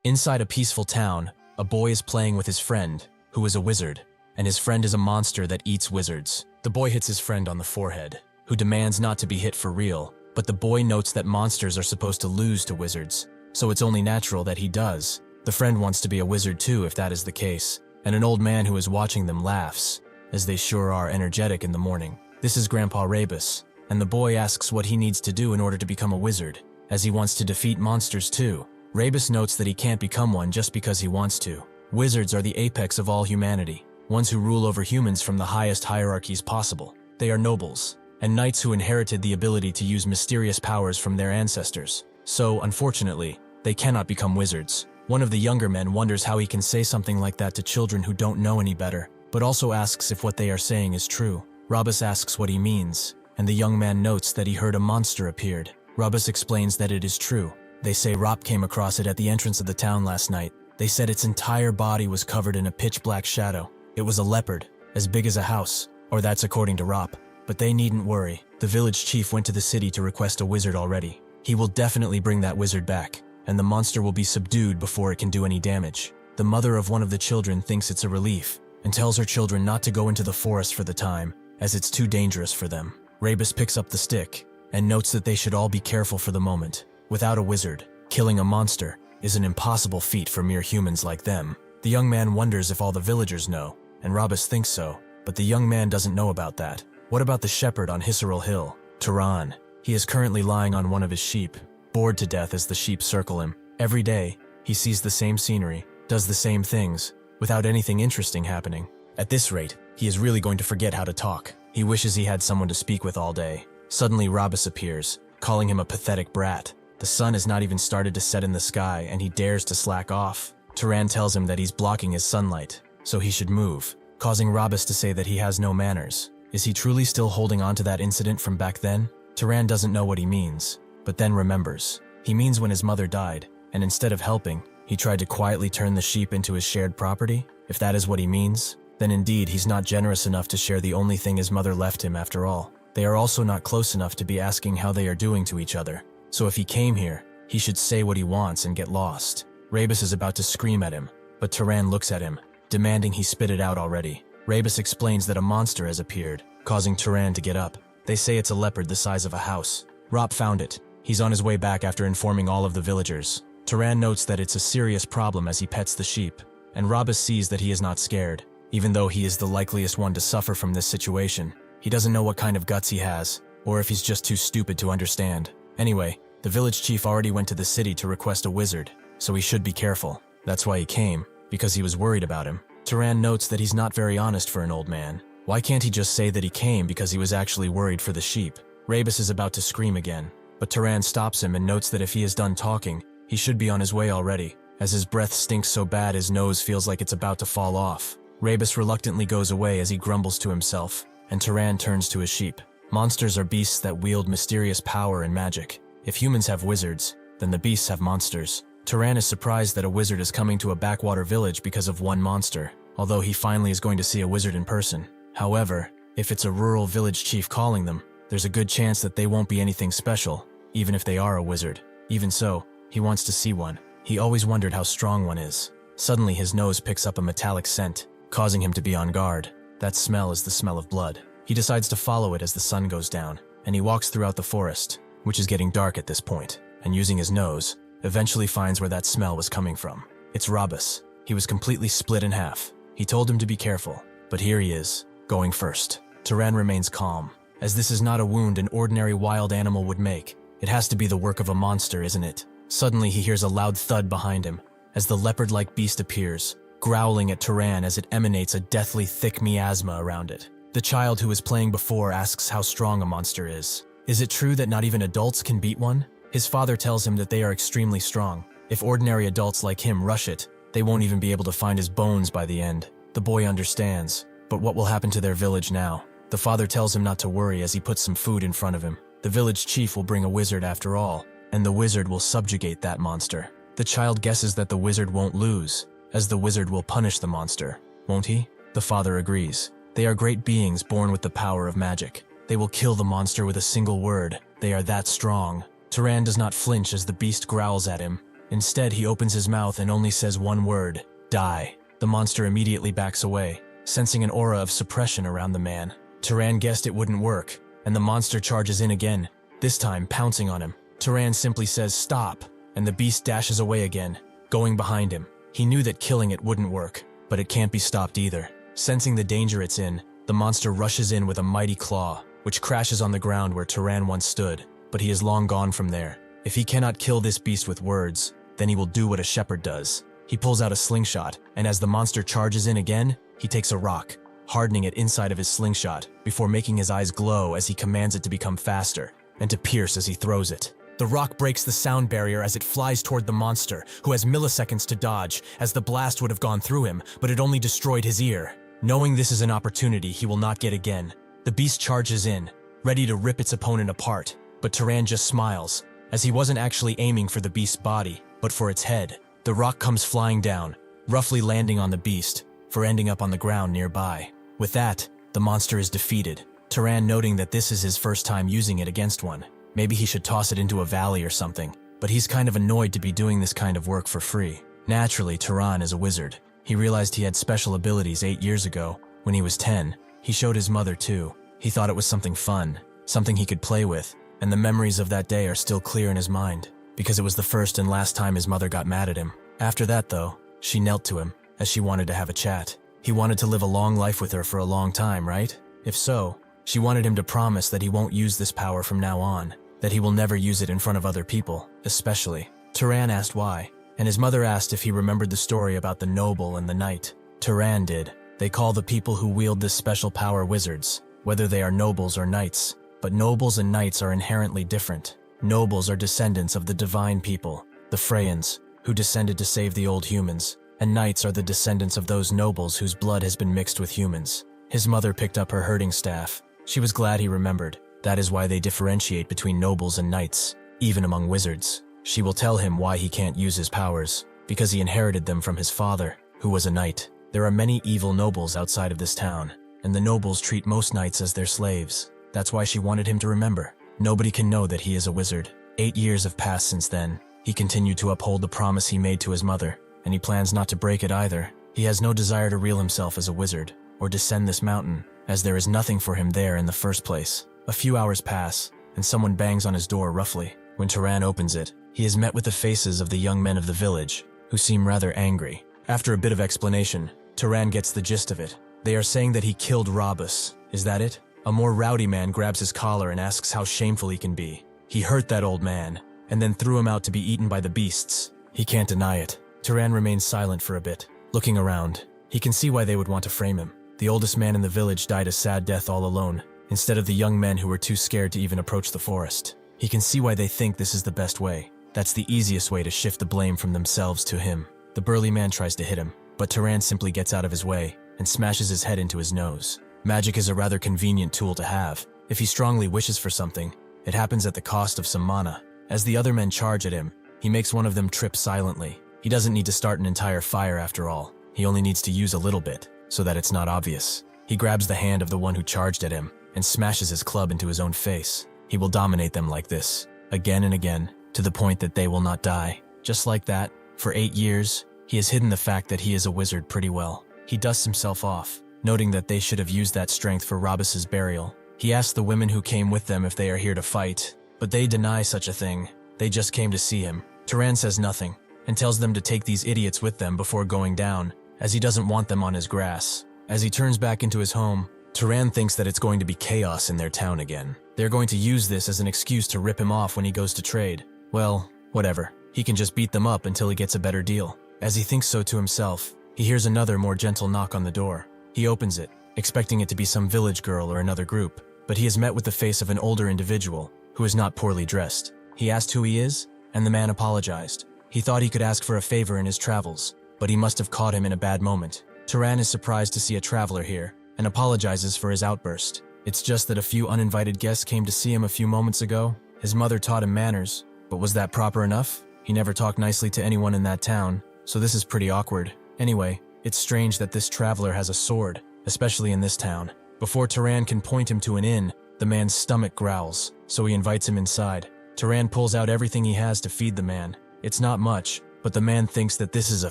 Inside a peaceful town, a boy is playing with his friend, who is a wizard, and his friend is a monster that eats wizards. The boy hits his friend on the forehead, who demands not to be hit for real, but the boy notes that monsters are supposed to lose to wizards, so it's only natural that he does. The friend wants to be a wizard too if that is the case, and an old man who is watching them laughs, as they sure are energetic in the morning. This is Grandpa Rebus, and the boy asks what he needs to do in order to become a wizard, as he wants to defeat monsters too. Rebus notes that he can't become one just because he wants to. Wizards are the apex of all humanity, ones who rule over humans from the highest hierarchies possible. They are nobles, and knights who inherited the ability to use mysterious powers from their ancestors. So, unfortunately, they cannot become wizards. One of the younger men wonders how he can say something like that to children who don't know any better, but also asks if what they are saying is true. Rebus asks what he means, and the young man notes that he heard a monster appeared. Rebus explains that it is true. They say Rop came across it at the entrance of the town last night. They said its entire body was covered in a pitch-black shadow. It was a leopard, as big as a house, or that's according to Rop. But they needn't worry. The village chief went to the city to request a wizard already. He will definitely bring that wizard back, and the monster will be subdued before it can do any damage. The mother of one of the children thinks it's a relief, and tells her children not to go into the forest for the time, as it's too dangerous for them. Rebus picks up the stick, and notes that they should all be careful for the moment. Without a wizard, killing a monster is an impossible feat for mere humans like them. The young man wonders if all the villagers know, and Rebus thinks so, but the young man doesn't know about that. What about the shepherd on Hisaril Hill, Turan? He is currently lying on one of his sheep, bored to death as the sheep circle him. Every day, he sees the same scenery, does the same things, without anything interesting happening. At this rate, he is really going to forget how to talk. He wishes he had someone to speak with all day. Suddenly Rebus appears, calling him a pathetic brat. The sun has not even started to set in the sky, and he dares to slack off. Turan tells him that he's blocking his sunlight, so he should move, causing Rebus to say that he has no manners. Is he truly still holding on to that incident from back then? Turan doesn't know what he means, but then remembers. He means when his mother died, and instead of helping, he tried to quietly turn the sheep into his shared property? If that is what he means, then indeed he's not generous enough to share the only thing his mother left him after all. They are also not close enough to be asking how they are doing to each other. So if he came here, he should say what he wants and get lost. Rebus is about to scream at him, but Turan looks at him, demanding he spit it out already. Rebus explains that a monster has appeared, causing Turan to get up. They say it's a leopard the size of a house. Rop found it. He's on his way back after informing all of the villagers. Turan notes that it's a serious problem as he pets the sheep, and Rebus sees that he is not scared, even though he is the likeliest one to suffer from this situation. He doesn't know what kind of guts he has, or if he's just too stupid to understand. Anyway, the village chief already went to the city to request a wizard, so he should be careful. That's why he came, because he was worried about him. Turan notes that he's not very honest for an old man. Why can't he just say that he came because he was actually worried for the sheep? Rebus is about to scream again, but Turan stops him and notes that if he is done talking, he should be on his way already, as his breath stinks so bad his nose feels like it's about to fall off. Rebus reluctantly goes away as he grumbles to himself, and Turan turns to his sheep. Monsters are beasts that wield mysterious power and magic. If humans have wizards, then the beasts have monsters. Turan is surprised that a wizard is coming to a backwater village because of one monster, although he finally is going to see a wizard in person. However, if it's a rural village chief calling them, there's a good chance that they won't be anything special, even if they are a wizard. Even so, he wants to see one. He always wondered how strong one is. Suddenly his nose picks up a metallic scent, causing him to be on guard. That smell is the smell of blood. He decides to follow it as the sun goes down, and he walks throughout the forest, which is getting dark at this point, and using his nose, eventually finds where that smell was coming from. It's Rebus. He was completely split in half. He told him to be careful, but here he is, going first. Turan remains calm, as this is not a wound an ordinary wild animal would make. It has to be the work of a monster, isn't it? Suddenly he hears a loud thud behind him, as the leopard-like beast appears, growling at Turan as it emanates a deathly thick miasma around it. The child who was playing before asks how strong a monster is. Is it true that not even adults can beat one? His father tells him that they are extremely strong. If ordinary adults like him rush it, they won't even be able to find his bones by the end. The boy understands, but what will happen to their village now? The father tells him not to worry as he puts some food in front of him. The village chief will bring a wizard after all, and the wizard will subjugate that monster. The child guesses that the wizard won't lose, as the wizard will punish the monster, won't he? The father agrees. They are great beings born with the power of magic. They will kill the monster with a single word. They are that strong. Turan does not flinch as the beast growls at him, Instead, he opens his mouth and only says one word, "Die." The monster immediately backs away, sensing an aura of suppression around the man. Turan guessed it wouldn't work, and the monster charges in again, this time pouncing on him. Turan simply says, "Stop," and the beast dashes away again, going behind him. He knew that killing it wouldn't work, but it can't be stopped either. Sensing the danger it's in, the monster rushes in with a mighty claw, which crashes on the ground where Turan once stood, but he is long gone from there. If he cannot kill this beast with words, then he will do what a shepherd does. He pulls out a slingshot, and as the monster charges in again, he takes a rock, hardening it inside of his slingshot, before making his eyes glow as he commands it to become faster, and to pierce as he throws it. The rock breaks the sound barrier as it flies toward the monster, who has milliseconds to dodge, as the blast would have gone through him, but it only destroyed his ear. Knowing this is an opportunity he will not get again, the beast charges in, ready to rip its opponent apart, but Turan just smiles, as he wasn't actually aiming for the beast's body, but for its head. The rock comes flying down, roughly landing on the beast, for ending up on the ground nearby. With that, the monster is defeated, Turan noting that this is his first time using it against one. Maybe he should toss it into a valley or something, but he's kind of annoyed to be doing this kind of work for free. Naturally, Turan is a wizard. He realized he had special abilities 8 years ago. When he was 10, he showed his mother too. He thought it was something fun, something he could play with, and the memories of that day are still clear in his mind, because it was the first and last time his mother got mad at him. After that though, she knelt to him, as she wanted to have a chat. He wanted to live a long life with her for a long time, right? If so, she wanted him to promise that he won't use this power from now on, that he will never use it in front of other people, especially. Turan asked why, and his mother asked if he remembered the story about the noble and the knight. Turan did. They call the people who wield this special power wizards, whether they are nobles or knights. But nobles and knights are inherently different. Nobles are descendants of the divine people, the Freyans, who descended to save the old humans, and knights are the descendants of those nobles whose blood has been mixed with humans. His mother picked up her herding staff. She was glad he remembered. That is why they differentiate between nobles and knights, even among wizards. She will tell him why he can't use his powers, because he inherited them from his father, who was a knight. There are many evil nobles outside of this town, and the nobles treat most knights as their slaves. That's why she wanted him to remember. Nobody can know that he is a wizard. 8 years have passed since then. He continued to uphold the promise he made to his mother, and he plans not to break it either. He has no desire to reel himself as a wizard, or descend this mountain, as there is nothing for him there in the first place. A few hours pass, and someone bangs on his door roughly. When Turan opens it, he is met with the faces of the young men of the village, who seem rather angry. After a bit of explanation, Turan gets the gist of it. They are saying that he killed Robus. Is that it? A more rowdy man grabs his collar and asks how shameful he can be. He hurt that old man, and then threw him out to be eaten by the beasts. He can't deny it. Turan remains silent for a bit, looking around. He can see why they would want to frame him. The oldest man in the village died a sad death all alone, instead of the young men who were too scared to even approach the forest. He can see why they think this is the best way. That's the easiest way to shift the blame from themselves to him. The burly man tries to hit him, but Turan simply gets out of his way and smashes his head into his nose. Magic is a rather convenient tool to have. If he strongly wishes for something, it happens at the cost of some mana. As the other men charge at him, he makes one of them trip silently. He doesn't need to start an entire fire after all. He only needs to use a little bit, so that it's not obvious. He grabs the hand of the one who charged at him and smashes his club into his own face. He will dominate them like this, again and again, to the point that they will not die. Just like that, for 8 years, he has hidden the fact that he is a wizard pretty well. He dusts himself off, noting that they should have used that strength for Robus's burial. He asks the women who came with them if they are here to fight, but they deny such a thing. They just came to see him. Turan says nothing, and tells them to take these idiots with them before going down, as he doesn't want them on his grass. As he turns back into his home, Turan thinks that it's going to be chaos in their town again. They're going to use this as an excuse to rip him off when he goes to trade. Well, whatever. He can just beat them up until he gets a better deal. As he thinks so to himself, he hears another more gentle knock on the door. He opens it, expecting it to be some village girl or another group, but he is met with the face of an older individual who is not poorly dressed. He asked who he is, and the man apologized. He thought he could ask for a favor in his travels, but he must have caught him in a bad moment. Turan is surprised to see a traveler here, and apologizes for his outburst. It's just that a few uninvited guests came to see him a few moments ago. His mother taught him manners, but was that proper enough? He never talked nicely to anyone in that town, so this is pretty awkward. Anyway, it's strange that this traveler has a sword, especially in this town. Before Turan can point him to an inn, the man's stomach growls, so he invites him inside. Turan pulls out everything he has to feed the man. It's not much, but the man thinks that this is a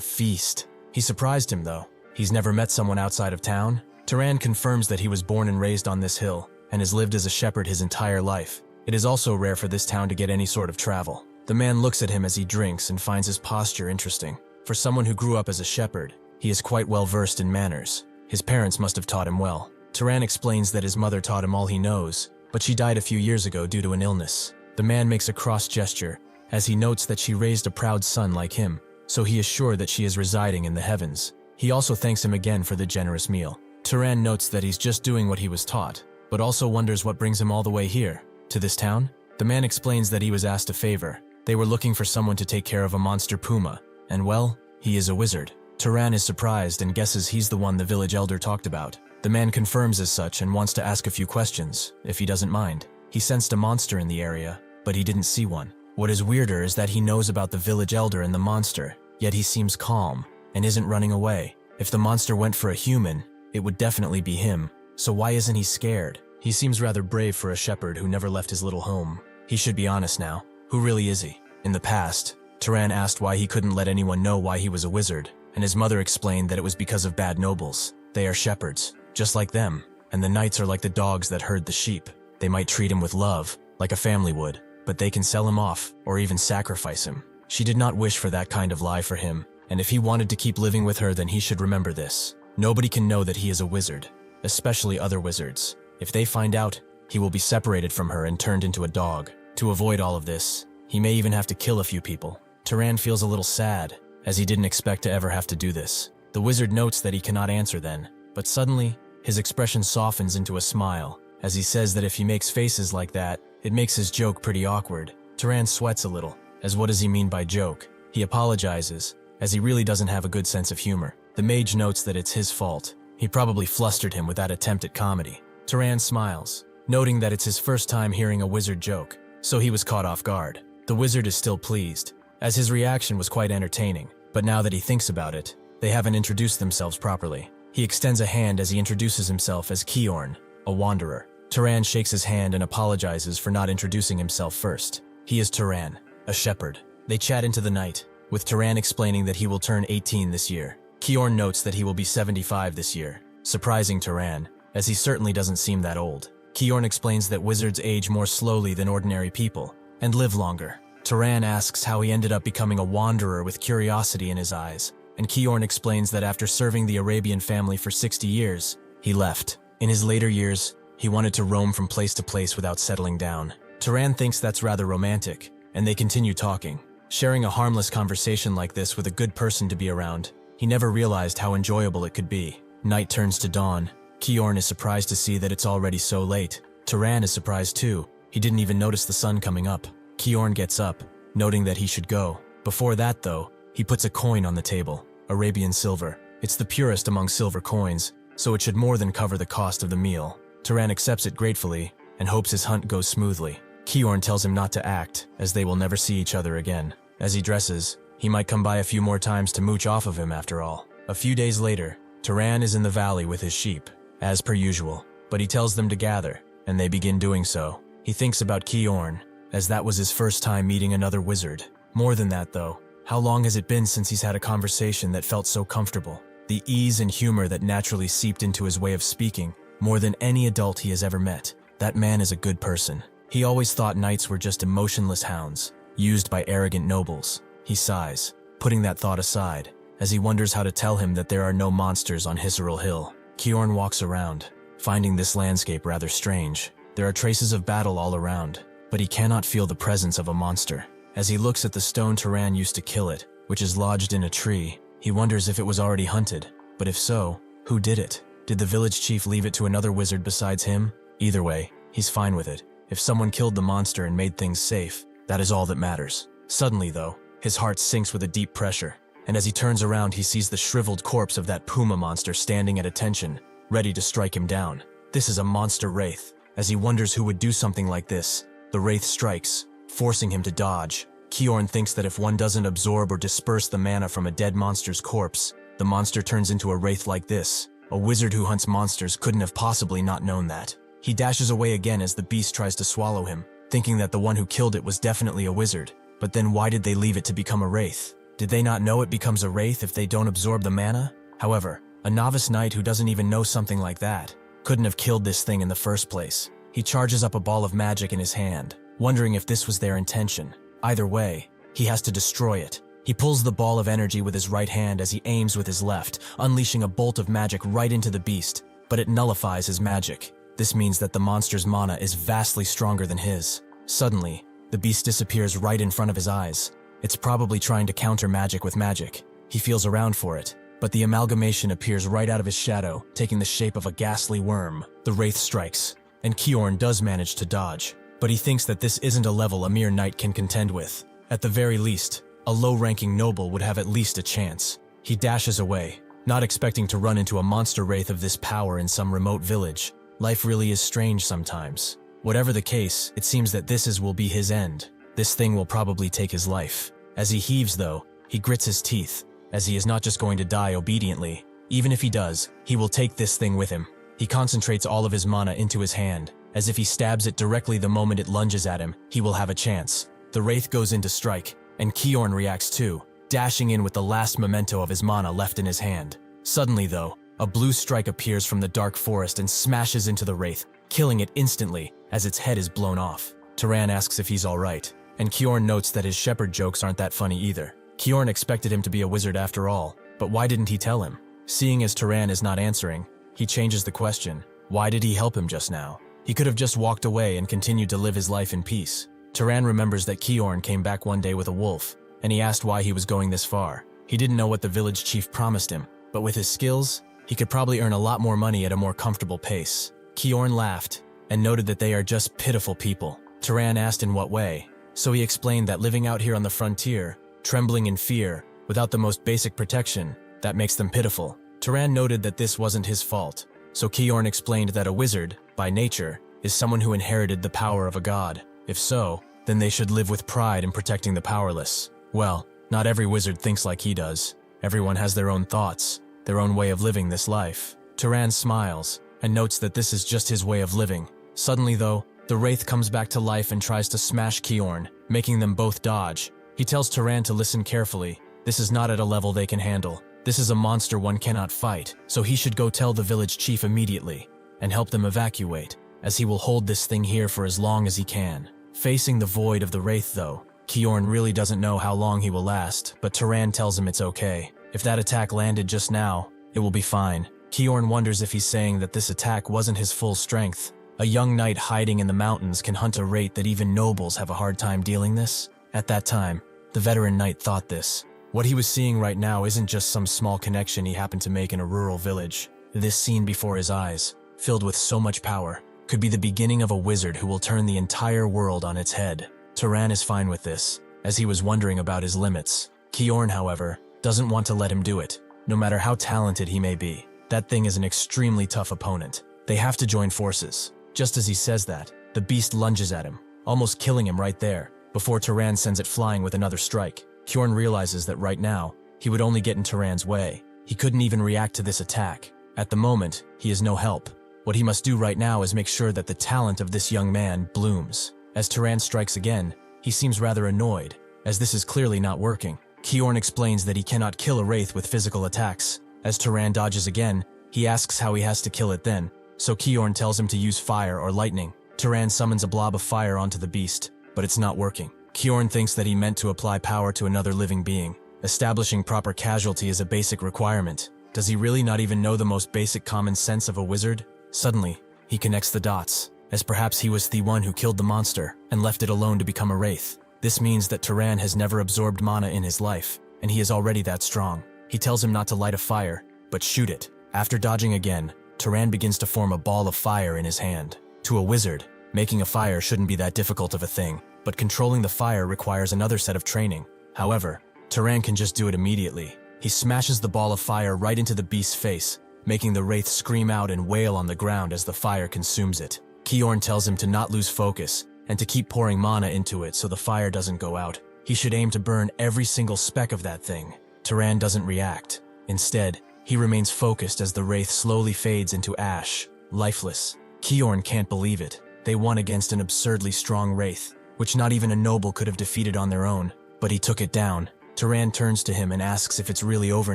feast. He surprised him though. He's never met someone outside of town. Turan confirms that he was born and raised on this hill, and has lived as a shepherd his entire life. It is also rare for this town to get any sort of travel. The man looks at him as he drinks and finds his posture interesting. For someone who grew up as a shepherd, he is quite well versed in manners. His parents must have taught him well. Turan explains that his mother taught him all he knows, but she died a few years ago due to an illness. The man makes a cross gesture, as he notes that she raised a proud son like him, so he is sure that she is residing in the heavens. He also thanks him again for the generous meal. Turan notes that he's just doing what he was taught, but also wonders what brings him all the way here, to this town. The man explains that he was asked a favor. They were looking for someone to take care of a monster puma, and well, he is a wizard. Turan is surprised and guesses he's the one the village elder talked about. The man confirms as such and wants to ask a few questions, if he doesn't mind. He sensed a monster in the area, but he didn't see one. What is weirder is that he knows about the village elder and the monster, yet he seems calm and isn't running away. If the monster went for a human, it would definitely be him, so why isn't he scared? He seems rather brave for a shepherd who never left his little home. He should be honest now. Who really is he? In the past, Turan asked why he couldn't let anyone know why he was a wizard, and his mother explained that it was because of bad nobles. They are shepherds, just like them, and the knights are like the dogs that herd the sheep. They might treat him with love, like a family would, but they can sell him off, or even sacrifice him. She did not wish for that kind of lie for him, and if he wanted to keep living with her, then he should remember this. Nobody can know that he is a wizard, especially other wizards. If they find out, he will be separated from her and turned into a dog. To avoid all of this, he may even have to kill a few people. Turan feels a little sad, as he didn't expect to ever have to do this. The wizard notes that he cannot answer then, but suddenly, his expression softens into a smile, as he says that if he makes faces like that, it makes his joke pretty awkward. Turan sweats a little, as what does he mean by joke? He apologizes, as he really doesn't have a good sense of humor. The mage notes that it's his fault. He probably flustered him with that attempt at comedy. Turan smiles, noting that it's his first time hearing a wizard joke, so he was caught off guard. The wizard is still pleased, as his reaction was quite entertaining, but now that he thinks about it, they haven't introduced themselves properly. He extends a hand as he introduces himself as Kiorn, a wanderer. Turan shakes his hand and apologizes for not introducing himself first. He is Turan, a shepherd. They chat into the night, with Turan explaining that he will turn 18 this year. Kiorn notes that he will be 75 this year, surprising Turan, as he certainly doesn't seem that old. Kiorn explains that wizards age more slowly than ordinary people, and live longer. Turan asks how he ended up becoming a wanderer with curiosity in his eyes, and Kiorn explains that after serving the Arabian family for 60 years, he left. In his later years, he wanted to roam from place to place without settling down. Turan thinks that's rather romantic, and they continue talking. Sharing a harmless conversation like this with a good person to be around, he never realized how enjoyable it could be. Night turns to dawn. Kiorn is surprised to see that it's already so late. Turan is surprised too. He didn't even notice the sun coming up. Kiorn gets up, noting that he should go. Before that though, he puts a coin on the table, Arabian silver. It's the purest among silver coins, so it should more than cover the cost of the meal. Turan accepts it gratefully, and hopes his hunt goes smoothly. Kiorn tells him not to act, as they will never see each other again. As he dresses, he might come by a few more times to mooch off of him after all. A few days later, Turan is in the valley with his sheep, as per usual, but he tells them to gather, and they begin doing so. He thinks about Kiorn, as that was his first time meeting another wizard. More than that though, how long has it been since he's had a conversation that felt so comfortable? The ease and humor that naturally seeped into his way of speaking, more than any adult he has ever met. That man is a good person. He always thought knights were just emotionless hounds, used by arrogant nobles. He sighs, putting that thought aside, as he wonders how to tell him that there are no monsters on Hisaril Hill. Kiorn walks around, finding this landscape rather strange. There are traces of battle all around, but he cannot feel the presence of a monster. As he looks at the stone Turan used to kill it, which is lodged in a tree, he wonders if it was already hunted. But if so, who did it? Did the village chief leave it to another wizard besides him? Either way, he's fine with it. If someone killed the monster and made things safe, that is all that matters. Suddenly though, his heart sinks with a deep pressure, and as he turns around he sees the shriveled corpse of that puma monster standing at attention, ready to strike him down. This is a monster wraith. As he wonders who would do something like this, the wraith strikes, forcing him to dodge. Kiorn thinks that if one doesn't absorb or disperse the mana from a dead monster's corpse, the monster turns into a wraith like this. A wizard who hunts monsters couldn't have possibly not known that. He dashes away again as the beast tries to swallow him, thinking that the one who killed it was definitely a wizard. But then why did they leave it to become a wraith? Did they not know it becomes a wraith if they don't absorb the mana? However, a novice knight who doesn't even know something like that couldn't have killed this thing in the first place. He charges up a ball of magic in his hand, wondering if this was their intention. Either way, he has to destroy it. He pulls the ball of energy with his right hand as he aims with his left, unleashing a bolt of magic right into the beast, but it nullifies his magic. This means that the monster's mana is vastly stronger than his. Suddenly, the beast disappears right in front of his eyes. It's probably trying to counter magic with magic. He feels around for it, but the amalgamation appears right out of his shadow, taking the shape of a ghastly worm. The wraith strikes, and Kjorn does manage to dodge, but he thinks that this isn't a level a mere knight can contend with. At the very least, a low-ranking noble would have at least a chance. He dashes away, not expecting to run into a monster wraith of this power in some remote village. Life really is strange sometimes. Whatever the case, it seems that will be his end. This thing will probably take his life. As he heaves though, he grits his teeth, as he is not just going to die obediently. Even if he does, he will take this thing with him. He concentrates all of his mana into his hand, as if he stabs it directly the moment it lunges at him, he will have a chance. The wraith goes in to strike, and Kjorn reacts too, dashing in with the last memento of his mana left in his hand. Suddenly though, a blue strike appears from the dark forest and smashes into the wraith, killing it instantly as its head is blown off. Turan asks if he's alright, and Kjorn notes that his shepherd jokes aren't that funny either. Kjorn expected him to be a wizard after all, but why didn't he tell him? Seeing as Turan is not answering, he changes the question. Why did he help him just now? He could have just walked away and continued to live his life in peace. Turan remembers that Kjorn came back one day with a wolf, and he asked why he was going this far. He didn't know what the village chief promised him, but with his skills, he could probably earn a lot more money at a more comfortable pace. Kjorn laughed, and noted that they are just pitiful people. Turan asked in what way, so he explained that living out here on the frontier, trembling in fear, without the most basic protection, that makes them pitiful. Turan noted that this wasn't his fault, so Kjorn explained that a wizard, by nature, is someone who inherited the power of a god. If so, then they should live with pride in protecting the powerless. Well, not every wizard thinks like he does. Everyone has their own thoughts, their own way of living this life. Turan smiles, and notes that this is just his way of living. Suddenly though, the wraith comes back to life and tries to smash Kjorn, making them both dodge. He tells Turan to listen carefully. This is not at a level they can handle. This is a monster one cannot fight, so he should go tell the village chief immediately, and help them evacuate, as he will hold this thing here for as long as he can. Facing the void of the wraith though, Kjorn really doesn't know how long he will last, but Turan tells him it's okay. If that attack landed just now, it will be fine. Kjorn wonders if he's saying that this attack wasn't his full strength. A young knight hiding in the mountains can hunt a wraith that even nobles have a hard time dealing this. At that time, the veteran knight thought this. What he was seeing right now isn't just some small connection he happened to make in a rural village. This scene before his eyes, filled with so much power, could be the beginning of a wizard who will turn the entire world on its head. Turan is fine with this, as he was wondering about his limits. Kjorn, however, doesn't want to let him do it, no matter how talented he may be. That thing is an extremely tough opponent. They have to join forces. Just as he says that, the beast lunges at him, almost killing him right there, before Turan sends it flying with another strike. Kjorn realizes that right now, he would only get in Turan's way. He couldn't even react to this attack. At the moment, he is no help. What he must do right now is make sure that the talent of this young man blooms. As Turan strikes again, he seems rather annoyed, as this is clearly not working. Kjorn explains that he cannot kill a wraith with physical attacks. As Turan dodges again, he asks how he has to kill it then, so Kjorn tells him to use fire or lightning. Turan summons a blob of fire onto the beast, but it's not working. Kjorn thinks that he meant to apply power to another living being. Establishing proper casualty is a basic requirement. Does he really not even know the most basic common sense of a wizard? Suddenly, he connects the dots, as perhaps he was the one who killed the monster and left it alone to become a wraith. This means that Turan has never absorbed mana in his life, and he is already that strong. He tells him not to light a fire, but shoot it. After dodging again, Turan begins to form a ball of fire in his hand. To a wizard, making a fire shouldn't be that difficult of a thing, but controlling the fire requires another set of training. However, Turan can just do it immediately. He smashes the ball of fire right into the beast's face, making the wraith scream out and wail on the ground as the fire consumes it. Kjorn tells him to not lose focus and to keep pouring mana into it so the fire doesn't go out. He should aim to burn every single speck of that thing. Turan doesn't react. Instead, he remains focused as the wraith slowly fades into ash, lifeless. Kjorn can't believe it. They won against an absurdly strong wraith. which not even a noble could have defeated on their own, but he took it down. Turan turns to him and asks if it's really over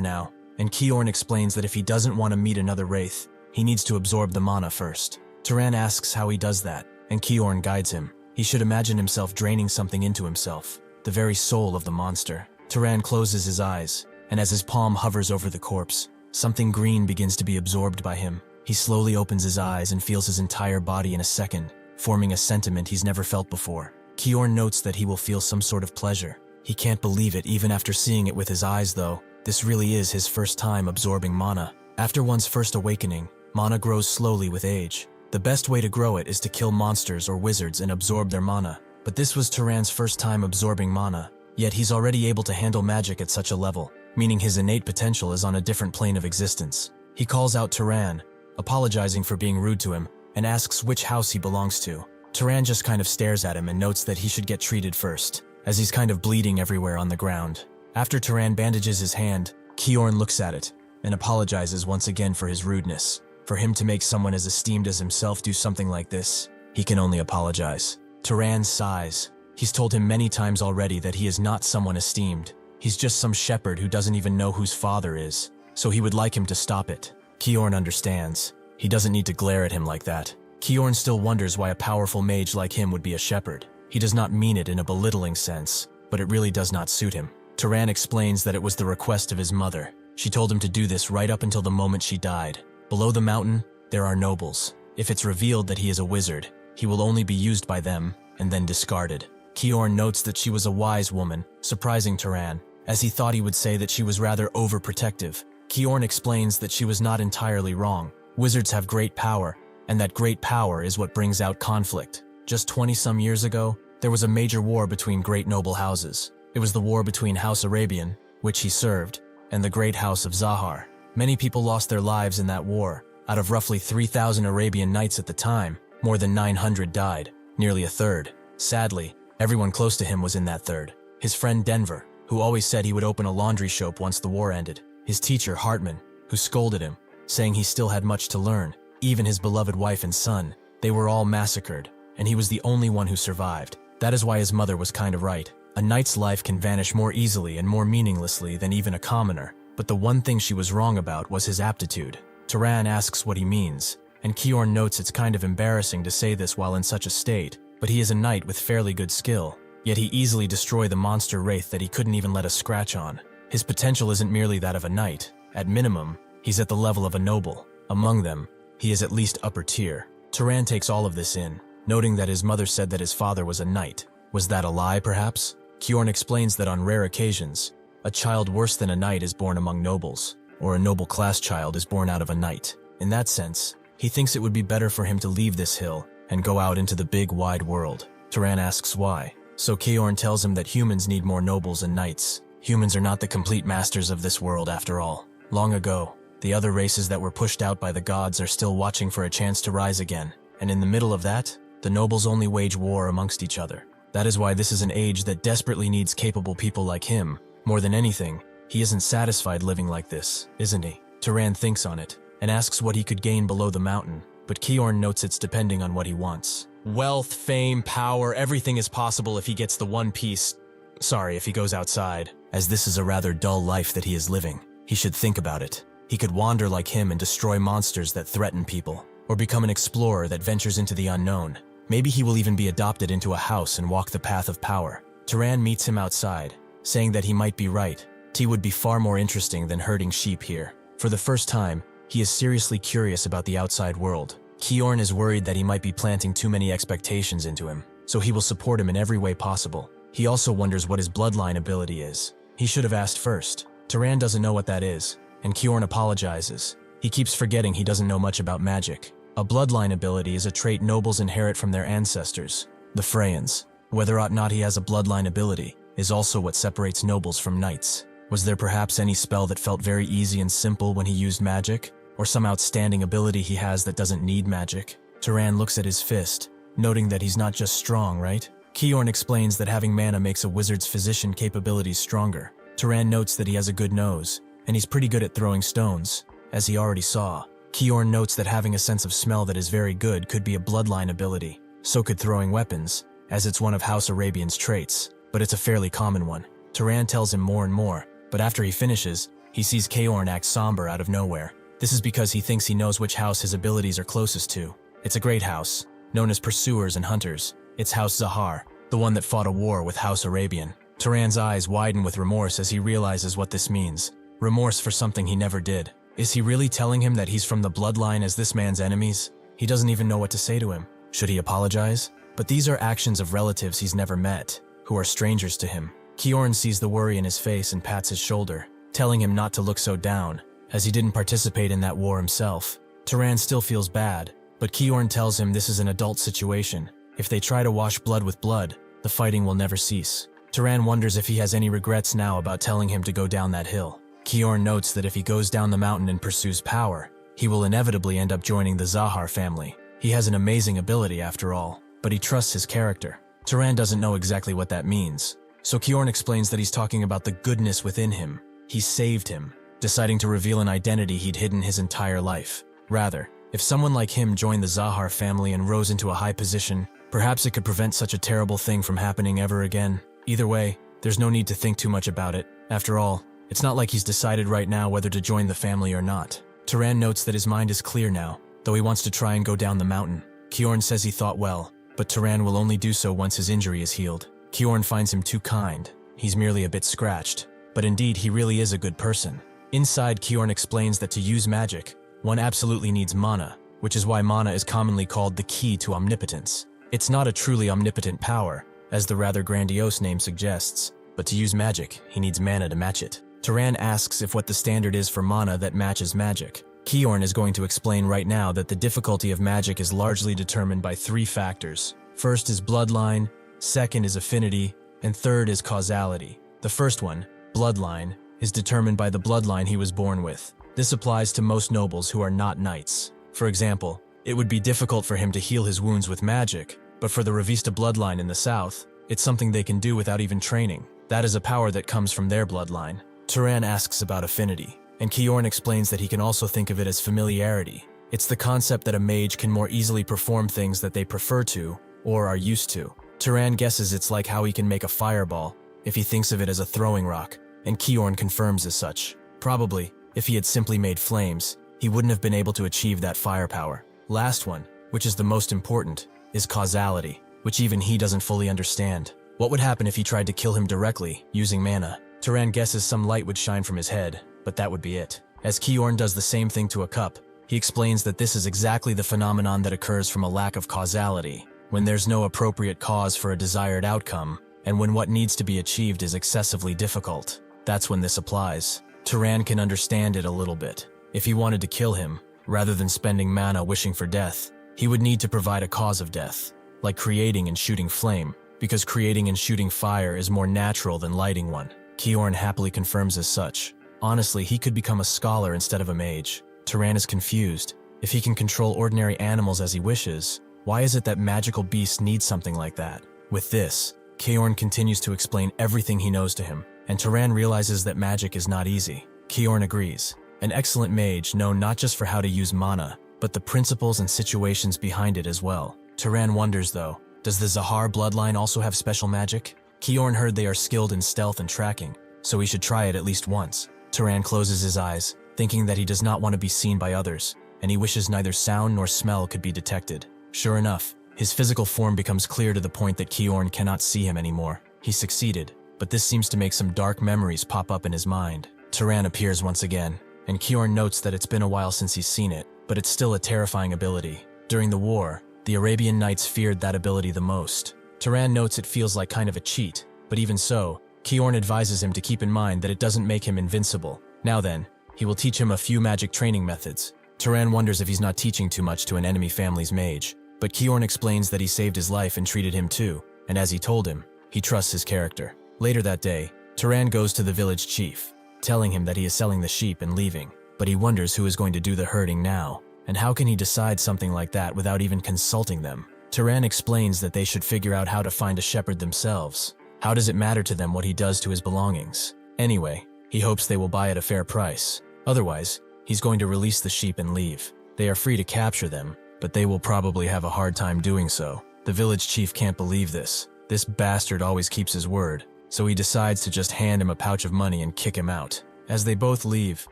now, and Kiorn explains that if he doesn't want to meet another wraith, he needs to absorb the mana first. Turan asks how he does that, and Kiorn guides him. He should imagine himself draining something into himself, the very soul of the monster. Turan closes his eyes, and as his palm hovers over the corpse, something green begins to be absorbed by him. He slowly opens his eyes and feels his entire body in a second, forming a sentiment he's never felt before. Kiorn notes that he will feel some sort of pleasure. He can't believe it even after seeing it with his eyes though. This really is his first time absorbing mana. After one's first awakening, mana grows slowly with age. The best way to grow it is to kill monsters or wizards and absorb their mana. But this was Turan's first time absorbing mana, yet he's already able to handle magic at such a level, meaning his innate potential is on a different plane of existence. He calls out Turan, apologizing for being rude to him, and asks which house he belongs to. Turan just kind of stares at him and notes that he should get treated first, as he's kind of bleeding everywhere on the ground. After Turan bandages his hand, Kiorn looks at it and apologizes once again for his rudeness. For him to make someone as esteemed as himself do something like this, he can only apologize. Turan sighs. He's told him many times already that he is not someone esteemed. He's just some shepherd who doesn't even know whose father is, so he would like him to stop it. Kiorn understands. He doesn't need to glare at him like that. Kiorn still wonders why a powerful mage like him would be a shepherd. He does not mean it in a belittling sense, but it really does not suit him. Turan explains that it was the request of his mother. She told him to do this right up until the moment she died. Below the mountain, there are nobles. If it's revealed that he is a wizard, he will only be used by them and then discarded. Kiorn notes that she was a wise woman, surprising Turan, as he thought he would say that she was rather overprotective. Kiorn explains that she was not entirely wrong. Wizards have great power, and that great power is what brings out conflict. Just 20-some years ago, there was a major war between great noble houses. It was the war between House Arabian, which he served, and the great House of Zahar. Many people lost their lives in that war. Out of roughly 3,000 Arabian knights at the time, more than 900 died, nearly a third. Sadly, everyone close to him was in that third. His friend Denver, who always said he would open a laundry shop once the war ended. His teacher Hartman, who scolded him, saying he still had much to learn. Even his beloved wife and son, they were all massacred, and he was the only one who survived. That is why his mother was kind of right. A knight's life can vanish more easily and more meaninglessly than even a commoner. But the one thing she was wrong about was his aptitude. Turan asks what he means, and Kiorn notes it's kind of embarrassing to say this while in such a state, but he is a knight with fairly good skill, yet he easily destroyed the monster wraith that he couldn't even let a scratch on. His potential isn't merely that of a knight. At minimum, he's at the level of a noble. Among them, he is at least upper tier. Turan takes all of this in, noting that his mother said that his father was a knight. Was that a lie, perhaps? Kiorn explains that on rare occasions, a child worse than a knight is born among nobles, or a noble class child is born out of a knight. In that sense, he thinks it would be better for him to leave this hill and go out into the big wide world. Turan asks why. So Kiorn tells him that humans need more nobles and knights. Humans are not the complete masters of this world after all. Long ago, the other races that were pushed out by the gods are still watching for a chance to rise again, and in the middle of that, the nobles only wage war amongst each other. That is why this is an age that desperately needs capable people like him. More than anything, he isn't satisfied living like this, isn't he? Turan thinks on it, and asks what he could gain below the mountain, but Kiorn notes it's depending on what he wants. Wealth, fame, power, everything is possible if he gets the one piece. Sorry, if he goes outside. As this is a rather dull life that he is living, he should think about it. He could wander like him and destroy monsters that threaten people, or become an explorer that ventures into the unknown. Maybe he will even be adopted into a house and walk the path of power. Turan meets him outside, saying that he might be right. Tea would be far more interesting than herding sheep here. For the first time, he is seriously curious about the outside world. Kiorn is worried that he might be planting too many expectations into him, so he will support him in every way possible. He also wonders what his bloodline ability is. He should have asked first. Turan doesn't know what that is, and Kiorn apologizes. He keeps forgetting he doesn't know much about magic. A bloodline ability is a trait nobles inherit from their ancestors, the Freyans. Whether or not he has a bloodline ability is also what separates nobles from knights. Was there perhaps any spell that felt very easy and simple when he used magic? Or some outstanding ability he has that doesn't need magic? Turan looks at his fist, noting that he's not just strong, right? Kiorn explains that having mana makes a wizard's physician capabilities stronger. Turan notes that he has a good nose, and he's pretty good at throwing stones, as he already saw. Kiorn notes that having a sense of smell that is very good could be a bloodline ability. So could throwing weapons, as it's one of House Arabian's traits, but it's a fairly common one. Turan tells him more and more, but after he finishes, he sees Kaorn act somber out of nowhere. This is because he thinks he knows which house his abilities are closest to. It's a great house, known as Pursuers and Hunters. It's House Zahar, the one that fought a war with House Arabian. Turan's eyes widen with remorse as he realizes what this means. Remorse for something he never did. Is he really telling him that he's from the bloodline as this man's enemies? He doesn't even know what to say to him. Should he apologize? But these are actions of relatives he's never met, who are strangers to him. Kaorn sees the worry in his face and pats his shoulder, telling him not to look so down, as he didn't participate in that war himself. Turan still feels bad, but Kaorn tells him this is an adult situation. If they try to wash blood with blood, the fighting will never cease. Turan wonders if he has any regrets now about telling him to go down that hill. Kaorn notes that if he goes down the mountain and pursues power, he will inevitably end up joining the Zahar family. He has an amazing ability after all, but he trusts his character. Turan doesn't know exactly what that means, so Kaorn explains that he's talking about the goodness within him. He saved him, deciding to reveal an identity he'd hidden his entire life. Rather, if someone like him joined the Zahar family and rose into a high position, perhaps it could prevent such a terrible thing from happening ever again. Either way, there's no need to think too much about it. After all, it's not like he's decided right now whether to join the family or not. Turan notes that his mind is clear now, though he wants to try and go down the mountain. Kaorn says he thought well, but Turan will only do so once his injury is healed. Kaorn finds him too kind. He's merely a bit scratched, but indeed he really is a good person. Inside, Kaorn explains that to use magic, one absolutely needs mana, which is why mana is commonly called the key to omnipotence. It's not a truly omnipotent power, as the rather grandiose name suggests, but to use magic, he needs mana to match it. Turan asks if what the standard is for mana that matches magic. Kaorn is going to explain right now that the difficulty of magic is largely determined by 3 factors. First is bloodline, second is affinity, and third is causality. The first one, bloodline, is determined by the bloodline he was born with. This applies to most nobles who are not knights. For example, it would be difficult for him to heal his wounds with magic, but for the Revista bloodline in the south, it's something they can do without even training. That is a power that comes from their bloodline. Turan asks about affinity, and Kaorn explains that he can also think of it as familiarity. It's the concept that a mage can more easily perform things that they prefer to, or are used to. Turan guesses it's like how he can make a fireball, if he thinks of it as a throwing rock, and Kaorn confirms as such. Probably, if he had simply made flames, he wouldn't have been able to achieve that firepower. Last one, which is the most important, is causality, which even he doesn't fully understand. What would happen if he tried to kill him directly, using mana? Turan guesses some light would shine from his head, but that would be it. As Kaorn does the same thing to a cup, he explains that this is exactly the phenomenon that occurs from a lack of causality, when there's no appropriate cause for a desired outcome, and when what needs to be achieved is excessively difficult. That's when this applies. Turan can understand it a little bit. If he wanted to kill him, rather than spending mana wishing for death, he would need to provide a cause of death, like creating and shooting flame, because creating and shooting fire is more natural than lighting one. Kaorn happily confirms as such. Honestly, he could become a scholar instead of a mage. Turan is confused. If he can control ordinary animals as he wishes, why is it that magical beasts need something like that? With this, Kaorn continues to explain everything he knows to him, and Turan realizes that magic is not easy. Kaorn agrees. An excellent mage known not just for how to use mana, but the principles and situations behind it as well. Turan wonders though, does the Zahar bloodline also have special magic? Kaorn heard they are skilled in stealth and tracking, so he should try it at least once. Turan closes his eyes, thinking that he does not want to be seen by others, and he wishes neither sound nor smell could be detected. Sure enough, his physical form becomes clear to the point that Kaorn cannot see him anymore. He succeeded, but this seems to make some dark memories pop up in his mind. Turan appears once again, and Kaorn notes that it's been a while since he's seen it, but it's still a terrifying ability. During the war, the Arabian Knights feared that ability the most. Turan notes it feels like kind of a cheat, but even so, Kaorn advises him to keep in mind that it doesn't make him invincible. Now then, he will teach him a few magic training methods. Turan wonders if he's not teaching too much to an enemy family's mage, but Kaorn explains that he saved his life and treated him too, and as he told him, he trusts his character. Later that day, Turan goes to the village chief, telling him that he is selling the sheep and leaving, but he wonders who is going to do the herding now, and how can he decide something like that without even consulting them? Turan explains that they should figure out how to find a shepherd themselves. How does it matter to them what he does to his belongings? Anyway, he hopes they will buy at a fair price. Otherwise, he's going to release the sheep and leave. They are free to capture them, but they will probably have a hard time doing so. The village chief can't believe this. This bastard always keeps his word, so he decides to just hand him a pouch of money and kick him out. As they both leave,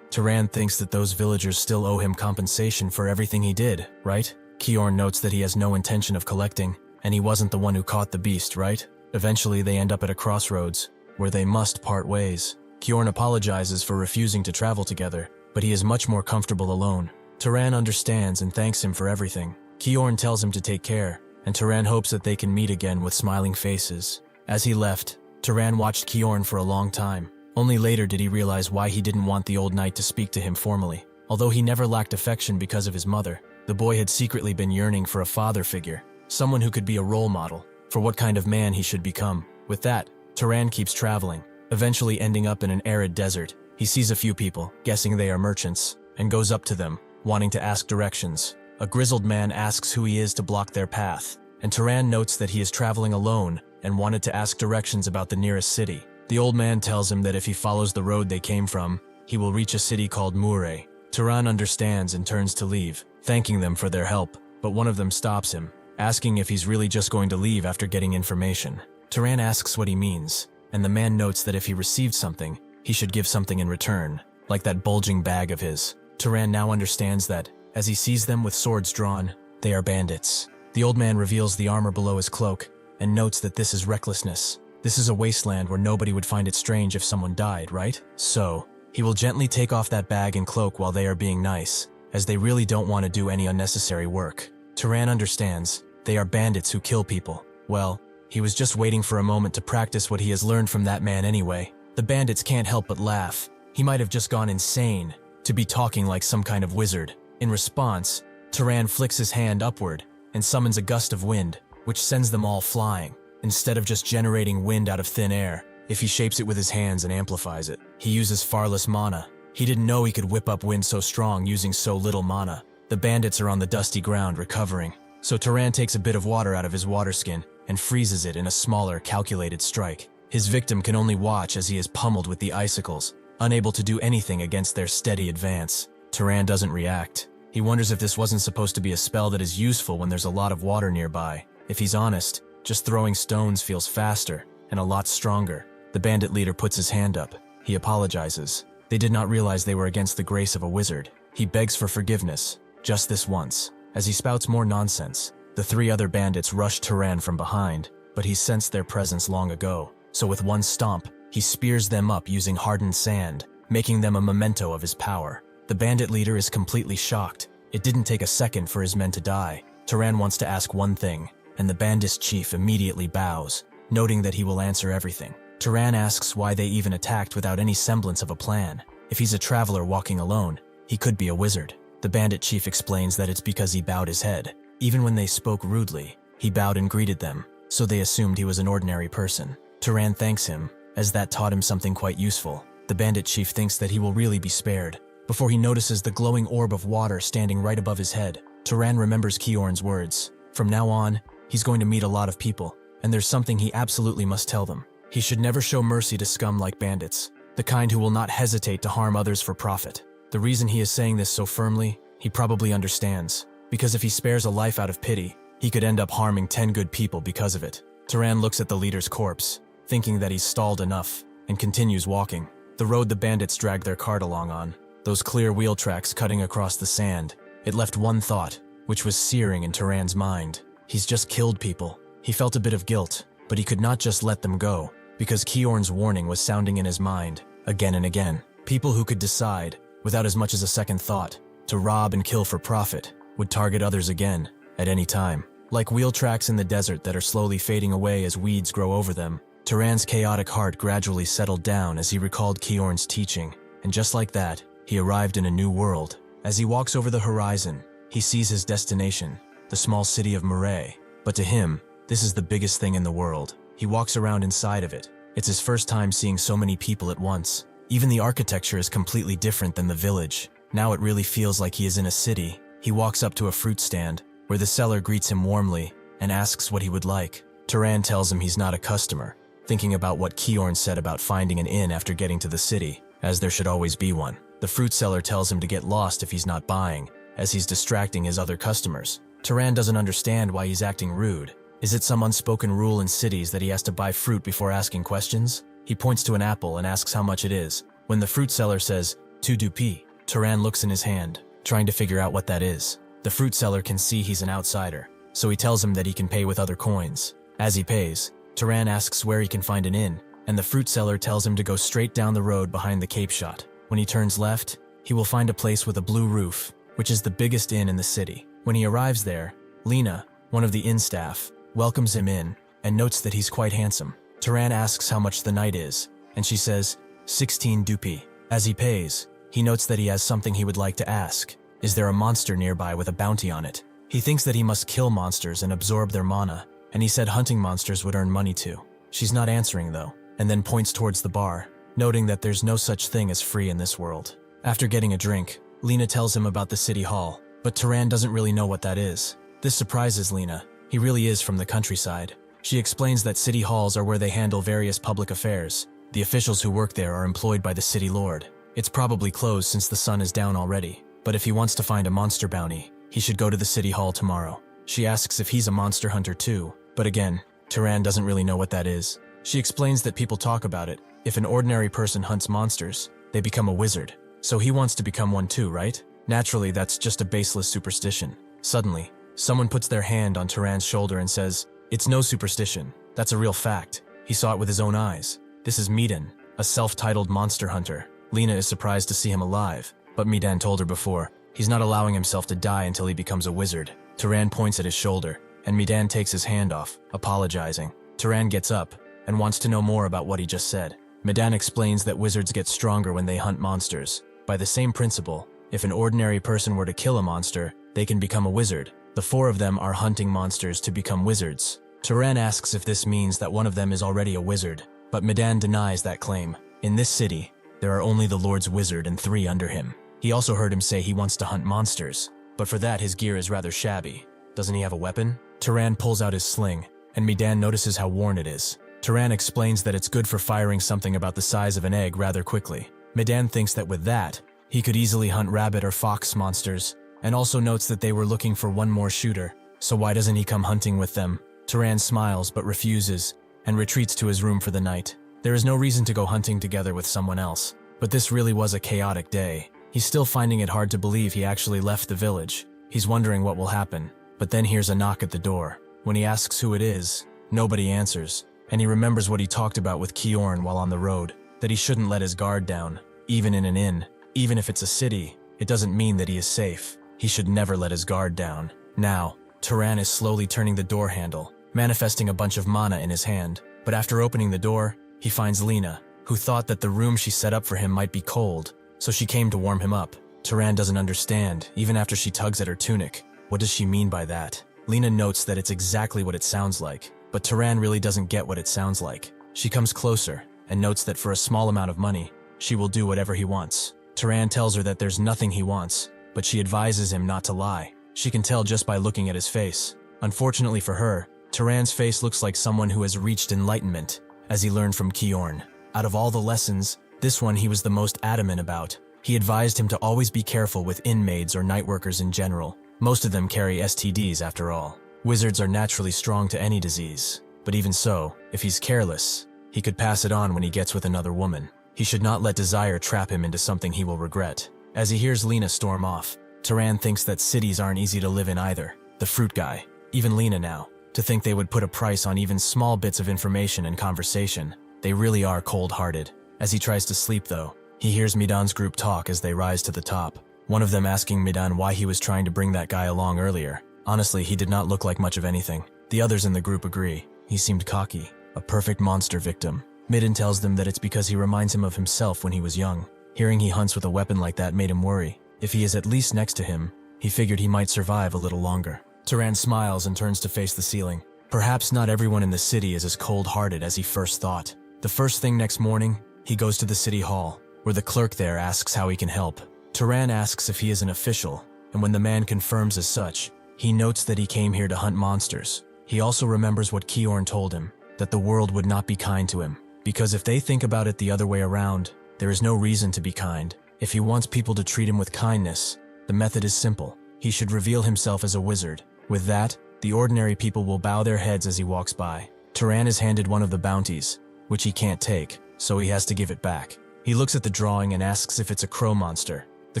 Turan thinks that those villagers still owe him compensation for everything he did, right? Kiorn notes that he has no intention of collecting, and he wasn't the one who caught the beast, right? Eventually they end up at a crossroads, where they must part ways. Kiorn apologizes for refusing to travel together, but he is much more comfortable alone. Turan understands and thanks him for everything. Kiorn tells him to take care, and Turan hopes that they can meet again with smiling faces. As he left, Turan watched Kiorn for a long time. Only later did he realize why he didn't want the old knight to speak to him formally. Although he never lacked affection because of his mother, the boy had secretly been yearning for a father figure, someone who could be a role model for what kind of man he should become. With that, Turan keeps traveling, eventually ending up in an arid desert. He sees a few people, guessing they are merchants, and goes up to them, wanting to ask directions. A grizzled man asks who he is to block their path, and Turan notes that he is traveling alone and wanted to ask directions about the nearest city. The old man tells him that if he follows the road they came from, he will reach a city called Mure. Turan understands and turns to leave, thanking them for their help, but one of them stops him, asking if he's really just going to leave after getting information. Turan asks what he means, and the man notes that if he received something, he should give something in return, like that bulging bag of his. Turan now understands that, as he sees them with swords drawn, they are bandits. The old man reveals the armor below his cloak, and notes that this is recklessness. This is a wasteland where nobody would find it strange if someone died, right? So, he will gently take off that bag and cloak while they are being nice, as they really don't want to do any unnecessary work. Turan understands, they are bandits who kill people. Well, he was just waiting for a moment to practice what he has learned from that man anyway. The bandits can't help but laugh. He might have just gone insane to be talking like some kind of wizard. In response, Turan flicks his hand upward and summons a gust of wind, which sends them all flying. Instead of just generating wind out of thin air, if he shapes it with his hands and amplifies it, he uses far less mana. He didn't know he could whip up wind so strong using so little mana. The bandits are on the dusty ground recovering, so Turan takes a bit of water out of his water skin and freezes it in a smaller, calculated strike. His victim can only watch as he is pummeled with the icicles, unable to do anything against their steady advance. Turan doesn't react. He wonders if this wasn't supposed to be a spell that is useful when there's a lot of water nearby. If he's honest, just throwing stones feels faster and a lot stronger. The bandit leader puts his hand up. He apologizes. They did not realize they were against the grace of a wizard. He begs for forgiveness, just this once. As he spouts more nonsense, the three other bandits rush Turan from behind, but he sensed their presence long ago. So with one stomp, he spears them up using hardened sand, making them a memento of his power. The bandit leader is completely shocked. It didn't take a second for his men to die. Turan wants to ask one thing, and the bandit's chief immediately bows, noting that he will answer everything. Turan asks why they even attacked without any semblance of a plan. If he's a traveler walking alone, he could be a wizard. The bandit chief explains that it's because he bowed his head. Even when they spoke rudely, he bowed and greeted them, so they assumed he was an ordinary person. Turan thanks him, as that taught him something quite useful. The bandit chief thinks that he will really be spared, before he notices the glowing orb of water standing right above his head. Turan remembers Kiorn's words. From now on, he's going to meet a lot of people, and there's something he absolutely must tell them. He should never show mercy to scum like bandits, the kind who will not hesitate to harm others for profit. The reason he is saying this so firmly, he probably understands, because if he spares a life out of pity, he could end up harming 10 good people because of it. Turan looks at the leader's corpse, thinking that he's stalled enough, and continues walking. The road the bandits dragged their cart along on, those clear wheel tracks cutting across the sand, it left one thought, which was searing in Turan's mind. He's just killed people. He felt a bit of guilt, but he could not just let them go, because Kiorn's warning was sounding in his mind, again and again. People who could decide, without as much as a second thought, to rob and kill for profit, would target others again, at any time. Like wheel tracks in the desert that are slowly fading away as weeds grow over them, Turan's chaotic heart gradually settled down as he recalled Kiorn's teaching, and just like that, he arrived in a new world. As he walks over the horizon, he sees his destination, the small city of Mure. But to him, this is the biggest thing in the world. He walks around inside of it. It's his first time seeing so many people at once. Even the architecture is completely different than the village. Now it really feels like he is in a city. He walks up to a fruit stand, where the seller greets him warmly and asks what he would like. Turan tells him he's not a customer, thinking about what Kiorn said about finding an inn after getting to the city, as there should always be one. The fruit seller tells him to get lost if he's not buying, as he's distracting his other customers. Turan doesn't understand why he's acting rude, Is it some unspoken rule in cities that he has to buy fruit before asking questions? He points to an apple and asks how much it is. When the fruit seller says, 2 dupi, Turan looks in his hand, trying to figure out what that is. The fruit seller can see he's an outsider, so he tells him that he can pay with other coins. As he pays, Turan asks where he can find an inn, and the fruit seller tells him to go straight down the road behind the Cape Shot. When he turns left, he will find a place with a blue roof, which is the biggest inn in the city. When he arrives there, Lena, one of the inn staff, welcomes him in and notes that he's quite handsome. Turan asks how much the night is, and she says, 16 dupi. As he pays, he notes that he has something he would like to ask. Is there a monster nearby with a bounty on it? He thinks that he must kill monsters and absorb their mana, and he said hunting monsters would earn money too. She's not answering though, and then points towards the bar, noting that there's no such thing as free in this world. After getting a drink, Lena tells him about the city hall, but Turan doesn't really know what that is. This surprises Lena. He really is from the countryside. She explains that city halls are where they handle various public affairs. The officials who work there are employed by the city lord. It's probably closed since the sun is down already, but if he wants to find a monster bounty, he should go to the city hall tomorrow. She asks if he's a monster hunter too, but again, Turan doesn't really know what that is. She explains that people talk about it. If an ordinary person hunts monsters, they become a wizard. So he wants to become one too, right? Naturally, that's just a baseless superstition. Suddenly, someone puts their hand on Turan's shoulder and says, "It's no superstition. That's a real fact. He saw it with his own eyes. This is Midan, a self-titled monster hunter." Lena is surprised to see him alive, but Midan told her before, he's not allowing himself to die until he becomes a wizard. Turan points at his shoulder, and Midan takes his hand off, apologizing. Turan gets up and wants to know more about what he just said. Midan explains that wizards get stronger when they hunt monsters. By the same principle, if an ordinary person were to kill a monster, they can become a wizard. The 4 of them are hunting monsters to become wizards. Turan asks if this means that one of them is already a wizard, but Midan denies that claim. In this city, there are only the Lord's wizard and 3 under him. He also heard him say he wants to hunt monsters, but for that his gear is rather shabby. Doesn't he have a weapon? Turan pulls out his sling, and Midan notices how worn it is. Turan explains that it's good for firing something about the size of an egg rather quickly. Midan thinks that with that, he could easily hunt rabbit or fox monsters, and also notes that they were looking for one more shooter, so why doesn't he come hunting with them? Turan smiles but refuses, and retreats to his room for the night. There is no reason to go hunting together with someone else, but this really was a chaotic day. He's still finding it hard to believe he actually left the village. He's wondering what will happen, but then hears a knock at the door. When he asks who it is, nobody answers, and he remembers what he talked about with Kiorn while on the road, that he shouldn't let his guard down, even in an inn. Even if it's a city, it doesn't mean that he is safe. He should never let his guard down. Now, Turan is slowly turning the door handle, manifesting a bunch of mana in his hand, but after opening the door, he finds Lena, who thought that the room she set up for him might be cold, so she came to warm him up. Turan doesn't understand, even after she tugs at her tunic. What does she mean by that? Lena notes that it's exactly what it sounds like, but Turan really doesn't get what it sounds like. She comes closer, and notes that for a small amount of money, she will do whatever he wants. Turan tells her that there's nothing he wants, but she advises him not to lie. She can tell just by looking at his face. Unfortunately for her, Turan's face looks like someone who has reached enlightenment, as he learned from Kiorn. Out of all the lessons, this one he was the most adamant about. He advised him to always be careful with inn maids or night workers in general. Most of them carry STDs after all. Wizards are naturally strong to any disease, but even so, if he's careless, he could pass it on when he gets with another woman. He should not let desire trap him into something he will regret. As he hears Lena storm off, Turan thinks that cities aren't easy to live in either. The fruit guy, even Lena now, to think they would put a price on even small bits of information and conversation. They really are cold-hearted. As he tries to sleep though, he hears Midan's group talk as they rise to the top. One of them asking Midan why he was trying to bring that guy along earlier. Honestly, he did not look like much of anything. The others in the group agree. He seemed cocky, a perfect monster victim. Midan tells them that it's because he reminds him of himself when he was young. Hearing he hunts with a weapon like that made him worry. If he is at least next to him, he figured he might survive a little longer. Turan smiles and turns to face the ceiling. Perhaps not everyone in the city is as cold-hearted as he first thought. The first thing next morning, he goes to the city hall, where the clerk there asks how he can help. Turan asks if he is an official, and when the man confirms as such, he notes that he came here to hunt monsters. He also remembers what Kiorn told him, that the world would not be kind to him, because if they think about it the other way around, there is no reason to be kind. If he wants people to treat him with kindness, the method is simple. He should reveal himself as a wizard. With that, The ordinary people will bow their heads as he walks by. Turan is handed one of the bounties, which he can't take, so he has to give it back. He looks at the drawing and asks if it's a crow monster. The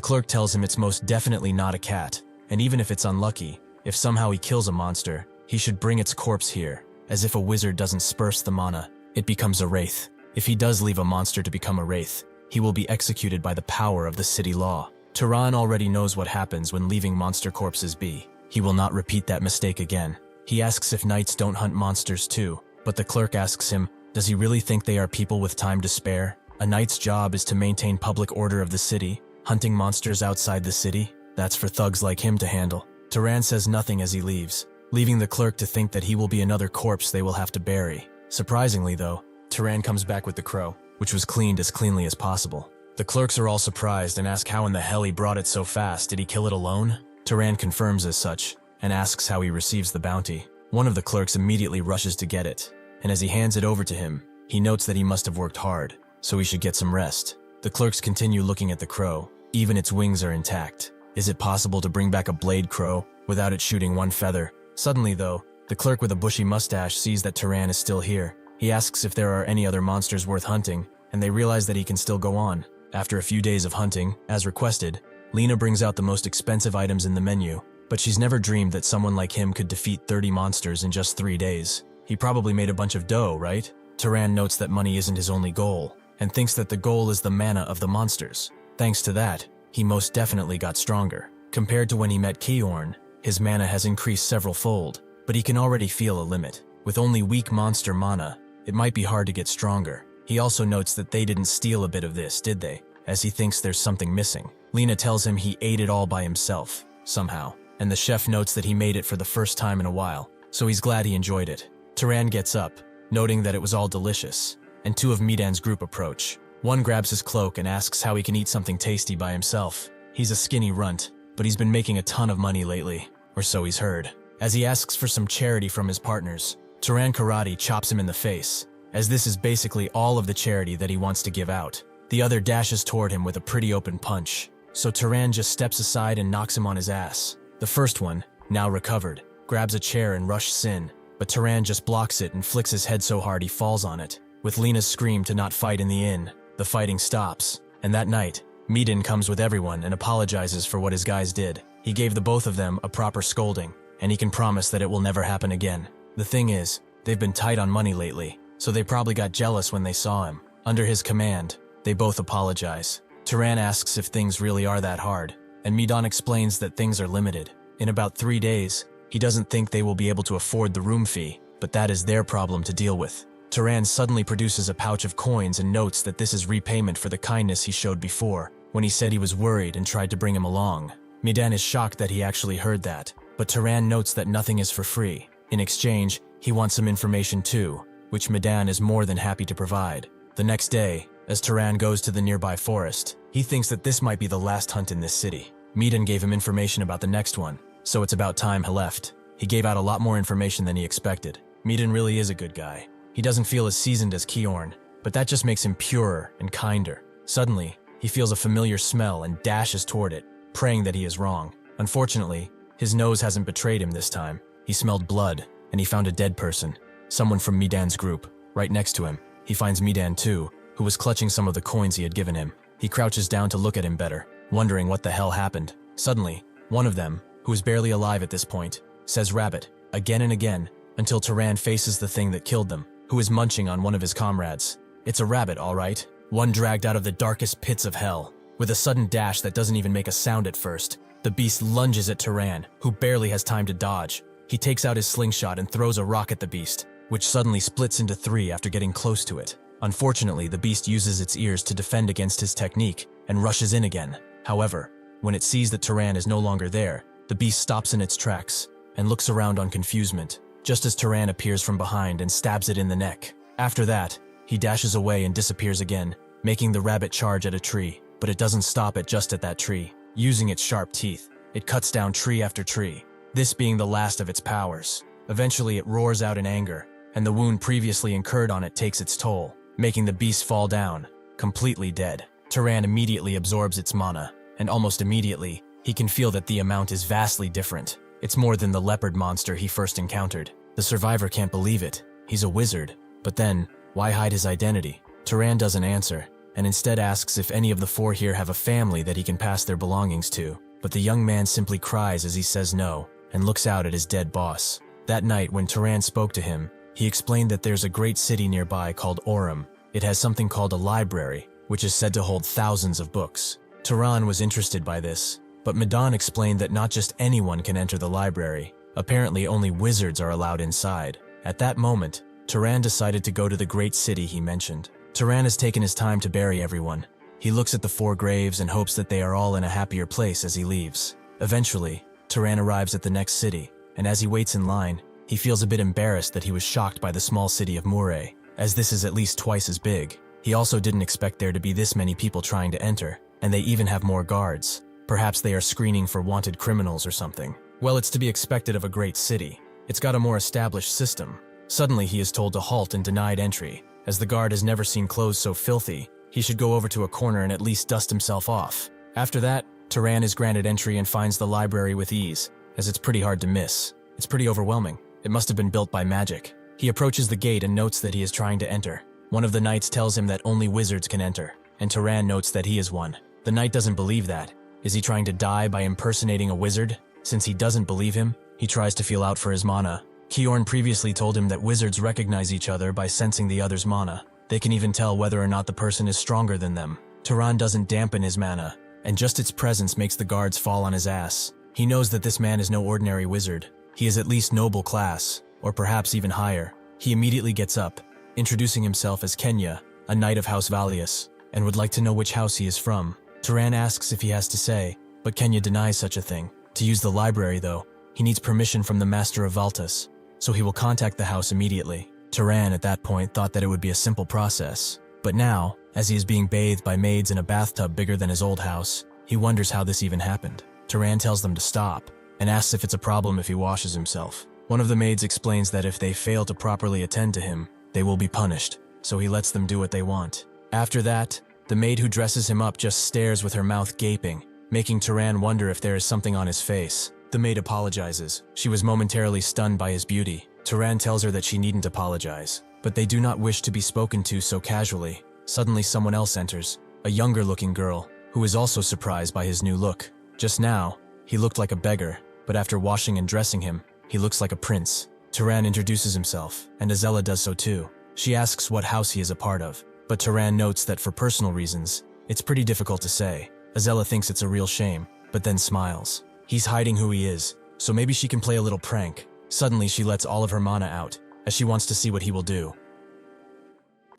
clerk tells him it's most definitely not a cat, and even if it's unlucky, if somehow he kills a monster, he should bring its corpse here. As if a wizard doesn't disperse the mana, it becomes a wraith. If he does leave a monster to become a wraith, he will be executed by the power of the city law. Turan already knows what happens when leaving monster corpses be. He will not repeat that mistake again. He asks if knights don't hunt monsters too, but the clerk asks him, does he really think they are people with time to spare? A knight's job is to maintain public order of the city. Hunting monsters outside the city? That's for thugs like him to handle. Turan says nothing as he leaves, leaving the clerk to think that he will be another corpse they will have to bury. Surprisingly though, Turan comes back with the crow, which was cleaned as cleanly as possible. The clerks are all surprised and ask how in the hell he brought it so fast. Did he kill it alone? Turan confirms as such, and asks how he receives the bounty. One of the clerks immediately rushes to get it, and as he hands it over to him, he notes that he must have worked hard, so he should get some rest. The clerks continue looking at the crow. Even its wings are intact. Is it possible to bring back a blade crow without it shooting one feather? Suddenly though, the clerk with a bushy mustache sees that Turan is still here. He asks if there are any other monsters worth hunting, and they realize that he can still go on. After a few days of hunting, as requested, Lena brings out the most expensive items in the menu, but she's never dreamed that someone like him could defeat 30 monsters in just 3 days. He probably made a bunch of dough, right? Turan notes that money isn't his only goal, and thinks that the goal is the mana of the monsters. Thanks to that, he most definitely got stronger. Compared to when he met Kiorn, his mana has increased several fold, but he can already feel a limit. With only weak monster mana, it might be hard to get stronger. He also notes that they didn't steal a bit of this, did they? As he thinks there's something missing. Lena tells him he ate it all by himself, somehow, and the chef notes that he made it for the first time in a while, so he's glad he enjoyed it. Turan gets up, noting that it was all delicious, and 2 of Midan's group approach. One grabs his cloak and asks how he can eat something tasty by himself. He's a skinny runt, but he's been making a ton of money lately, or so he's heard. As he asks for some charity from his partners, Turan Karate chops him in the face, as this is basically all of the charity that he wants to give out. The other dashes toward him with a pretty open punch, so Turan just steps aside and knocks him on his ass. The first one, now recovered, grabs a chair and rushes in, but Turan just blocks it and flicks his head so hard he falls on it. With Lena's scream to not fight in the inn, the fighting stops, and that night, Midan comes with everyone and apologizes for what his guys did. He gave the both of them a proper scolding, and he can promise that it will never happen again. The thing is, they've been tight on money lately, so they probably got jealous when they saw him. Under his command, they both apologize. Turan asks if things really are that hard, and Midan explains that things are limited. In about 3 days, he doesn't think they will be able to afford the room fee, but that is their problem to deal with. Turan suddenly produces a pouch of coins and notes that this is repayment for the kindness he showed before, when he said he was worried and tried to bring him along. Midan is shocked that he actually heard that, but Turan notes that nothing is for free. In exchange, he wants some information too, which Midan is more than happy to provide. The next day, as Turan goes to the nearby forest, he thinks that this might be the last hunt in this city. Midan gave him information about the next one, so it's about time he left. He gave out a lot more information than he expected. Midan really is a good guy. He doesn't feel as seasoned as Kiorn, but that just makes him purer and kinder. Suddenly, he feels a familiar smell and dashes toward it, praying that he is wrong. Unfortunately, his nose hasn't betrayed him this time. He smelled blood, and he found a dead person, someone from Midan's group. Right next to him, he finds Midan too, who was clutching some of the coins he had given him. He crouches down to look at him better, wondering what the hell happened. Suddenly, one of them, who is barely alive at this point, says rabbit, again and again, until Turan faces the thing that killed them, who is munching on one of his comrades. It's a rabbit, all right. One dragged out of the darkest pits of hell. With a sudden dash that doesn't even make a sound at first, the beast lunges at Turan, who barely has time to dodge. He takes out his slingshot and throws a rock at the beast, which suddenly splits into 3 after getting close to it. Unfortunately, the beast uses its ears to defend against his technique and rushes in again. However, when it sees that Turan is no longer there, the beast stops in its tracks and looks around on confusement, just as Turan appears from behind and stabs it in the neck. After that, he dashes away and disappears again, making the rabbit charge at a tree, but it doesn't stop at just at that tree. Using its sharp teeth, it cuts down tree after tree, this being the last of its powers. Eventually, it roars out in anger, and the wound previously incurred on it takes its toll, making the beast fall down, completely dead. Turan immediately absorbs its mana, and almost immediately, he can feel that the amount is vastly different. It's more than the leopard monster he first encountered. The survivor can't believe it. He's a wizard. But then, why hide his identity? Turan doesn't answer, and instead asks if any of the four here have a family that he can pass their belongings to. But the young man simply cries as he says no, and looks out at his dead boss. That night, when Turan spoke to him, he explained that there's a great city nearby called Orem. It has something called a library, which is said to hold thousands of books. Turan was interested by this, but Madan explained that not just anyone can enter the library. Apparently only wizards are allowed inside. At that moment, Turan decided to go to the great city he mentioned. Turan has taken his time to bury everyone. He looks at the four graves and hopes that they are all in a happier place as he leaves. Eventually, Turan arrives at the next city, and as he waits in line, he feels a bit embarrassed that he was shocked by the small city of Murray, as this is at least twice as big. He also didn't expect there to be this many people trying to enter, and they even have more guards. Perhaps they are screening for wanted criminals or something. Well, it's to be expected of a great city. It's got a more established system. Suddenly, he is told to halt and denied entry. As the guard has never seen clothes so filthy, he should go over to a corner and at least dust himself off. After that, Turan is granted entry and finds the library with ease, as it's pretty hard to miss. It's pretty overwhelming. It must have been built by magic. He approaches the gate and notes that he is trying to enter. One of the knights tells him that only wizards can enter, and Turan notes that he is one. The knight doesn't believe that. Is he trying to die by impersonating a wizard? Since he doesn't believe him, he tries to feel out for his mana. Kiorn previously told him that wizards recognize each other by sensing the other's mana. They can even tell whether or not the person is stronger than them. Turan doesn't dampen his mana, and just its presence makes the guards fall on his ass. He knows that this man is no ordinary wizard. He is at least noble class, or perhaps even higher. He immediately gets up, introducing himself as Kenya, a knight of House Valius, and would like to know which house he is from. Turan asks if he has to say, but Kenya denies such a thing. To use the library, though, he needs permission from the Master of Valtas, so he will contact the house immediately. Turan at that point thought that it would be a simple process, but now, as he is being bathed by maids in a bathtub bigger than his old house, he wonders how this even happened. Turan tells them to stop, and asks if it's a problem if he washes himself. One of the maids explains that if they fail to properly attend to him, they will be punished, so he lets them do what they want. After that, the maid who dresses him up just stares with her mouth gaping, making Turan wonder if there is something on his face. The maid apologizes. She was momentarily stunned by his beauty. Turan tells her that she needn't apologize, but they do not wish to be spoken to so casually. Suddenly someone else enters, a younger-looking girl, who is also surprised by his new look. Just now, he looked like a beggar, but after washing and dressing him, he looks like a prince. Turan introduces himself, and Azella does so too. She asks what house he is a part of, but Turan notes that for personal reasons, it's pretty difficult to say. Azella thinks it's a real shame, but then smiles. He's hiding who he is, so maybe she can play a little prank. Suddenly, she lets all of her mana out, as she wants to see what he will do.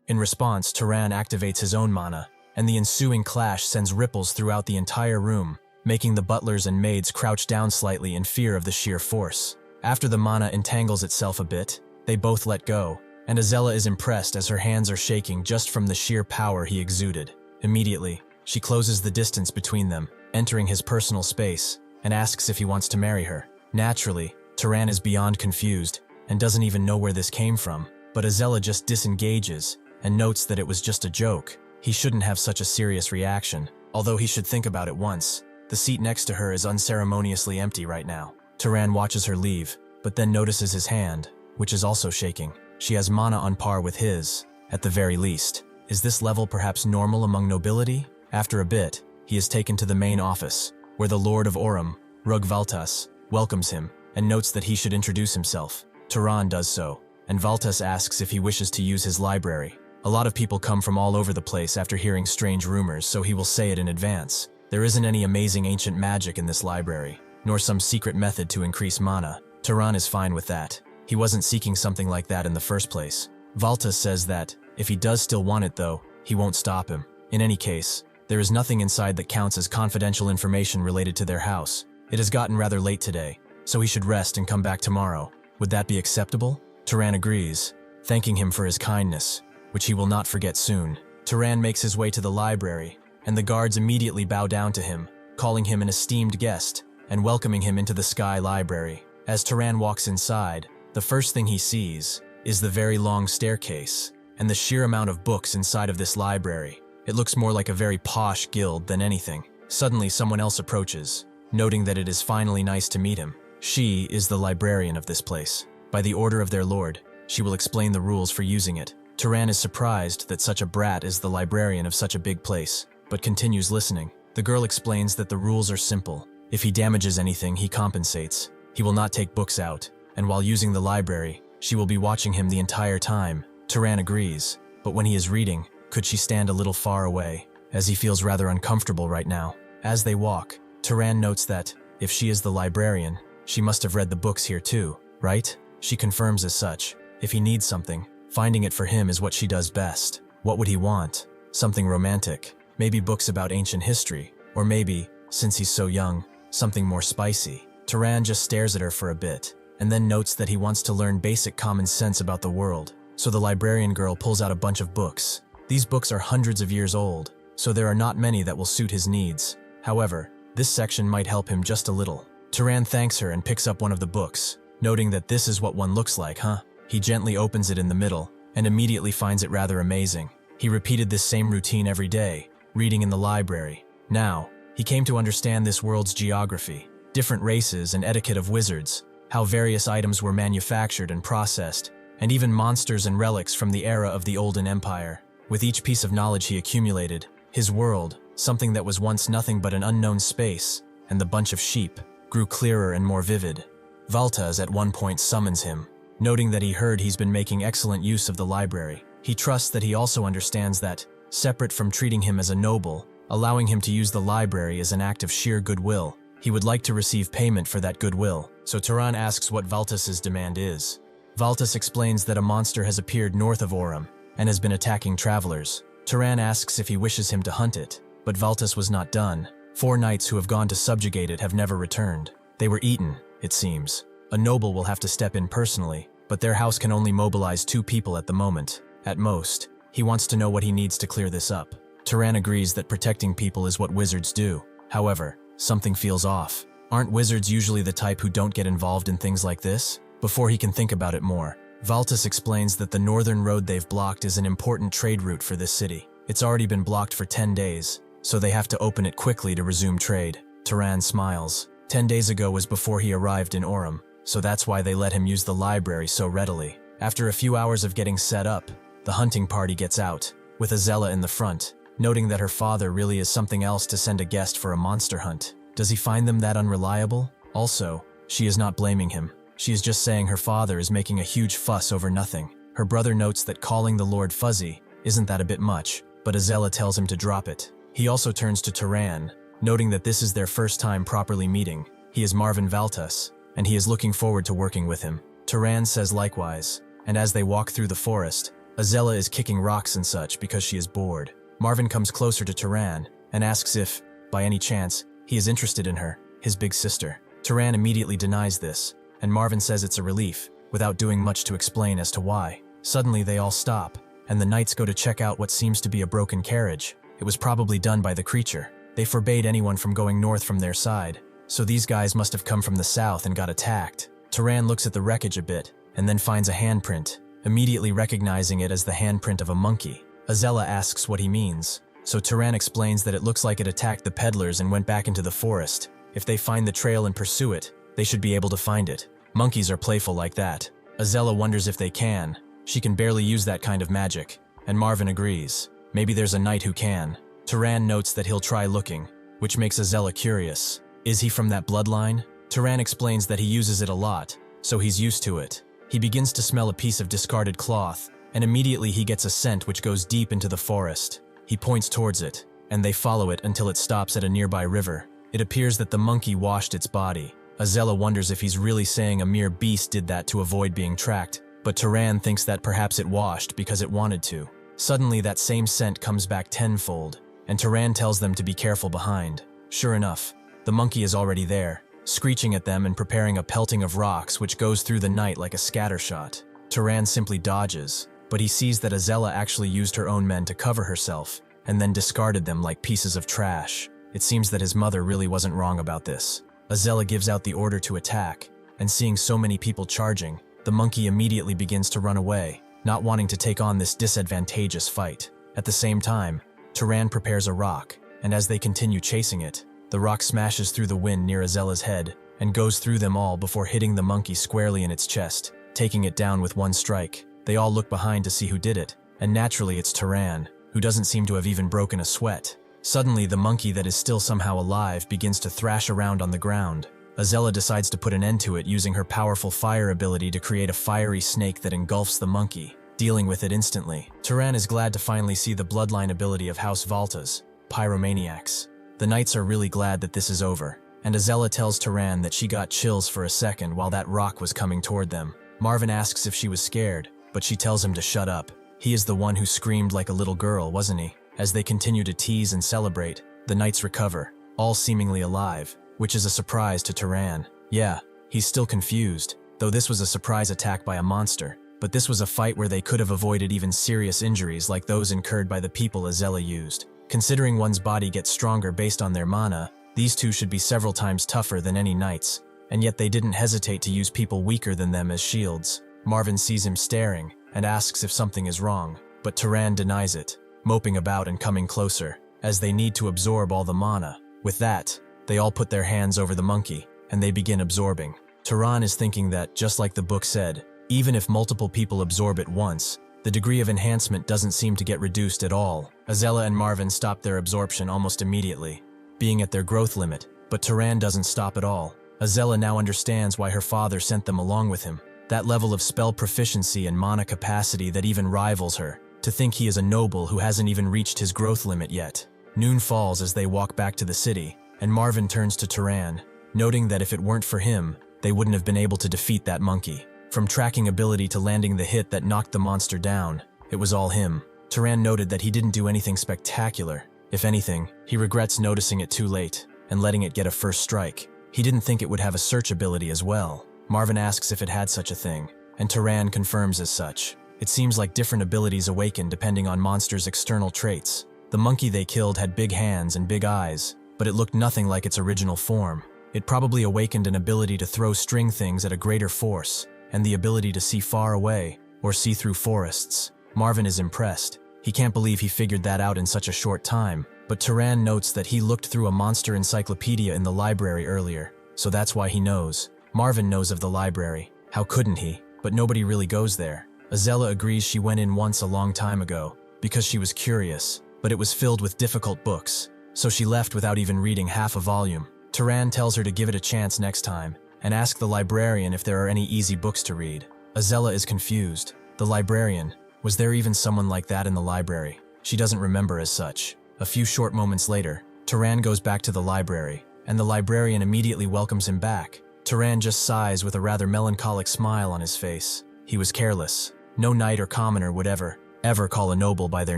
In response, Turan activates his own mana, and the ensuing clash sends ripples throughout the entire room, making the butlers and maids crouch down slightly in fear of the sheer force. After the mana entangles itself a bit, they both let go, and Azella is impressed as her hands are shaking just from the sheer power he exuded. Immediately, she closes the distance between them, entering his personal space, and asks if he wants to marry her. Naturally, Turan is beyond confused, and doesn't even know where this came from, but Azella just disengages, and notes that it was just a joke. He shouldn't have such a serious reaction, although he should think about it once. The seat next to her is unceremoniously empty right now. Turan watches her leave, but then notices his hand, which is also shaking. She has mana on par with his, at the very least. Is this level perhaps normal among nobility? After a bit, he is taken to the main office, where the Lord of Orem, Rug Valtas, welcomes him, and notes that he should introduce himself. Turan does so, and Valtas asks if he wishes to use his library. A lot of people come from all over the place after hearing strange rumors, so he will say it in advance. There isn't any amazing ancient magic in this library, nor some secret method to increase mana. Turan is fine with that. He wasn't seeking something like that in the first place. Valtas says that, if he does still want it though, he won't stop him. In any case, there is nothing inside that counts as confidential information related to their house. It has gotten rather late today, so he should rest and come back tomorrow. Would that be acceptable? Turan agrees, thanking him for his kindness, which he will not forget soon. Turan makes his way to the library, and the guards immediately bow down to him, calling him an esteemed guest, and welcoming him into the Sky Library. As Turan walks inside, the first thing he sees is the very long staircase, and the sheer amount of books inside of this library. It looks more like a very posh guild than anything. Suddenly, someone else approaches, noting that it is finally nice to meet him. She is the librarian of this place. By the order of their lord, she will explain the rules for using it. Turan is surprised that such a brat is the librarian of such a big place, but continues listening. The girl explains that the rules are simple. If he damages anything, he compensates. He will not take books out, and while using the library, she will be watching him the entire time. Turan agrees, but when he is reading, could she stand a little far away, as he feels rather uncomfortable right now. As they walk, Turan notes that, if she is the librarian, she must have read the books here too, right? She confirms as such. If he needs something, finding it for him is what she does best. What would he want? Something romantic, maybe books about ancient history, or maybe, since he's so young, something more spicy. Turan just stares at her for a bit, and then notes that he wants to learn basic common sense about the world. So the librarian girl pulls out a bunch of books. These books are hundreds of years old, so there are not many that will suit his needs. However, this section might help him just a little. Turan thanks her and picks up one of the books, noting that this is what one looks like, huh? He gently opens it in the middle, and immediately finds it rather amazing. He repeated this same routine every day, reading in the library. Now, he came to understand this world's geography, different races and etiquette of wizards, how various items were manufactured and processed, and even monsters and relics from the era of the Olden Empire. With each piece of knowledge he accumulated, his world, something that was once nothing but an unknown space, and the bunch of sheep, grew clearer and more vivid. Valtaz at one point summons him, noting that he heard he's been making excellent use of the library. He trusts that he also understands that, separate from treating him as a noble, allowing him to use the library is an act of sheer goodwill. He would like to receive payment for that goodwill, so Turan asks what Valtas's demand is. Valtas explains that a monster has appeared north of Aurum, and has been attacking travelers. Turan asks if he wishes him to hunt it, but Valtas was not done. 4 knights who have gone to subjugate it have never returned. They were eaten, it seems. A noble will have to step in personally, but their house can only mobilize 2 people at the moment. At most, he wants to know what he needs to clear this up. Turan agrees that protecting people is what wizards do. However, something feels off. Aren't wizards usually the type who don't get involved in things like this? Before he can think about it more, Valtas explains that the northern road they've blocked is an important trade route for this city. It's already been blocked for 10 days, so they have to open it quickly to resume trade. Turan smiles. 10 days ago was before he arrived in Aurum, so that's why they let him use the library so readily. After a few hours of getting set up, the hunting party gets out, with Azella in the front, noting that her father really is something else to send a guest for a monster hunt. Does he find them that unreliable? Also, she is not blaming him. She is just saying her father is making a huge fuss over nothing. Her brother notes that calling the Lord fuzzy isn't that a bit much, but Azella tells him to drop it. He also turns to Turan, noting that this is their first time properly meeting. He is Marvin Valtas, and he is looking forward to working with him. Turan says likewise, and as they walk through the forest, Azella is kicking rocks and such because she is bored. Marvin comes closer to Turan and asks if, by any chance, he is interested in her, his big sister. Turan immediately denies this, and Marvin says it's a relief, without doing much to explain as to why. Suddenly they all stop, and the knights go to check out what seems to be a broken carriage. It was probably done by the creature. They forbade anyone from going north from their side, so these guys must have come from the south and got attacked. Turan looks at the wreckage a bit, and then finds a handprint, immediately recognizing it as the handprint of a monkey. Azella asks what he means, so Turan explains that it looks like it attacked the peddlers and went back into the forest. If they find the trail and pursue it, they should be able to find it. Monkeys are playful like that. Azella wonders if they can. She can barely use that kind of magic, and Marvin agrees. Maybe there's a knight who can. Turan notes that he'll try looking, which makes Azella curious. Is he from that bloodline? Turan explains that he uses it a lot, so he's used to it. He begins to smell a piece of discarded cloth, and immediately he gets a scent which goes deep into the forest. He points towards it, and they follow it until it stops at a nearby river. It appears that the monkey washed its body. Azella wonders if he's really saying a mere beast did that to avoid being tracked, but Turan thinks that perhaps it washed because it wanted to. Suddenly that same scent comes back tenfold, and Turan tells them to be careful behind. Sure enough, the monkey is already there, screeching at them and preparing a pelting of rocks which goes through the night like a scattershot. Turan simply dodges, but he sees that Azella actually used her own men to cover herself, and then discarded them like pieces of trash. It seems that his mother really wasn't wrong about this. Azella gives out the order to attack, and seeing so many people charging, the monkey immediately begins to run away, not wanting to take on this disadvantageous fight. At the same time, Turan prepares a rock, and as they continue chasing it, the rock smashes through the wind near Azella's head and goes through them all before hitting the monkey squarely in its chest, taking it down with one strike. They all look behind to see who did it, and naturally it's Turan, who doesn't seem to have even broken a sweat. Suddenly, the monkey that is still somehow alive begins to thrash around on the ground. Azella decides to put an end to it using her powerful fire ability to create a fiery snake that engulfs the monkey, dealing with it instantly. Turan is glad to finally see the bloodline ability of House Valtas, pyromaniacs. The knights are really glad that this is over, and Azella tells Turan that she got chills for a second while that rock was coming toward them. Marvin asks if she was scared, but she tells him to shut up. He is the one who screamed like a little girl, wasn't he? As they continue to tease and celebrate, the knights recover, all seemingly alive, which is a surprise to Turan. Yeah, he's still confused, though this was a surprise attack by a monster, but this was a fight where they could have avoided even serious injuries like those incurred by the people Azella used. Considering one's body gets stronger based on their mana, these two should be several times tougher than any knights, and yet they didn't hesitate to use people weaker than them as shields. Marvin sees him staring and asks if something is wrong, but Turan denies it, moping about and coming closer, as they need to absorb all the mana. With that, they all put their hands over the monkey, and they begin absorbing. Turan is thinking that, just like the book said, even if multiple people absorb it once, the degree of enhancement doesn't seem to get reduced at all. Azella and Marvin stop their absorption almost immediately, being at their growth limit, but Turan doesn't stop at all. Azella now understands why her father sent them along with him. That level of spell proficiency and mana capacity that even rivals her. To think he is a noble who hasn't even reached his growth limit yet. Noon falls as they walk back to the city, and Marvin turns to Turan, noting that if it weren't for him, they wouldn't have been able to defeat that monkey. From tracking ability to landing the hit that knocked the monster down, it was all him. Turan noted that he didn't do anything spectacular. If anything, he regrets noticing it too late and letting it get a first strike. He didn't think it would have a search ability as well. Marvin asks if it had such a thing, and Turan confirms as such. It seems like different abilities awaken depending on monsters' external traits. The monkey they killed had big hands and big eyes, but it looked nothing like its original form. It probably awakened an ability to throw string things at a greater force, and the ability to see far away, or see through forests. Marvin is impressed. He can't believe he figured that out in such a short time, but Turan notes that he looked through a monster encyclopedia in the library earlier, so that's why he knows. Marvin knows of the library. How couldn't he? But nobody really goes there. Azella agrees she went in once a long time ago, because she was curious, but it was filled with difficult books, so she left without even reading half a volume. Turan tells her to give it a chance next time, and ask the librarian if there are any easy books to read. Azella is confused. The librarian? Was there even someone like that in the library? She doesn't remember as such. A few short moments later, Turan goes back to the library, and the librarian immediately welcomes him back. Turan just sighs with a rather melancholic smile on his face. He was careless. No knight or commoner would ever call a noble by their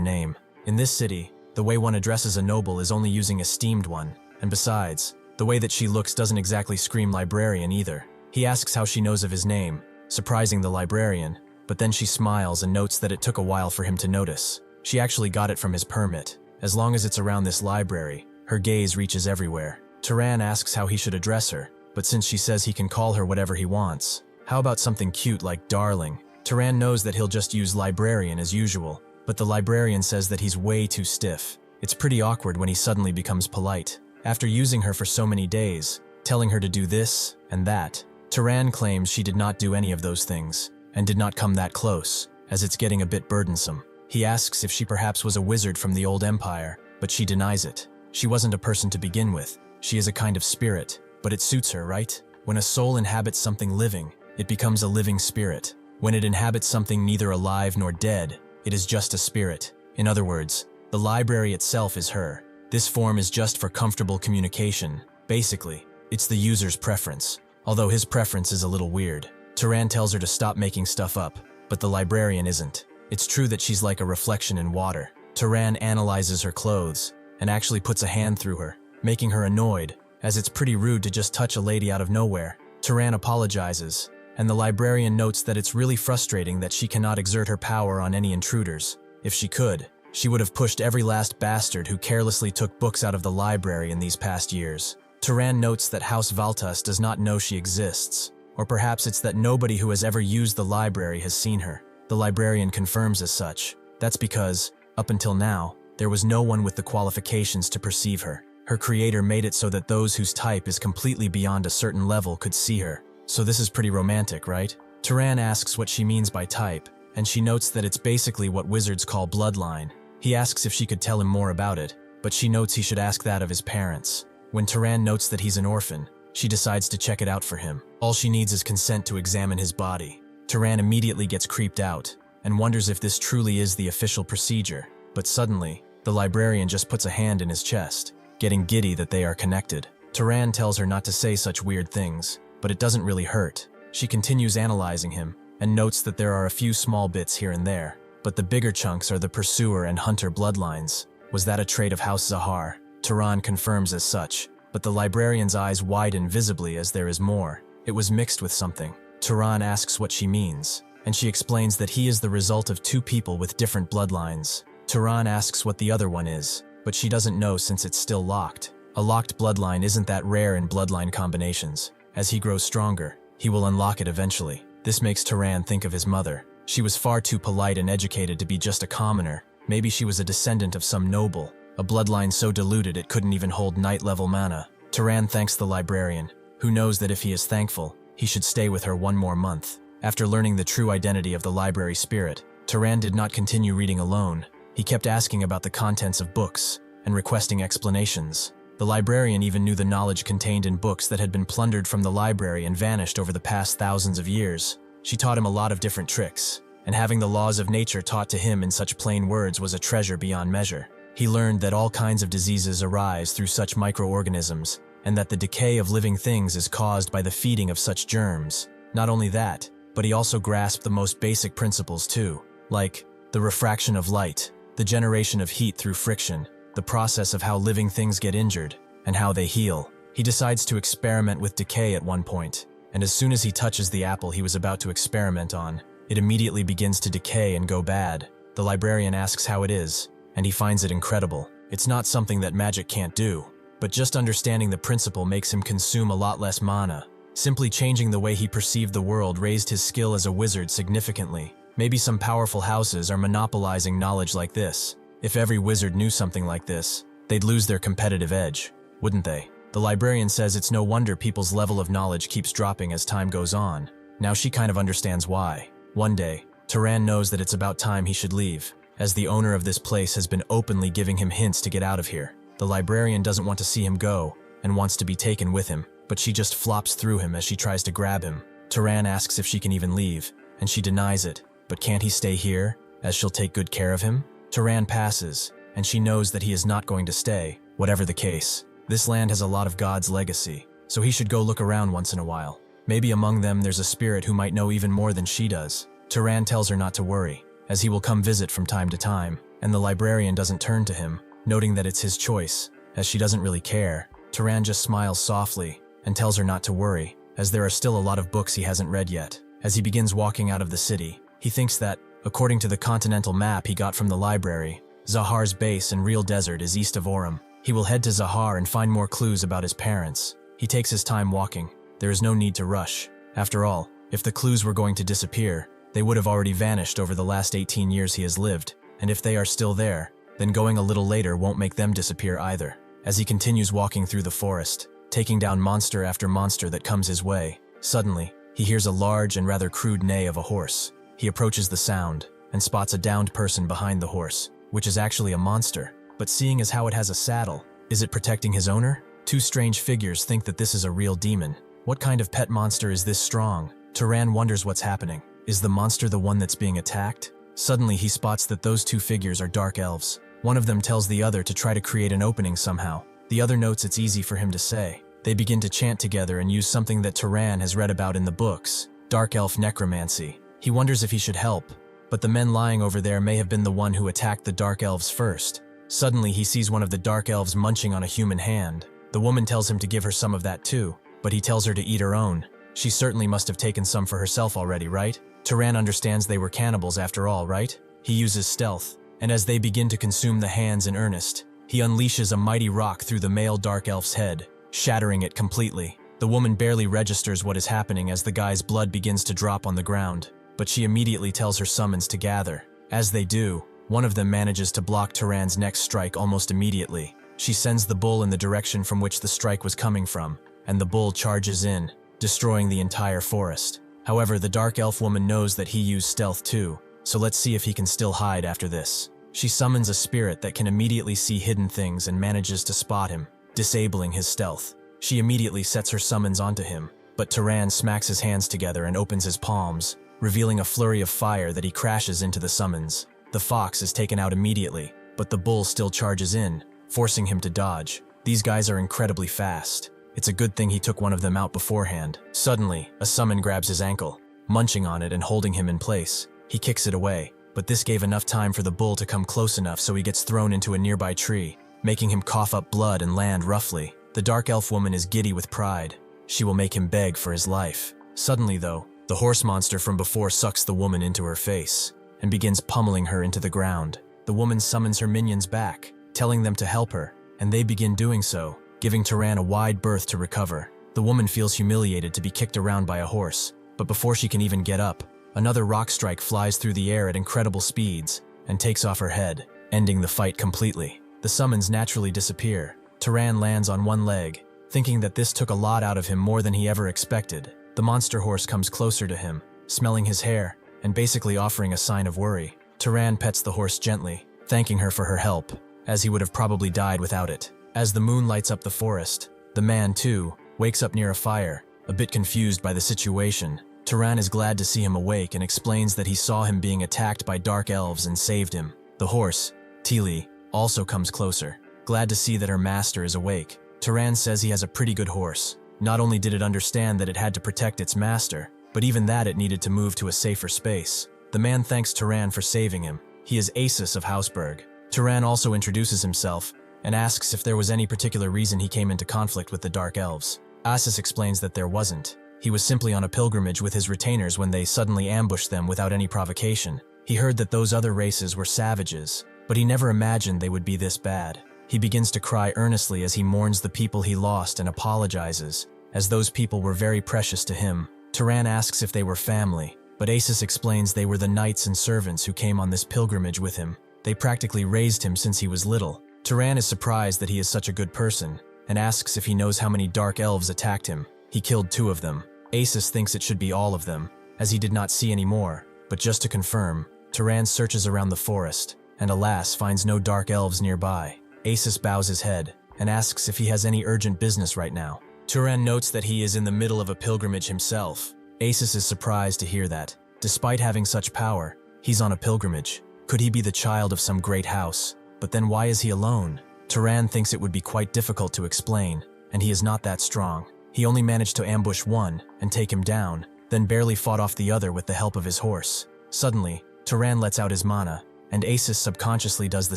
name. In this city, the way one addresses a noble is only using esteemed one, and besides, the way that she looks doesn't exactly scream librarian either. He asks how she knows of his name, surprising the librarian, but then she smiles and notes that it took a while for him to notice. She actually got it from his permit. As long as it's around this library, her gaze reaches everywhere. Turan asks how he should address her, but since she says he can call her whatever he wants, how about something cute like darling? Turan knows that he'll just use librarian as usual, but the librarian says that he's way too stiff. It's pretty awkward when he suddenly becomes polite. After using her for so many days, telling her to do this and that, Turan claims she did not do any of those things, and did not come that close, as it's getting a bit burdensome. He asks if she perhaps was a wizard from the old empire, but she denies it. She wasn't a person to begin with. She is a kind of spirit, but it suits her, right? When a soul inhabits something living, it becomes a living spirit. When it inhabits something neither alive nor dead, it is just a spirit. In other words, the library itself is her. This form is just for comfortable communication. Basically, it's the user's preference, although his preference is a little weird. Turan tells her to stop making stuff up, but the librarian isn't. It's true that she's like a reflection in water. Turan analyzes her clothes, and actually puts a hand through her, making her annoyed, as it's pretty rude to just touch a lady out of nowhere. Turan apologizes, and the librarian notes that it's really frustrating that she cannot exert her power on any intruders. If she could, she would have pushed every last bastard who carelessly took books out of the library in these past years. Turan notes that House Valtas does not know she exists, or perhaps it's that nobody who has ever used the library has seen her. The librarian confirms as such. That's because, up until now, there was no one with the qualifications to perceive her. Her creator made it so that those whose type is completely beyond a certain level could see her. So this is pretty romantic, right? Taran asks what she means by type, and she notes that it's basically what wizards call bloodline. He asks if she could tell him more about it, but she notes he should ask that of his parents. When Taran notes that he's an orphan, she decides to check it out for him. All she needs is consent to examine his body. Taran immediately gets creeped out and wonders if this truly is the official procedure. But suddenly, the librarian just puts a hand in his chest, getting giddy that they are connected. Taran tells her not to say such weird things, but it doesn't really hurt. She continues analyzing him and notes that there are a few small bits here and there, but the bigger chunks are the pursuer and hunter bloodlines. Was that a trait of House Zahar? Taran confirms as such, but the librarian's eyes widen visibly as there is more. It was mixed with something. Taran asks what she means, and she explains that he is the result of two people with different bloodlines. Taran asks what the other one is, but she doesn't know since it's still locked. A locked bloodline isn't that rare in bloodline combinations. As he grows stronger, he will unlock it eventually. This makes Taran think of his mother. She was far too polite and educated to be just a commoner. Maybe she was a descendant of some noble, a bloodline so diluted it couldn't even hold knight-level mana. Taran thanks the librarian, who knows that if he is thankful, he should stay with her one more month. After learning the true identity of the library spirit, Taran did not continue reading alone. He kept asking about the contents of books and requesting explanations. The librarian even knew the knowledge contained in books that had been plundered from the library and vanished over the past thousands of years. She taught him a lot of different tricks, and having the laws of nature taught to him in such plain words was a treasure beyond measure. He learned that all kinds of diseases arise through such microorganisms, and that the decay of living things is caused by the feeding of such germs. Not only that, but he also grasped the most basic principles too, like the refraction of light, the generation of heat through friction, the process of how living things get injured, and how they heal. He decides to experiment with decay at one point, and as soon as he touches the apple he was about to experiment on, it immediately begins to decay and go bad. The librarian asks how it is, and he finds it incredible. It's not something that magic can't do, but just understanding the principle makes him consume a lot less mana. Simply changing the way he perceived the world raised his skill as a wizard significantly. Maybe some powerful houses are monopolizing knowledge like this. If every wizard knew something like this, they'd lose their competitive edge, wouldn't they? The librarian says it's no wonder people's level of knowledge keeps dropping as time goes on. Now she kind of understands why. One day, Taran knows that it's about time he should leave, as the owner of this place has been openly giving him hints to get out of here. The librarian doesn't want to see him go, and wants to be taken with him, but she just flops through him as she tries to grab him. Taran asks if she can even leave, and she denies it. But can't he stay here, as she'll take good care of him? Taran passes, and she knows that he is not going to stay, whatever the case. This land has a lot of God's legacy, so he should go look around once in a while. Maybe among them there's a spirit who might know even more than she does. Taran tells her not to worry, as he will come visit from time to time, and the librarian doesn't turn to him, noting that it's his choice, as she doesn't really care. Taran just smiles softly and tells her not to worry, as there are still a lot of books he hasn't read yet. As he begins walking out of the city, he thinks that, according to the continental map he got from the library, Zahar's base and real desert is east of Orem. He will head to Zahar and find more clues about his parents. He takes his time walking. There is no need to rush. After all, if the clues were going to disappear, they would have already vanished over the last 18 years he has lived, and if they are still there, then going a little later won't make them disappear either. As he continues walking through the forest, taking down monster after monster that comes his way, suddenly, he hears a large and rather crude neigh of a horse. He approaches the sound, and spots a downed person behind the horse, which is actually a monster. But seeing as how it has a saddle, is it protecting his owner? Two strange figures think that this is a real demon. What kind of pet monster is this strong? Taran wonders what's happening. Is the monster the one that's being attacked? Suddenly he spots that those two figures are dark elves. One of them tells the other to try to create an opening somehow. The other notes it's easy for him to say. They begin to chant together and use something that Taran has read about in the books, dark elf necromancy. He wonders if he should help, but the men lying over there may have been the one who attacked the dark elves first. Suddenly he sees one of the dark elves munching on a human hand. The woman tells him to give her some of that too, but he tells her to eat her own. She certainly must have taken some for herself already, right? Taran understands they were cannibals after all, right? He uses stealth, and as they begin to consume the hands in earnest, he unleashes a mighty rock through the male dark elf's head, shattering it completely. The woman barely registers what is happening as the guy's blood begins to drop on the ground, but she immediately tells her summons to gather. As they do, one of them manages to block Taran's next strike almost immediately. She sends the bull in the direction from which the strike was coming from, and the bull charges in, destroying the entire forest. However, the dark elf woman knows that he used stealth too, so let's see if he can still hide after this. She summons a spirit that can immediately see hidden things and manages to spot him, disabling his stealth. She immediately sets her summons onto him, but Turan smacks his hands together and opens his palms, revealing a flurry of fire that he crashes into the summons. The fox is taken out immediately, but the bull still charges in, forcing him to dodge. These guys are incredibly fast. It's a good thing he took one of them out beforehand. Suddenly, a summon grabs his ankle, munching on it and holding him in place. He kicks it away, but this gave enough time for the bull to come close enough so he gets thrown into a nearby tree, making him cough up blood and land roughly. The dark elf woman is giddy with pride. She will make him beg for his life. Suddenly though, the horse monster from before sucks the woman into her face and begins pummeling her into the ground. The woman summons her minions back, telling them to help her, and they begin doing so, giving Turan a wide berth to recover. The woman feels humiliated to be kicked around by a horse, but before she can even get up, another rock strike flies through the air at incredible speeds and takes off her head, ending the fight completely. The summons naturally disappear. Turan lands on one leg, thinking that this took a lot out of him more than he ever expected. The monster horse comes closer to him, smelling his hair, and basically offering a sign of worry. Turan pets the horse gently, thanking her for her help, as he would have probably died without it. As the moon lights up the forest, the man, too, wakes up near a fire, a bit confused by the situation. Turan is glad to see him awake and explains that he saw him being attacked by dark elves and saved him. The horse, Tili, also comes closer, glad to see that her master is awake. Turan says he has a pretty good horse. Not only did it understand that it had to protect its master, but even that it needed to move to a safer space. The man thanks Turan for saving him. He is Asus of Hausberg. Turan also introduces himself and asks if there was any particular reason he came into conflict with the Dark Elves. Asus explains that there wasn't. He was simply on a pilgrimage with his retainers when they suddenly ambushed them without any provocation. He heard that those other races were savages, but he never imagined they would be this bad. He begins to cry earnestly as he mourns the people he lost and apologizes, as those people were very precious to him. Turan asks if they were family, but Asus explains they were the knights and servants who came on this pilgrimage with him. They practically raised him since he was little. Turan is surprised that he is such a good person, and asks if he knows how many dark elves attacked him. He killed 2 of them. Asus thinks it should be all of them, as he did not see any more, but just to confirm, Turan searches around the forest, and alas finds no dark elves nearby. Asus bows his head, and asks if he has any urgent business right now. Turan notes that he is in the middle of a pilgrimage himself. Asus is surprised to hear that. Despite having such power, he's on a pilgrimage. Could he be the child of some great house? But then why is he alone? Turan thinks it would be quite difficult to explain, and he is not that strong. He only managed to ambush one and take him down, then barely fought off the other with the help of his horse. Suddenly, Turan lets out his mana, and Asus subconsciously does the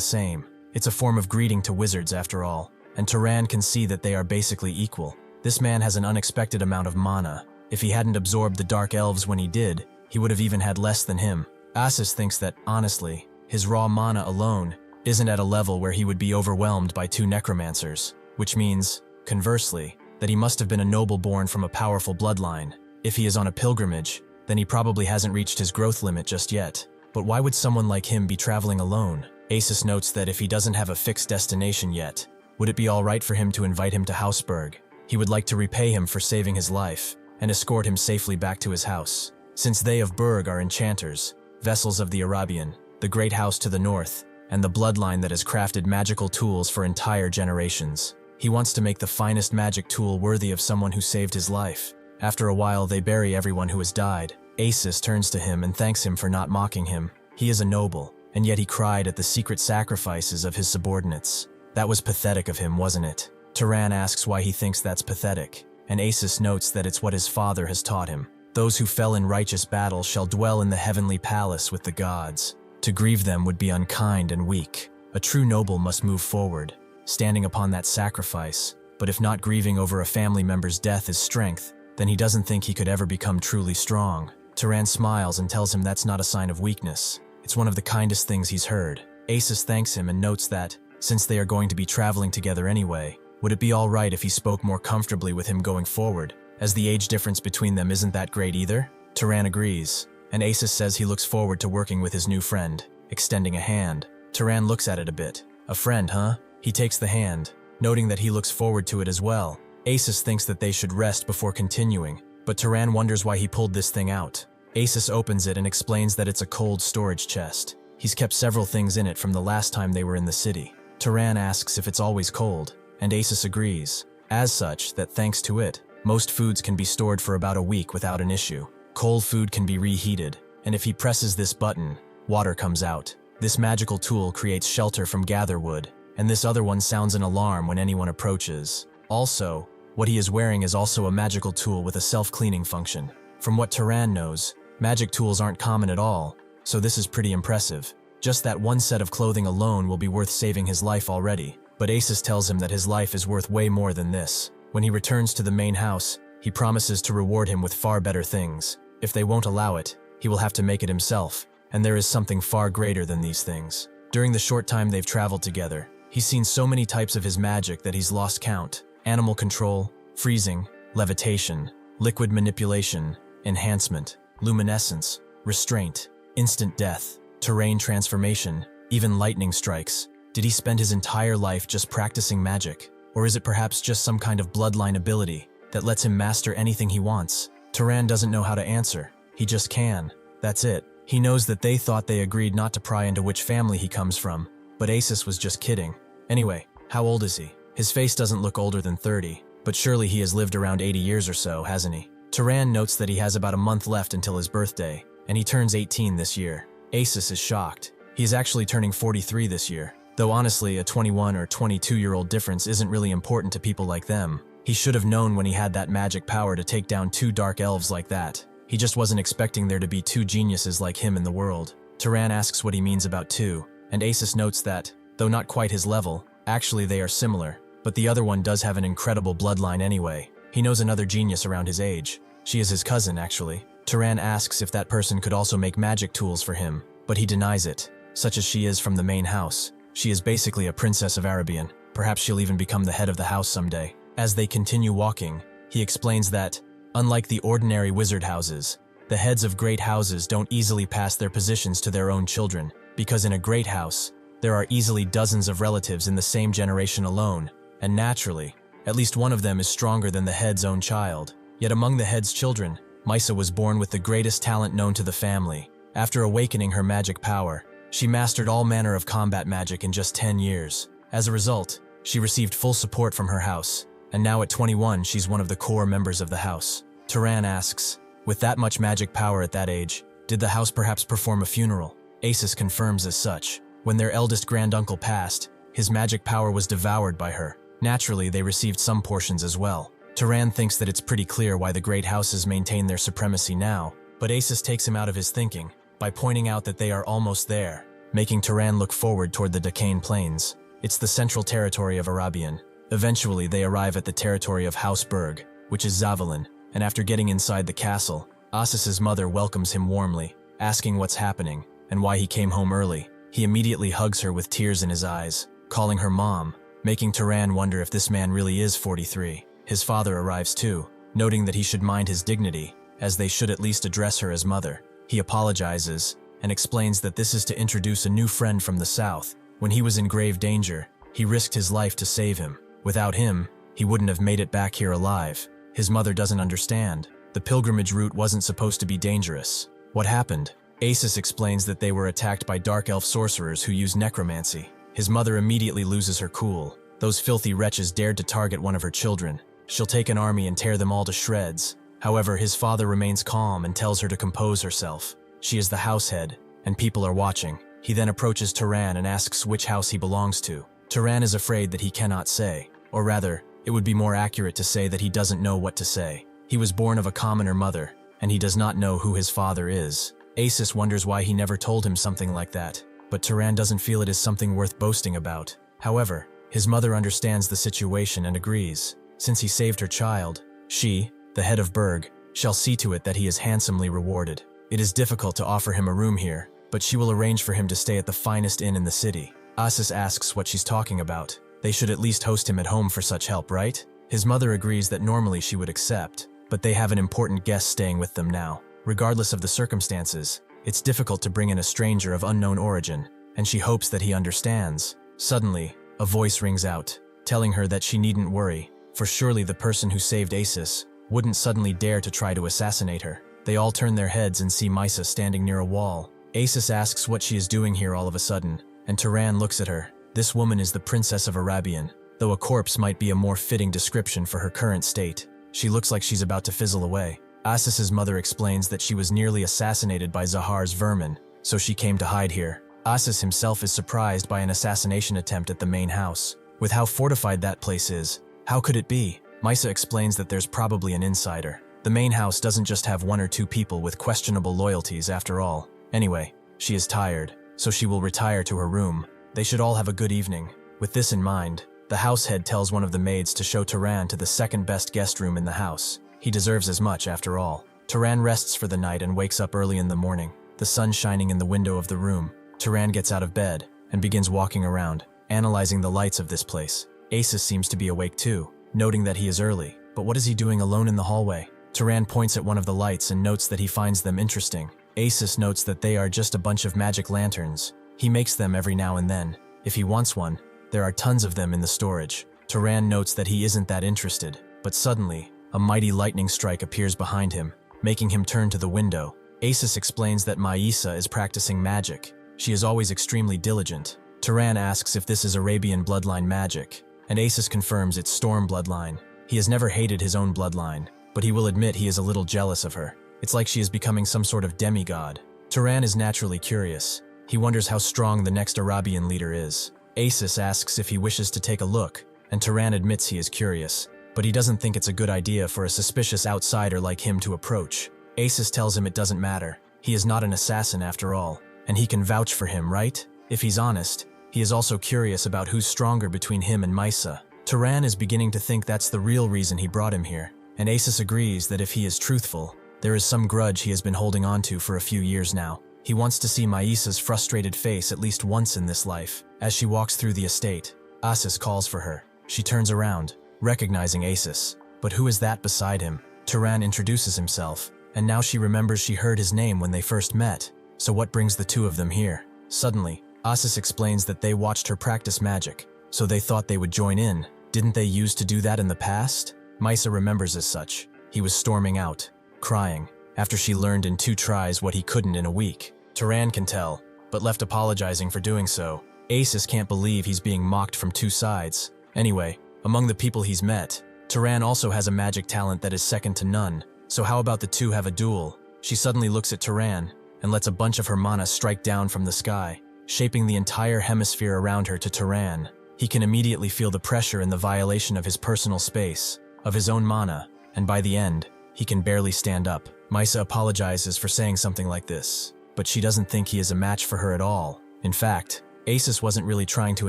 same. It's a form of greeting to wizards after all, and Turan can see that they are basically equal. This man has an unexpected amount of mana. If he hadn't absorbed the dark elves when he did, he would have even had less than him. Asus thinks that, honestly, his raw mana alone isn't at a level where he would be overwhelmed by 2 necromancers, which means, conversely, that he must have been a noble born from a powerful bloodline. If he is on a pilgrimage, then he probably hasn't reached his growth limit just yet. But why would someone like him be traveling alone? Asus notes that if he doesn't have a fixed destination yet, would it be alright for him to invite him to Hausberg? He would like to repay him for saving his life and escort him safely back to his house. Since they of Berg are enchanters, vessels of the Arabian, the great house to the north, and the bloodline that has crafted magical tools for entire generations. He wants to make the finest magic tool worthy of someone who saved his life. After a while, they bury everyone who has died. Asus turns to him and thanks him for not mocking him. He is a noble, and yet he cried at the secret sacrifices of his subordinates. That was pathetic of him, wasn't it? Turan asks why he thinks that's pathetic, and Asus notes that it's what his father has taught him. Those who fell in righteous battle shall dwell in the heavenly palace with the gods. To grieve them would be unkind and weak. A true noble must move forward, standing upon that sacrifice, but if not grieving over a family member's death is strength, then he doesn't think he could ever become truly strong. Turan smiles and tells him that's not a sign of weakness. It's one of the kindest things he's heard. Asus thanks him and notes that, since they are going to be traveling together anyway, would it be alright if he spoke more comfortably with him going forward, as the age difference between them isn't that great either? Turan agrees, and Asus says he looks forward to working with his new friend, extending a hand. Turan looks at it a bit. A friend, huh? He takes the hand, noting that he looks forward to it as well. Asus thinks that they should rest before continuing, but Turan wonders why he pulled this thing out. Asus opens it and explains that it's a cold storage chest. He's kept several things in it from the last time they were in the city. Turan asks if it's always cold, and Asus agrees. As such, that thanks to it, most foods can be stored for about a week without an issue. Cold food can be reheated, and if he presses this button, water comes out. This magical tool creates shelter from gatherwood, and this other one sounds an alarm when anyone approaches. Also, what he is wearing is also a magical tool with a self-cleaning function. From what Turan knows, magic tools aren't common at all, so this is pretty impressive. Just that one set of clothing alone will be worth saving his life already, but Asus tells him that his life is worth way more than this. When he returns to the main house, he promises to reward him with far better things. If they won't allow it, he will have to make it himself, and there is something far greater than these things. During the short time they've traveled together, he's seen so many types of his magic that he's lost count. Animal control, freezing, levitation, liquid manipulation, enhancement, luminescence, restraint, instant death, terrain transformation, even lightning strikes. Did he spend his entire life just practicing magic? Or is it perhaps just some kind of bloodline ability that lets him master anything he wants? Turan doesn't know how to answer. He just can. That's it. He knows that they thought they agreed not to pry into which family he comes from, but Asus was just kidding. Anyway, how old is he? His face doesn't look older than 30, but surely he has lived around 80 years or so, hasn't he? Turan notes that he has about a month left until his birthday, and he turns 18 this year. Asus is shocked. He is actually turning 43 this year. Though honestly, a 21 or 22-year-old difference isn't really important to people like them. He should have known when he had that magic power to take down 2 dark elves like that. He just wasn't expecting there to be 2 geniuses like him in the world. Turan asks what he means about 2, and Asus notes that, though not quite his level, actually they are similar, but the other one does have an incredible bloodline anyway. He knows another genius around his age. She is his cousin, actually. Turan asks if that person could also make magic tools for him, but he denies it. Such as she is from the main house, she is basically a princess of Arabian. Perhaps she'll even become the head of the house someday. As they continue walking, he explains that, unlike the ordinary wizard houses, the heads of great houses don't easily pass their positions to their own children, because in a great house, there are easily dozens of relatives in the same generation alone, and naturally, at least one of them is stronger than the head's own child. Yet among the head's children, Misa was born with the greatest talent known to the family. After awakening her magic power, she mastered all manner of combat magic in just 10 years. As a result, she received full support from her house, and now at 21 she's one of the core members of the house. Turan asks, with that much magic power at that age, did the house perhaps perform a funeral? Asus confirms as such. When their eldest granduncle passed, his magic power was devoured by her. Naturally, they received some portions as well. Turan thinks that it's pretty clear why the great houses maintain their supremacy now, but Asus takes him out of his thinking by pointing out that they are almost there, making Turan look forward toward the Deccan Plains. It's the central territory of Arabian. Eventually, they arrive at the territory of House Berg, which is Zavalin, and after getting inside the castle, Asus's mother welcomes him warmly, asking what's happening and why he came home early. He immediately hugs her with tears in his eyes, calling her mom, making Turan wonder if this man really is 43. His father arrives too, noting that he should mind his dignity, as they should at least address her as mother. He apologizes and explains that this is to introduce a new friend from the south. When he was in grave danger, he risked his life to save him. Without him, he wouldn't have made it back here alive. His mother doesn't understand. The pilgrimage route wasn't supposed to be dangerous. What happened? Asus explains that they were attacked by dark elf sorcerers who use necromancy. His mother immediately loses her cool. Those filthy wretches dared to target one of her children. She'll take an army and tear them all to shreds. However, his father remains calm and tells her to compose herself. She is the house head, and people are watching. He then approaches Turan and asks which house he belongs to. Turan is afraid that he cannot say, or rather, it would be more accurate to say that he doesn't know what to say. He was born of a commoner mother, and he does not know who his father is. Asus wonders why he never told him something like that, but Turan doesn't feel it is something worth boasting about. However, his mother understands the situation and agrees. Since he saved her child, she, the head of Berg, shall see to it that he is handsomely rewarded. It is difficult to offer him a room here, but she will arrange for him to stay at the finest inn in the city. Asus asks what she's talking about. They should at least host him at home for such help, right? His mother agrees that normally she would accept, but they have an important guest staying with them now. Regardless of the circumstances, it's difficult to bring in a stranger of unknown origin, and she hopes that he understands. Suddenly, A voice rings out, telling her that she needn't worry, for surely the person who saved Asus wouldn't suddenly dare to try to assassinate her. They all turn their heads and see Misa standing near a wall. Asus asks what she is doing here all of a sudden, and Turan looks at her. This woman is the Princess of Arabian, though a corpse might be a more fitting description for her current state. She looks like she's about to fizzle away. Asus's mother explains that she was nearly assassinated by Zahar's vermin, so she came to hide here. Asus himself is surprised by an assassination attempt at the main house. With how fortified that place is, how could it be? Misa explains that there's probably an insider. The main house doesn't just have one or two people with questionable loyalties after all. Anyway, she is tired, so she will retire to her room. They should all have a good evening. With this in mind, the house head tells one of the maids to show Turan to the second best guest room in the house. He deserves as much after all. Turan rests for the night and wakes up early in the morning, the sun shining in the window of the room. Turan gets out of bed and begins walking around, analyzing the lights of this place. Asus seems to be awake too, noting that he is early. But what is he doing alone in the hallway? Turan points at one of the lights and notes that he finds them interesting. Asus notes that they are just a bunch of magic lanterns. He makes them every now and then. If he wants one, there are tons of them in the storage. Turan notes that he isn't that interested, but suddenly, a mighty lightning strike appears behind him, making him turn to the window. Asus explains that Maisa is practicing magic. She is always extremely diligent. Turan asks if this is Arabian bloodline magic, and Asus confirms it's Storm bloodline. He has never hated his own bloodline, but he will admit he is a little jealous of her. It's like she is becoming some sort of demigod. Turan is naturally curious. He wonders how strong the next Arabian leader is. Asus asks if he wishes to take a look, and Turan admits he is curious, but he doesn't think it's a good idea for a suspicious outsider like him to approach. Asus tells him it doesn't matter. He is not an assassin after all, and he can vouch for him, right? If he's honest, he is also curious about who's stronger between him and Misa. Turan is beginning to think that's the real reason he brought him here, and Asus agrees that if he is truthful, there is some grudge he has been holding on to for a few years now. He wants to see Maisa's frustrated face at least once in this life. As she walks through the estate, Asus calls for her. She turns around, recognizing Asus. But who is that beside him? Turan introduces himself, and now she remembers she heard his name when they first met. So what brings the two of them here? Suddenly, Asus explains that they watched her practice magic, so they thought they would join in. Didn't they used to do that in the past? Misa remembers as such. He was storming out, crying, after she learned in 2 tries what he couldn't in a week. Turan can tell, but left apologizing for doing so. Asus can't believe he's being mocked from 2 sides. Anyway, among the people he's met, Turan also has a magic talent that is second to none, so how about the two have a duel? She suddenly looks at Turan and lets a bunch of her mana strike down from the sky, shaping the entire hemisphere around her to Turan. He can immediately feel the pressure and the violation of his personal space, of his own mana, and by the end, he can barely stand up. Misa apologizes for saying something like this, but she doesn't think he is a match for her at all. In fact, Asus wasn't really trying to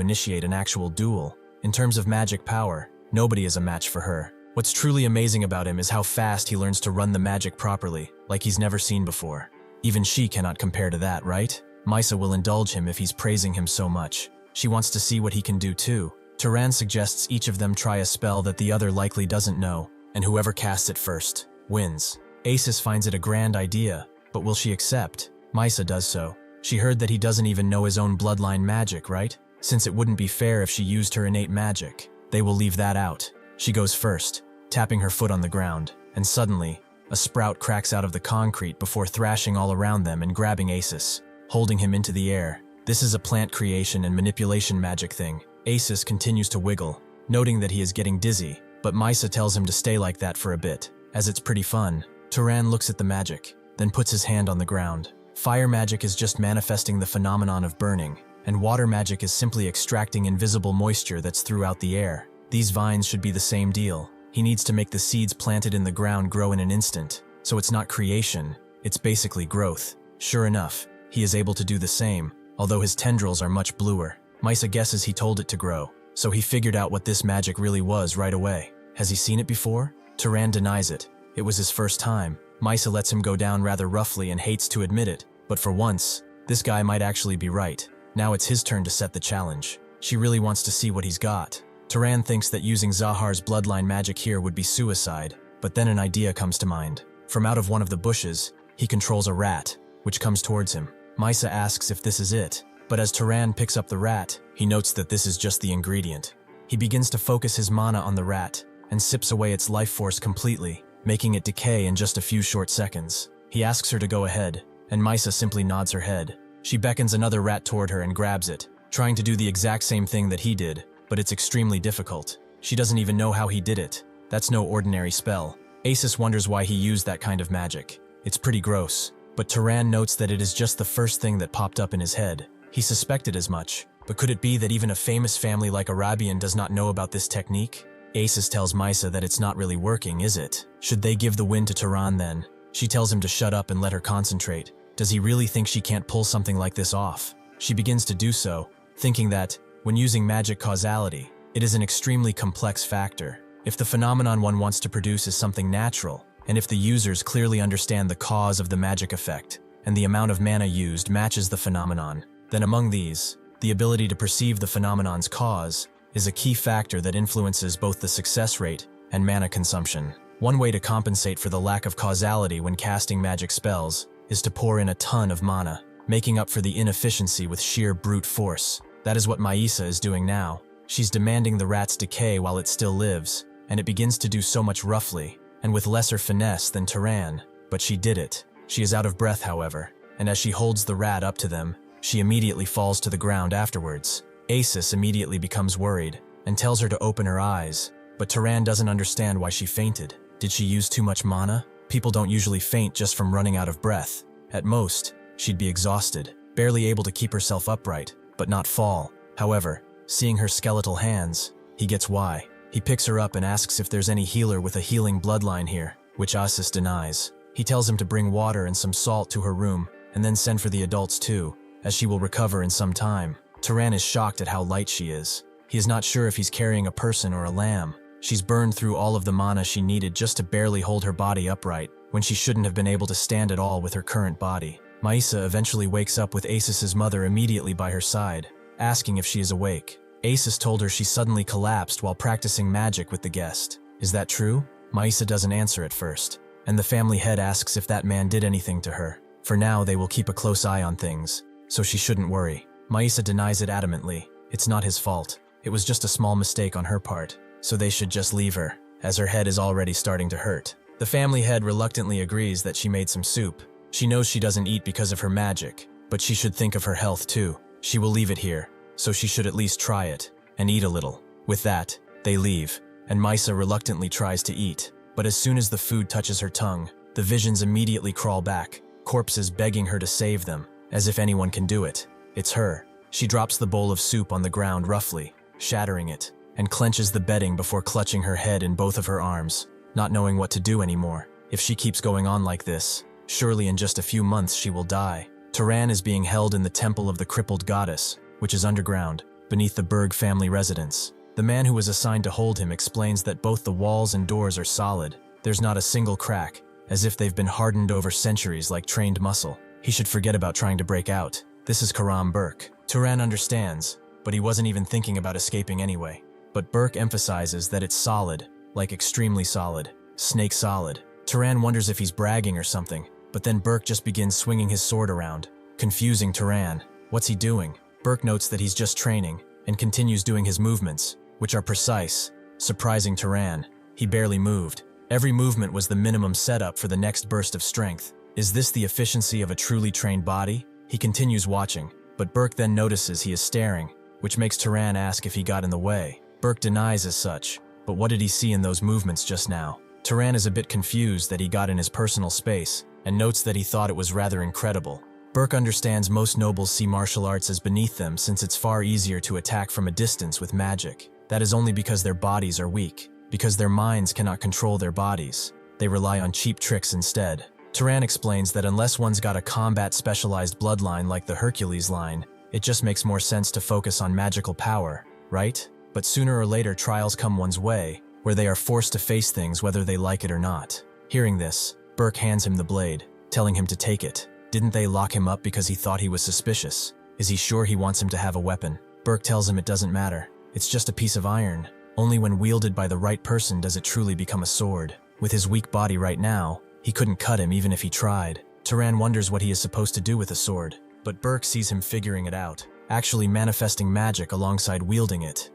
initiate an actual duel. In terms of magic power, nobody is a match for her. What's truly amazing about him is how fast he learns to run the magic properly, like he's never seen before. Even she cannot compare to that, right? Misa will indulge him if he's praising him so much. She wants to see what he can do too. Turan suggests each of them try a spell that the other likely doesn't know, and whoever casts it first wins. Asus finds it a grand idea, but will she accept? Misa does so. She heard that he doesn't even know his own bloodline magic, right? Since it wouldn't be fair if she used her innate magic. They will leave that out. She goes first, tapping her foot on the ground, and suddenly, a sprout cracks out of the concrete before thrashing all around them and grabbing Asus, holding him into the air. This is a plant creation and manipulation magic thing. Asus continues to wiggle, noting that he is getting dizzy, but Misa tells him to stay like that for a bit, as it's pretty fun. Turan looks at the magic, then puts his hand on the ground. Fire magic is just manifesting the phenomenon of burning, and water magic is simply extracting invisible moisture that's throughout the air. These vines should be the same deal. He needs to make the seeds planted in the ground grow in an instant, so it's not creation, it's basically growth. Sure enough, he is able to do the same, although his tendrils are much bluer. Misa guesses he told it to grow, so he figured out what this magic really was right away. Has he seen it before? Turan denies it. It was his first time. Misa lets him go down rather roughly and hates to admit it, but for once, this guy might actually be right. Now it's his turn to set the challenge. She really wants to see what he's got. Turan thinks that using Zahar's bloodline magic here would be suicide, but then an idea comes to mind. From out of one of the bushes, he controls a rat, which comes towards him. Misa asks if this is it, But as Turan picks up the rat, he notes that this is just the ingredient. He begins to focus his mana on the rat and sips away its life force completely, making it decay in just a few short seconds. He asks her to go ahead, and Misa simply nods her head. She beckons another rat toward her and grabs it, trying to do the exact same thing that he did, but it's extremely difficult. She doesn't even know how he did it. That's no ordinary spell. Asus wonders why he used that kind of magic. It's pretty gross, but Turan notes that it is just the first thing that popped up in his head. He suspected as much, but could it be that even a famous family like Arabian does not know about this technique? Asus tells Misa that it's not really working, is it? Should they give the win to Turan then? She tells him to shut up and let her concentrate. Does he really think she can't pull something like this off? She begins to do so, thinking that, when using magic causality, it is an extremely complex factor. If the phenomenon one wants to produce is something natural, and if the users clearly understand the cause of the magic effect, and the amount of mana used matches the phenomenon, then among these, the ability to perceive the phenomenon's cause is a key factor that influences both the success rate and mana consumption. One way to compensate for the lack of causality when casting magic spells is to pour in a ton of mana, making up for the inefficiency with sheer brute force. That is what Maisa is doing now. She's demanding the rat's decay while it still lives, and it begins to do so much roughly, and with lesser finesse than Turan, but she did it. She is out of breath, however, and as she holds the rat up to them, she immediately falls to the ground afterwards. Asus immediately becomes worried, and tells her to open her eyes, but Turan doesn't understand why she fainted. Did she use too much mana? People don't usually faint just from running out of breath. At most, she'd be exhausted, barely able to keep herself upright, but not fall. However, seeing her skeletal hands, he gets why. He picks her up and asks if there's any healer with a healing bloodline here, which Asus denies. He tells him to bring water and some salt to her room, and then send for the adults too, as she will recover in some time. Turan is shocked at how light she is. He is not sure if he's carrying a person or a lamb. She's burned through all of the mana she needed just to barely hold her body upright, when she shouldn't have been able to stand at all with her current body. Maisa eventually wakes up with Asus's mother immediately by her side, asking if she is awake. Asus told her she suddenly collapsed while practicing magic with the guest. Is that true? Maisa doesn't answer at first, and the family head asks if that man did anything to her. For now, they will keep a close eye on things, so she shouldn't worry. Maisa denies it adamantly. It's not his fault. It was just a small mistake on her part, so they should just leave her, as her head is already starting to hurt. The family head reluctantly agrees that she made some soup. She knows she doesn't eat because of her magic, but she should think of her health too. She will leave it here, so she should at least try it, and eat a little. With that, they leave, and Maisa reluctantly tries to eat. But as soon as the food touches her tongue, the visions immediately crawl back, corpses begging her to save them, as if anyone can do it. It's her. She drops the bowl of soup on the ground roughly, shattering it, and clenches the bedding before clutching her head in both of her arms, not knowing what to do anymore. If she keeps going on like this, surely in just a few months she will die. Turan is being held in the temple of the crippled goddess, which is underground, beneath the Berg family residence. The man who was assigned to hold him explains that both the walls and doors are solid. There's not a single crack, as if they've been hardened over centuries like trained muscle. He should forget about trying to break out. This is Karam Burke. Turan understands, but he wasn't even thinking about escaping anyway. But Burke emphasizes that it's solid, like extremely solid, snake solid. Turan wonders if he's bragging or something, but then Burke just begins swinging his sword around, confusing Turan. What's he doing? Burke notes that he's just training, and continues doing his movements, which are precise, surprising Turan. He barely moved. Every movement was the minimum setup for the next burst of strength. Is this the efficiency of a truly trained body? He continues watching, but Burke then notices he is staring, which makes Turan ask if he got in the way. Burke denies as such, but what did he see in those movements just now? Turan is a bit confused that he got in his personal space, and notes that he thought it was rather incredible. Burke understands most nobles see martial arts as beneath them since it's far easier to attack from a distance with magic. That is only because their bodies are weak, because their minds cannot control their bodies. They rely on cheap tricks instead. Turan explains that unless one's got a combat-specialized bloodline like the Hercules line, it just makes more sense to focus on magical power, right? But sooner or later trials come one's way, where they are forced to face things whether they like it or not. Hearing this, Burke hands him the blade, telling him to take it. Didn't they lock him up because he thought he was suspicious? Is he sure he wants him to have a weapon? Burke tells him it doesn't matter. It's just a piece of iron. Only when wielded by the right person does it truly become a sword. With his weak body right now, he couldn't cut him even if he tried. Turan wonders what he is supposed to do with a sword, but Burke sees him figuring it out. actually manifesting magic alongside wielding it.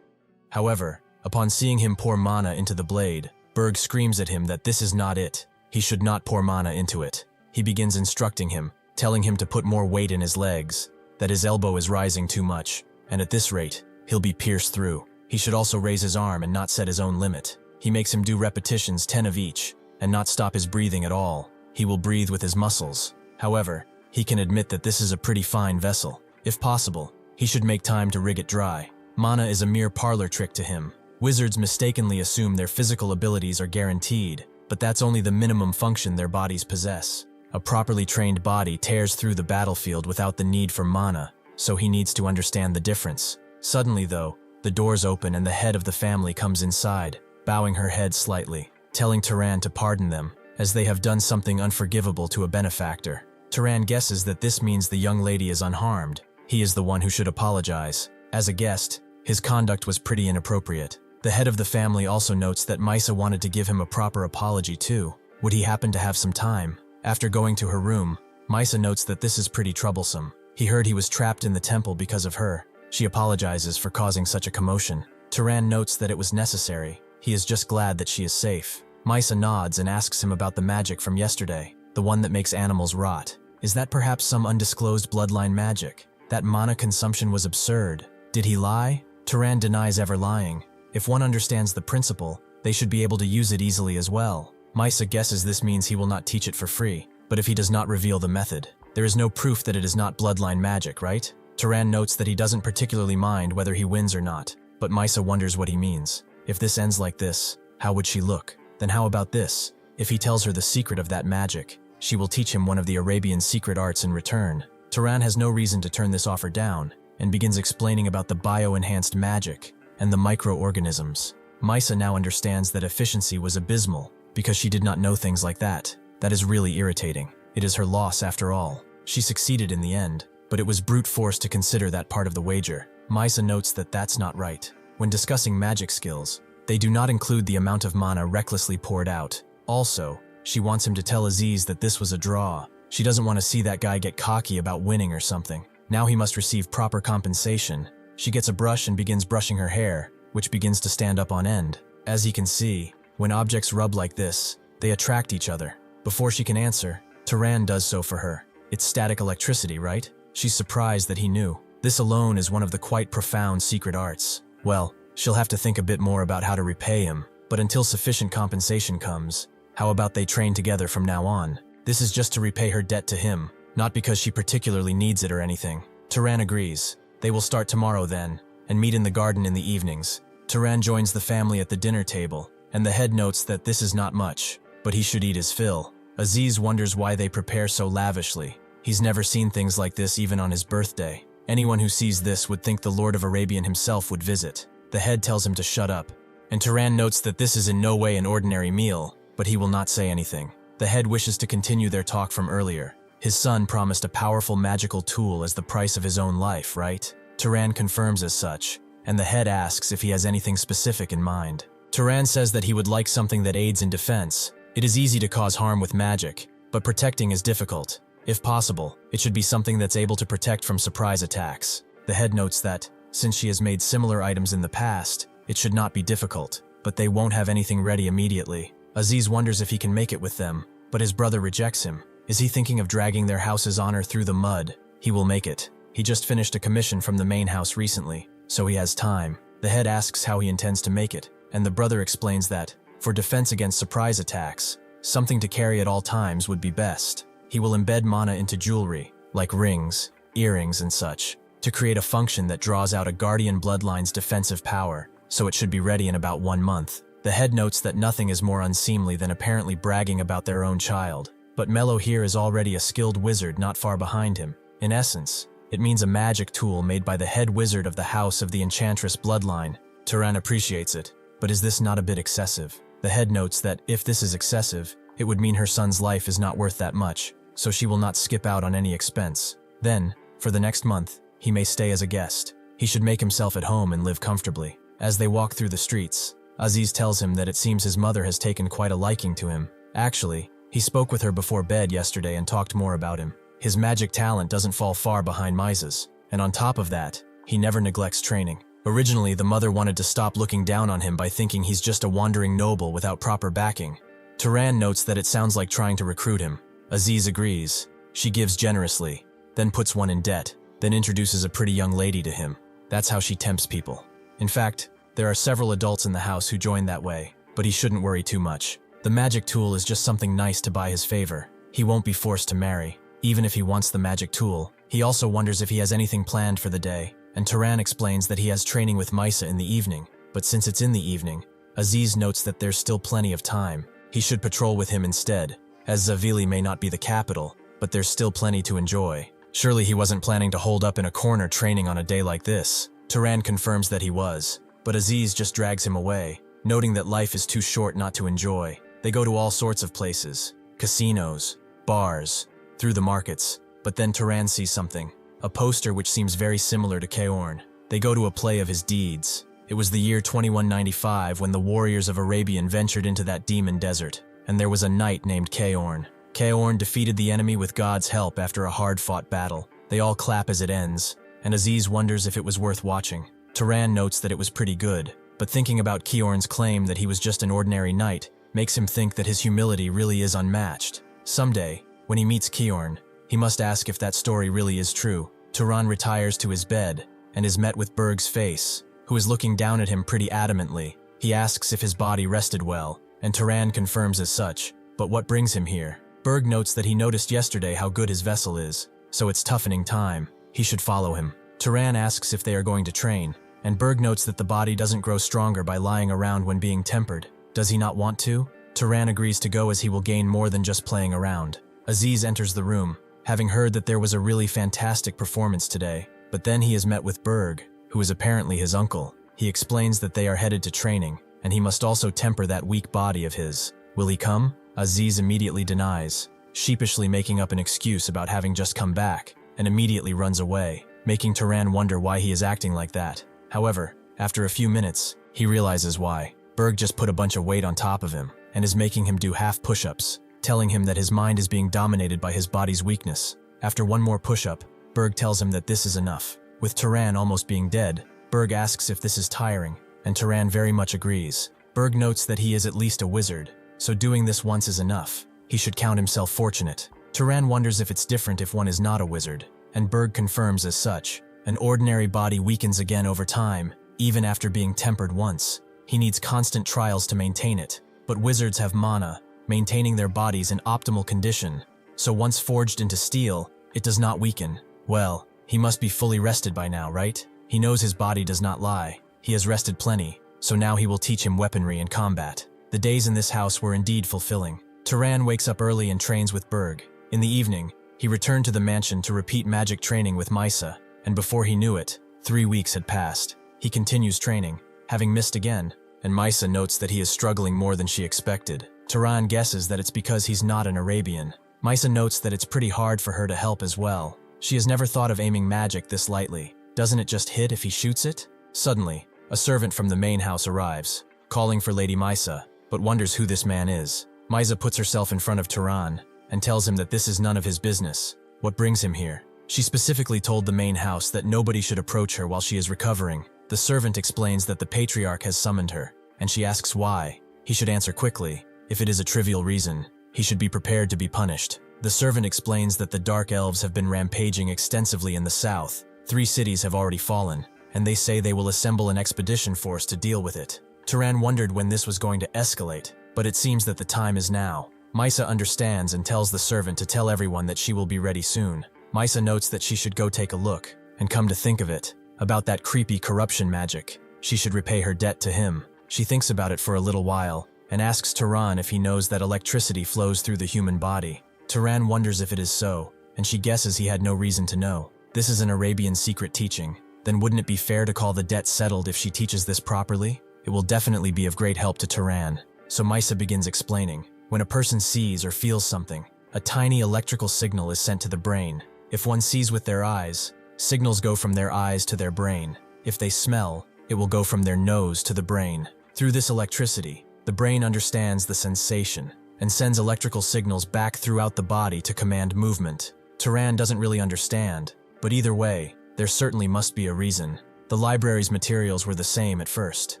However, upon seeing him pour mana into the blade, Berg screams at him that this is not it. He should not pour mana into it. He begins instructing him, telling him to put more weight in his legs, that his elbow is rising too much, and at this rate, he'll be pierced through. He should also raise his arm and not set his own limit. He makes him do repetitions, 10 of each, and not stop his breathing at all. He will breathe with his muscles. However, he can admit that this is a pretty fine vessel. If possible, he should make time to rig it dry. Mana is a mere parlor trick to him. Wizards mistakenly assume their physical abilities are guaranteed, but that's only the minimum function their bodies possess. A properly trained body tears through the battlefield without the need for mana, so he needs to understand the difference. Suddenly though, the doors open and the head of the family comes inside, bowing her head slightly, telling Turan to pardon them, as they have done something unforgivable to a benefactor. Turan guesses that this means the young lady is unharmed. He is the one who should apologize. As a guest, his conduct was pretty inappropriate. The head of the family also notes that Misa wanted to give him a proper apology too. Would he happen to have some time? After going to her room, Misa notes that this is pretty troublesome. He heard he was trapped in the temple because of her. She apologizes for causing such a commotion. Turan notes that it was necessary. He is just glad that she is safe. Misa nods and asks him about the magic from yesterday, the one that makes animals rot. Is that perhaps some undisclosed bloodline magic? That mana consumption was absurd. Did he lie? Turan denies ever lying. If one understands the principle, they should be able to use it easily as well. Misa guesses this means he will not teach it for free, but if he does not reveal the method, there is no proof that it is not bloodline magic, right? Turan notes that he doesn't particularly mind whether he wins or not, but Misa wonders what he means. If this ends like this, how would she look? Then how about this? If he tells her the secret of that magic, she will teach him one of the Arabian secret arts in return. Turan has no reason to turn this offer down, and begins explaining about the bio-enhanced magic and the microorganisms. Misa now understands that efficiency was abysmal, because she did not know things like that. That is really irritating. It is her loss after all. She succeeded in the end, but it was brute force to consider that part of the wager. Misa notes that that's not right. When discussing magic skills, they do not include the amount of mana recklessly poured out. Also, she wants him to tell Aziz that this was a draw. She doesn't want to see that guy get cocky about winning or something. Now he must receive proper compensation. She gets a brush and begins brushing her hair, which begins to stand up on end. As he can see, when objects rub like this, they attract each other. Before she can answer, Turan does so for her. It's static electricity, right? She's surprised that he knew. This alone is one of the quite profound secret arts. Well, she'll have to think a bit more about how to repay him, but until sufficient compensation comes, how about they train together from now on? This is just to repay her debt to him, not because she particularly needs it or anything. Turan agrees. They will start tomorrow then, and meet in the garden in the evenings. Turan joins the family at the dinner table, and the head notes that this is not much, but he should eat his fill. Aziz wonders why they prepare so lavishly. He's never seen things like this even on his birthday. Anyone who sees this would think the Lord of Arabian himself would visit. The head tells him to shut up, and Turan notes that this is in no way an ordinary meal, but he will not say anything. The head wishes to continue their talk from earlier. His son promised a powerful magical tool as the price of his own life, right? Turan confirms as such, and the head asks if he has anything specific in mind. Turan says that he would like something that aids in defense. It is easy to cause harm with magic, but protecting is difficult. If possible, it should be something that's able to protect from surprise attacks. The head notes that, since she has made similar items in the past, it should not be difficult, but they won't have anything ready immediately. Aziz wonders if he can make it with them, but his brother rejects him. Is he thinking of dragging their house's honor through the mud? He will make it. He just finished a commission from the main house recently, so he has time. The head asks how he intends to make it, and the brother explains that, for defense against surprise attacks, something to carry at all times would be best. He will embed mana into jewelry, like rings, earrings, and such, to create a function that draws out a guardian bloodline's defensive power, so it should be ready in about 1 month. The head notes that nothing is more unseemly than apparently bragging about their own child, but Mello here is already a skilled wizard not far behind him. In essence, it means a magic tool made by the head wizard of the house of the enchantress bloodline. Turan appreciates it, but is this not a bit excessive? The head notes that if this is excessive, it would mean her son's life is not worth that much, so she will not skip out on any expense. Then, for the next month, he may stay as a guest. He should make himself at home and live comfortably. As they walk through the streets, Aziz tells him that it seems his mother has taken quite a liking to him. Actually, he spoke with her before bed yesterday and talked more about him. His magic talent doesn't fall far behind Misa's, and on top of that, he never neglects training. Originally, the mother wanted to stop looking down on him by thinking he's just a wandering noble without proper backing. Turan notes that it sounds like trying to recruit him. Aziz agrees. She gives generously, then puts one in debt, then introduces a pretty young lady to him. That's how she tempts people. In fact, there are several adults in the house who join that way, but he shouldn't worry too much. The magic tool is just something nice to buy his favor. He won't be forced to marry, even if he wants the magic tool. He also wonders if he has anything planned for the day, and Turan explains that he has training with Misa in the evening, but since it's in the evening, Aziz notes that there's still plenty of time. He should patrol with him instead, as Zavili may not be the capital, but there's still plenty to enjoy. Surely he wasn't planning to hold up in a corner training on a day like this. Turan confirms that he was, but Aziz just drags him away, noting that life is too short not to enjoy. They go to all sorts of places, casinos, bars, through the markets, but then Turan sees something, a poster which seems very similar to Kaorn. They go to a play of his deeds. It was the year 2195 when the warriors of Arabian ventured into that demon desert, and there was a knight named Kaorn. Kaorn defeated the enemy with God's help after a hard-fought battle. They all clap as it ends, and Aziz wonders if it was worth watching. Turan notes that it was pretty good, but thinking about Kaorn's claim that he was just an ordinary knight makes him think that his humility really is unmatched. Someday, when he meets Kaorn, he must ask if that story really is true. Turan retires to his bed and is met with Berg's face, who is looking down at him pretty adamantly. He asks if his body rested well, and Turan confirms as such. But what brings him here? Berg notes that he noticed yesterday how good his vessel is, so it's toughening time. He should follow him. Turan asks if they are going to train, and Berg notes that the body doesn't grow stronger by lying around when being tempered. Does he not want to? Turan agrees to go as he will gain more than just playing around. Aziz enters the room, having heard that there was a really fantastic performance today, but then he is met with Berg, who is apparently his uncle. He explains that they are headed to training, and he must also temper that weak body of his. Will he come? Aziz immediately denies, sheepishly making up an excuse about having just come back, and immediately runs away, making Turan wonder why he is acting like that. However, after a few minutes, he realizes why. Berg just put a bunch of weight on top of him, and is making him do half push-ups, telling him that his mind is being dominated by his body's weakness. After one more push-up, Berg tells him that this is enough. With Turan almost being dead, Berg asks if this is tiring, and Turan very much agrees. Berg notes that he is at least a wizard, so doing this once is enough. He should count himself fortunate. Turan wonders if it's different if one is not a wizard, and Berg confirms as such. An ordinary body weakens again over time, even after being tempered once. He needs constant trials to maintain it, but wizards have mana, maintaining their bodies in optimal condition, so once forged into steel, it does not weaken. Well, he must be fully rested by now, right? He knows his body does not lie. He has rested plenty, so now he will teach him weaponry and combat. The days in this house were indeed fulfilling. Turan wakes up early and trains with Berg. In the evening, he returned to the mansion to repeat magic training with Misa, and before he knew it, 3 weeks had passed. He continues training, having missed again, and Misa notes that he is struggling more than she expected. Turan guesses that it's because he's not an Arabian. Misa notes that it's pretty hard for her to help as well. She has never thought of aiming magic this lightly. Doesn't it just hit if he shoots it? Suddenly, a servant from the main house arrives, calling for Lady Misa, but wonders who this man is. Misa puts herself in front of Turan and tells him that this is none of his business. What brings him here? She specifically told the main house that nobody should approach her while she is recovering. The servant explains that the patriarch has summoned her, and she asks why. He should answer quickly. If it is a trivial reason, he should be prepared to be punished. The servant explains that the Dark Elves have been rampaging extensively in the south. 3 cities have already fallen, and they say they will assemble an expedition force to deal with it. Turan wondered when this was going to escalate, but it seems that the time is now. Misa understands and tells the servant to tell everyone that she will be ready soon. Misa notes that she should go take a look, and come to think of it, about that creepy corruption magic, she should repay her debt to him. She thinks about it for a little while, and asks Turan if he knows that electricity flows through the human body. Turan wonders if it is so, and she guesses he had no reason to know. This is an Arabian secret teaching. Then wouldn't it be fair to call the debt settled if she teaches this properly? It will definitely be of great help to Turan. So Misa begins explaining. When a person sees or feels something, a tiny electrical signal is sent to the brain. If one sees with their eyes, signals go from their eyes to their brain. If they smell, it will go from their nose to the brain. Through this electricity, the brain understands the sensation and sends electrical signals back throughout the body to command movement. Turan doesn't really understand, but either way, There certainly must be a reason. The library's materials were the same at first.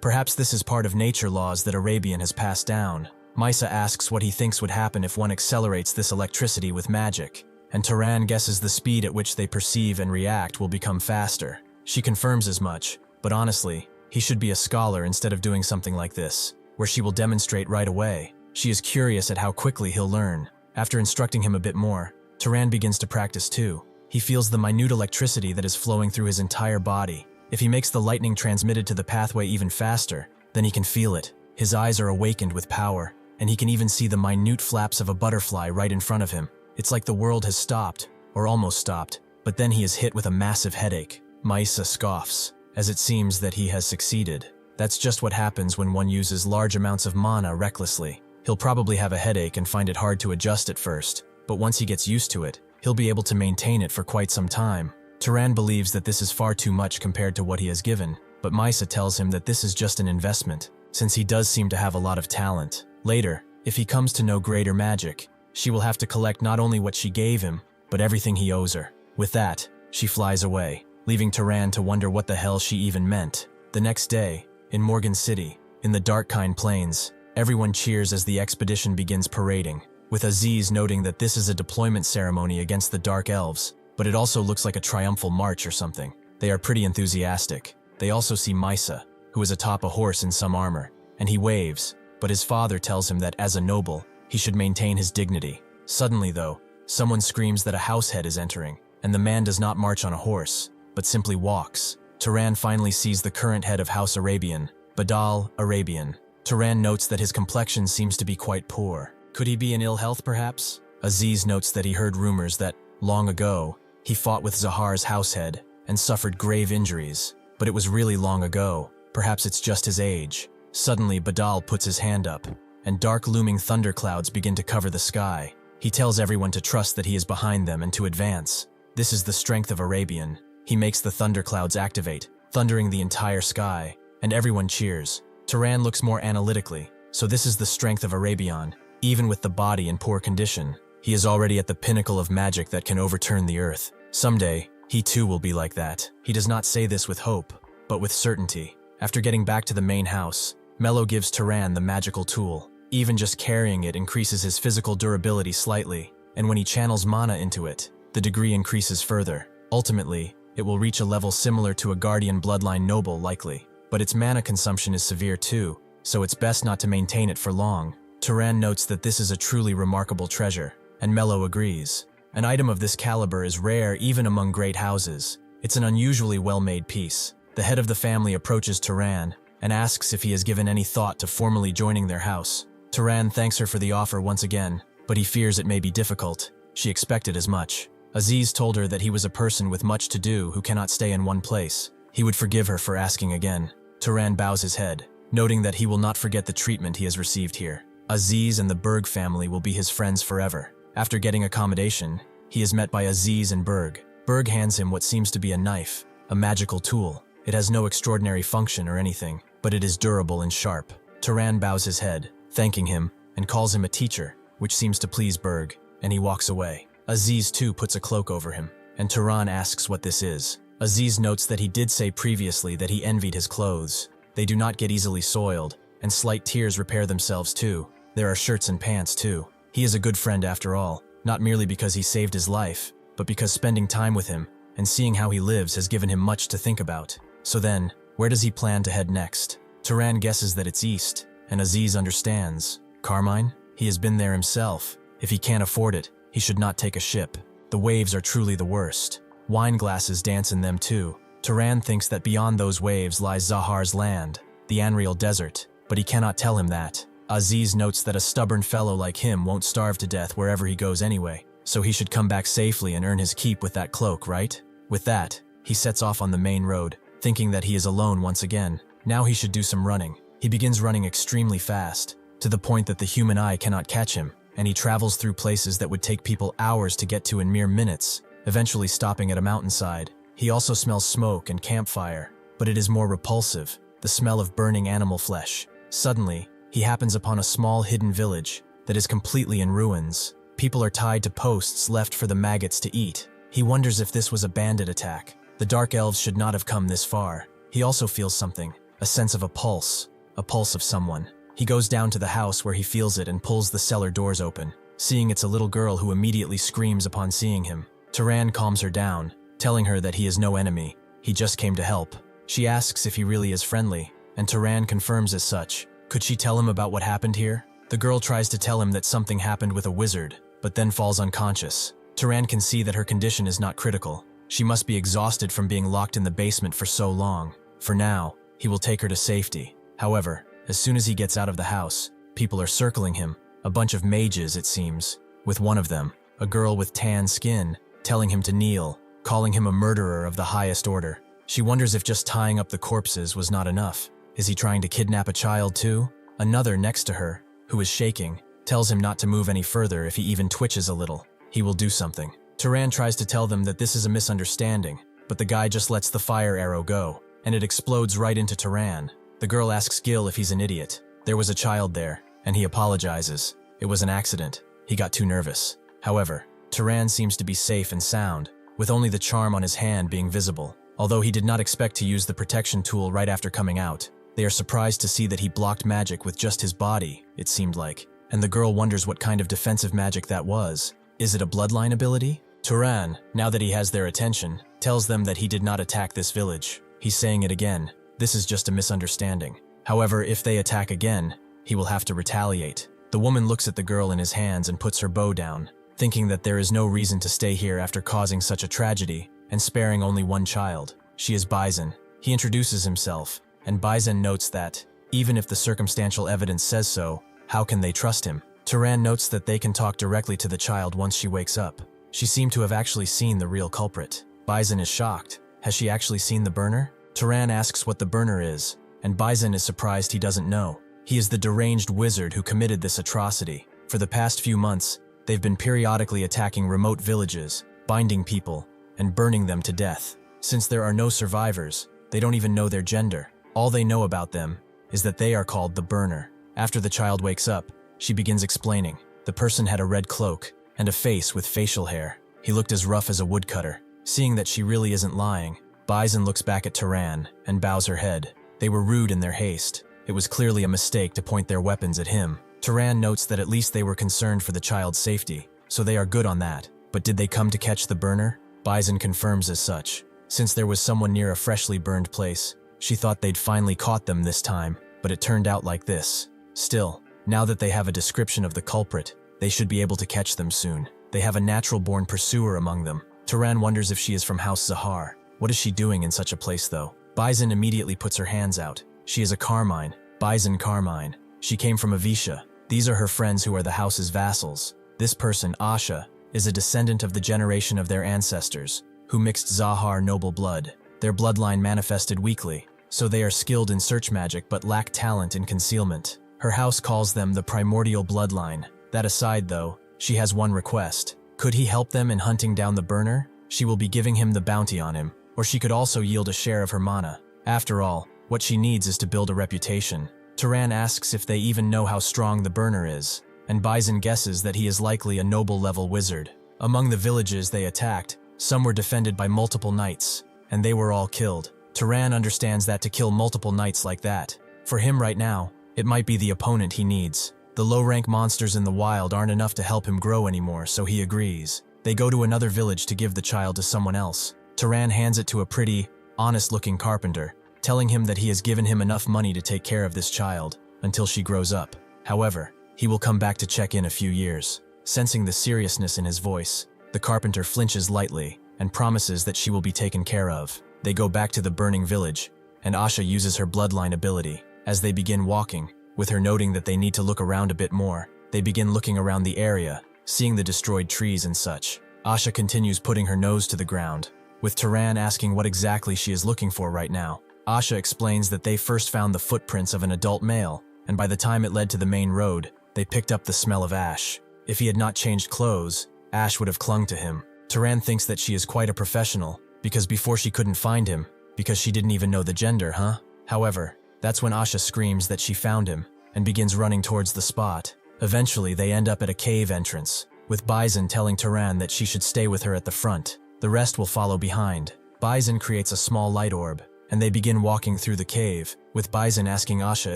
Perhaps this is part of nature laws that Arabian has passed down. Misa asks what he thinks would happen if one accelerates this electricity with magic, and Turan guesses the speed at which they perceive and react will become faster. She confirms as much, but honestly, he should be a scholar instead of doing something like this, where she will demonstrate right away. She is curious at how quickly he'll learn. After instructing him a bit more, Turan begins to practice too. He feels the minute electricity that is flowing through his entire body. If he makes the lightning transmitted to the pathway even faster, then he can feel it. His eyes are awakened with power, and he can even see the minute flaps of a butterfly right in front of him. It's like the world has stopped, or almost stopped, but then he is hit with a massive headache. Maisa scoffs, as it seems that he has succeeded. That's just what happens when one uses large amounts of mana recklessly. He'll probably have a headache and find it hard to adjust at first, but once he gets used to it, he'll be able to maintain it for quite some time. Turan believes that this is far too much compared to what he has given, but Maisa tells him that this is just an investment, since he does seem to have a lot of talent. Later, if he comes to know greater magic, she will have to collect not only what she gave him, but everything he owes her. With that, she flies away, leaving Turan to wonder what the hell she even meant. The next day, in Morgan City, in the Darkkine Plains, everyone cheers as the expedition begins parading, with Aziz noting that this is a deployment ceremony against the Dark Elves, but it also looks like a triumphal march or something. They are pretty enthusiastic. They also see Maisa, who is atop a horse in some armor, and he waves, but his father tells him that as a noble, he should maintain his dignity. Suddenly though, someone screams that a househead is entering, and the man does not march on a horse, but simply walks. Turan finally sees the current head of House Arabian, Badal Arabian. Turan notes that his complexion seems to be quite poor. Could he be in ill health perhaps? Aziz notes that he heard rumors that, long ago, he fought with Zahar's househead and suffered grave injuries, but it was really long ago. Perhaps it's just his age. Suddenly Badal puts his hand up, and dark looming thunderclouds begin to cover the sky. He tells everyone to trust that he is behind them and to advance. This is the strength of Arabian. He makes the thunderclouds activate, thundering the entire sky, and everyone cheers. Turan looks more analytically, so this is the strength of Arabian. Even with the body in poor condition, he is already at the pinnacle of magic that can overturn the earth. Someday, he too will be like that. He does not say this with hope, but with certainty. After getting back to the main house, Mello gives Turan the magical tool. Even just carrying it increases his physical durability slightly, and when he channels mana into it, the degree increases further. Ultimately, it will reach a level similar to a guardian bloodline noble likely, but its mana consumption is severe too, so it's best not to maintain it for long. Turan notes that this is a truly remarkable treasure, and Mello agrees. An item of this caliber is rare even among great houses. It's an unusually well-made piece. The head of the family approaches Turan and asks if he has given any thought to formally joining their house. Turan thanks her for the offer once again, but he fears it may be difficult. She expected as much. Aziz told her that he was a person with much to do who cannot stay in one place. He would forgive her for asking again. Turan bows his head, noting that he will not forget the treatment he has received here. Aziz and the Berg family will be his friends forever. After getting accommodation, he is met by Aziz and Berg. Berg hands him what seems to be a knife, a magical tool. It has no extraordinary function or anything, but it is durable and sharp. Turan bows his head, thanking him, and calls him a teacher, which seems to please Berg, and he walks away. Aziz too puts a cloak over him, and Turan asks what this is. Aziz notes that he did say previously that he envied his clothes. They do not get easily soiled, and slight tears repair themselves too. There are shirts and pants too. He is a good friend after all, not merely because he saved his life, but because spending time with him and seeing how he lives has given him much to think about. So then, where does he plan to head next? Turan guesses that it's east, and Aziz understands. Carmine? He has been there himself. If he can't afford it, he should not take a ship. The waves are truly the worst. Wine glasses dance in them too. Turan thinks that beyond those waves lies Zahar's land, the Anreal Desert, but he cannot tell him that. Aziz notes that a stubborn fellow like him won't starve to death wherever he goes anyway, so he should come back safely and earn his keep with that cloak, right? With that, he sets off on the main road, thinking that he is alone once again. Now he should do some running. He begins running extremely fast, to the point that the human eye cannot catch him, and he travels through places that would take people hours to get to in mere minutes, eventually stopping at a mountainside. He also smells smoke and campfire, but it is more repulsive, the smell of burning animal flesh. Suddenly, he happens upon a small hidden village that is completely in ruins. People are tied to posts left for the maggots to eat. He wonders if this was a bandit attack. The dark elves should not have come this far. He also feels something, a sense of a pulse of someone. He goes down to the house where he feels it and pulls the cellar doors open, seeing it's a little girl who immediately screams upon seeing him. Turan calms her down, telling her that he is no enemy, he just came to help. She asks if he really is friendly, and Turan confirms as such. Could she tell him about what happened here? The girl tries to tell him that something happened with a wizard, but then falls unconscious. Turan can see that her condition is not critical. She must be exhausted from being locked in the basement for so long. For now, he will take her to safety. However, as soon as he gets out of the house, people are circling him, a bunch of mages it seems, with one of them, a girl with tan skin, telling him to kneel, calling him a murderer of the highest order. She wonders if just tying up the corpses was not enough. Is he trying to kidnap a child too? Another next to her, who is shaking, tells him not to move any further. If he even twitches a little, he will do something. Turan tries to tell them that this is a misunderstanding, but the guy just lets the fire arrow go, and it explodes right into Turan. The girl asks Gil if he's an idiot. There was a child there, and he apologizes. It was an accident. He got too nervous. However, Turan seems to be safe and sound, with only the charm on his hand being visible. Although he did not expect to use the protection tool right after coming out, they are surprised to see that he blocked magic with just his body, it seemed like, and the girl wonders what kind of defensive magic that was. Is it a bloodline ability? Turan, now that he has their attention, tells them that he did not attack this village. He's saying it again. This is just a misunderstanding. However, if they attack again, he will have to retaliate. The woman looks at the girl in his hands and puts her bow down, thinking that there is no reason to stay here after causing such a tragedy and sparing only one child. She is Bison. He introduces himself, and Bison notes that, even if the circumstantial evidence says so, how can they trust him? Turan notes that they can talk directly to the child once she wakes up. She seemed to have actually seen the real culprit. Bison is shocked. Has she actually seen the burner? Turan asks what the burner is, and Bison is surprised he doesn't know. He is the deranged wizard who committed this atrocity. For the past few months, they've been periodically attacking remote villages, binding people, and burning them to death. Since there are no survivors, they don't even know their gender. All they know about them is that they are called the burner. After the child wakes up, she begins explaining. The person had a red cloak and a face with facial hair. He looked as rough as a woodcutter. Seeing that she really isn't lying, Bison looks back at Turan and bows her head. They were rude in their haste. It was clearly a mistake to point their weapons at him. Turan notes that at least they were concerned for the child's safety, so they are good on that. But did they come to catch the burner? Bison confirms as such. Since there was someone near a freshly burned place, she thought they'd finally caught them this time, but it turned out like this. Still, now that they have a description of the culprit, they should be able to catch them soon. They have a natural-born pursuer among them. Turan wonders if she is from House Zahar. What is she doing in such a place though? Bison immediately puts her hands out. She is a Carmine, Bison Carmine. She came from Avisha. These are her friends who are the house's vassals. This person, Asha, is a descendant of the generation of their ancestors, who mixed Zahar noble blood. Their bloodline manifested weakly, so they are skilled in search magic but lack talent in concealment. Her house calls them the primordial bloodline. That aside though, she has one request. Could he help them in hunting down the burner? She will be giving him the bounty on him, or she could also yield a share of her mana. After all, what she needs is to build a reputation. Turan asks if they even know how strong the burner is, and Bison guesses that he is likely a noble-level wizard. Among the villages they attacked, some were defended by multiple knights, and they were all killed. Turan understands that to kill multiple knights like that, for him right now, it might be the opponent he needs. The low-rank monsters in the wild aren't enough to help him grow anymore, so he agrees. They go to another village to give the child to someone else. Turan hands it to a pretty, honest-looking carpenter, telling him that he has given him enough money to take care of this child until she grows up. However, he will come back to check in a few years. Sensing the seriousness in his voice, the carpenter flinches lightly and promises that she will be taken care of. They go back to the burning village, and Asha uses her bloodline ability. As they begin walking, with her noting that they need to look around a bit more, they begin looking around the area, seeing the destroyed trees and such. Asha continues putting her nose to the ground, with Turan asking what exactly she is looking for right now. Asha explains that they first found the footprints of an adult male, and by the time it led to the main road, they picked up the smell of ash. If he had not changed clothes, ash would have clung to him. Turan thinks that she is quite a professional, because before she couldn't find him, because she didn't even know the gender, huh? However, that's when Asha screams that she found him, and begins running towards the spot. Eventually, they end up at a cave entrance, with Bison telling Turan that she should stay with her at the front. The rest will follow behind. Bison creates a small light orb, and they begin walking through the cave, with Bison asking Asha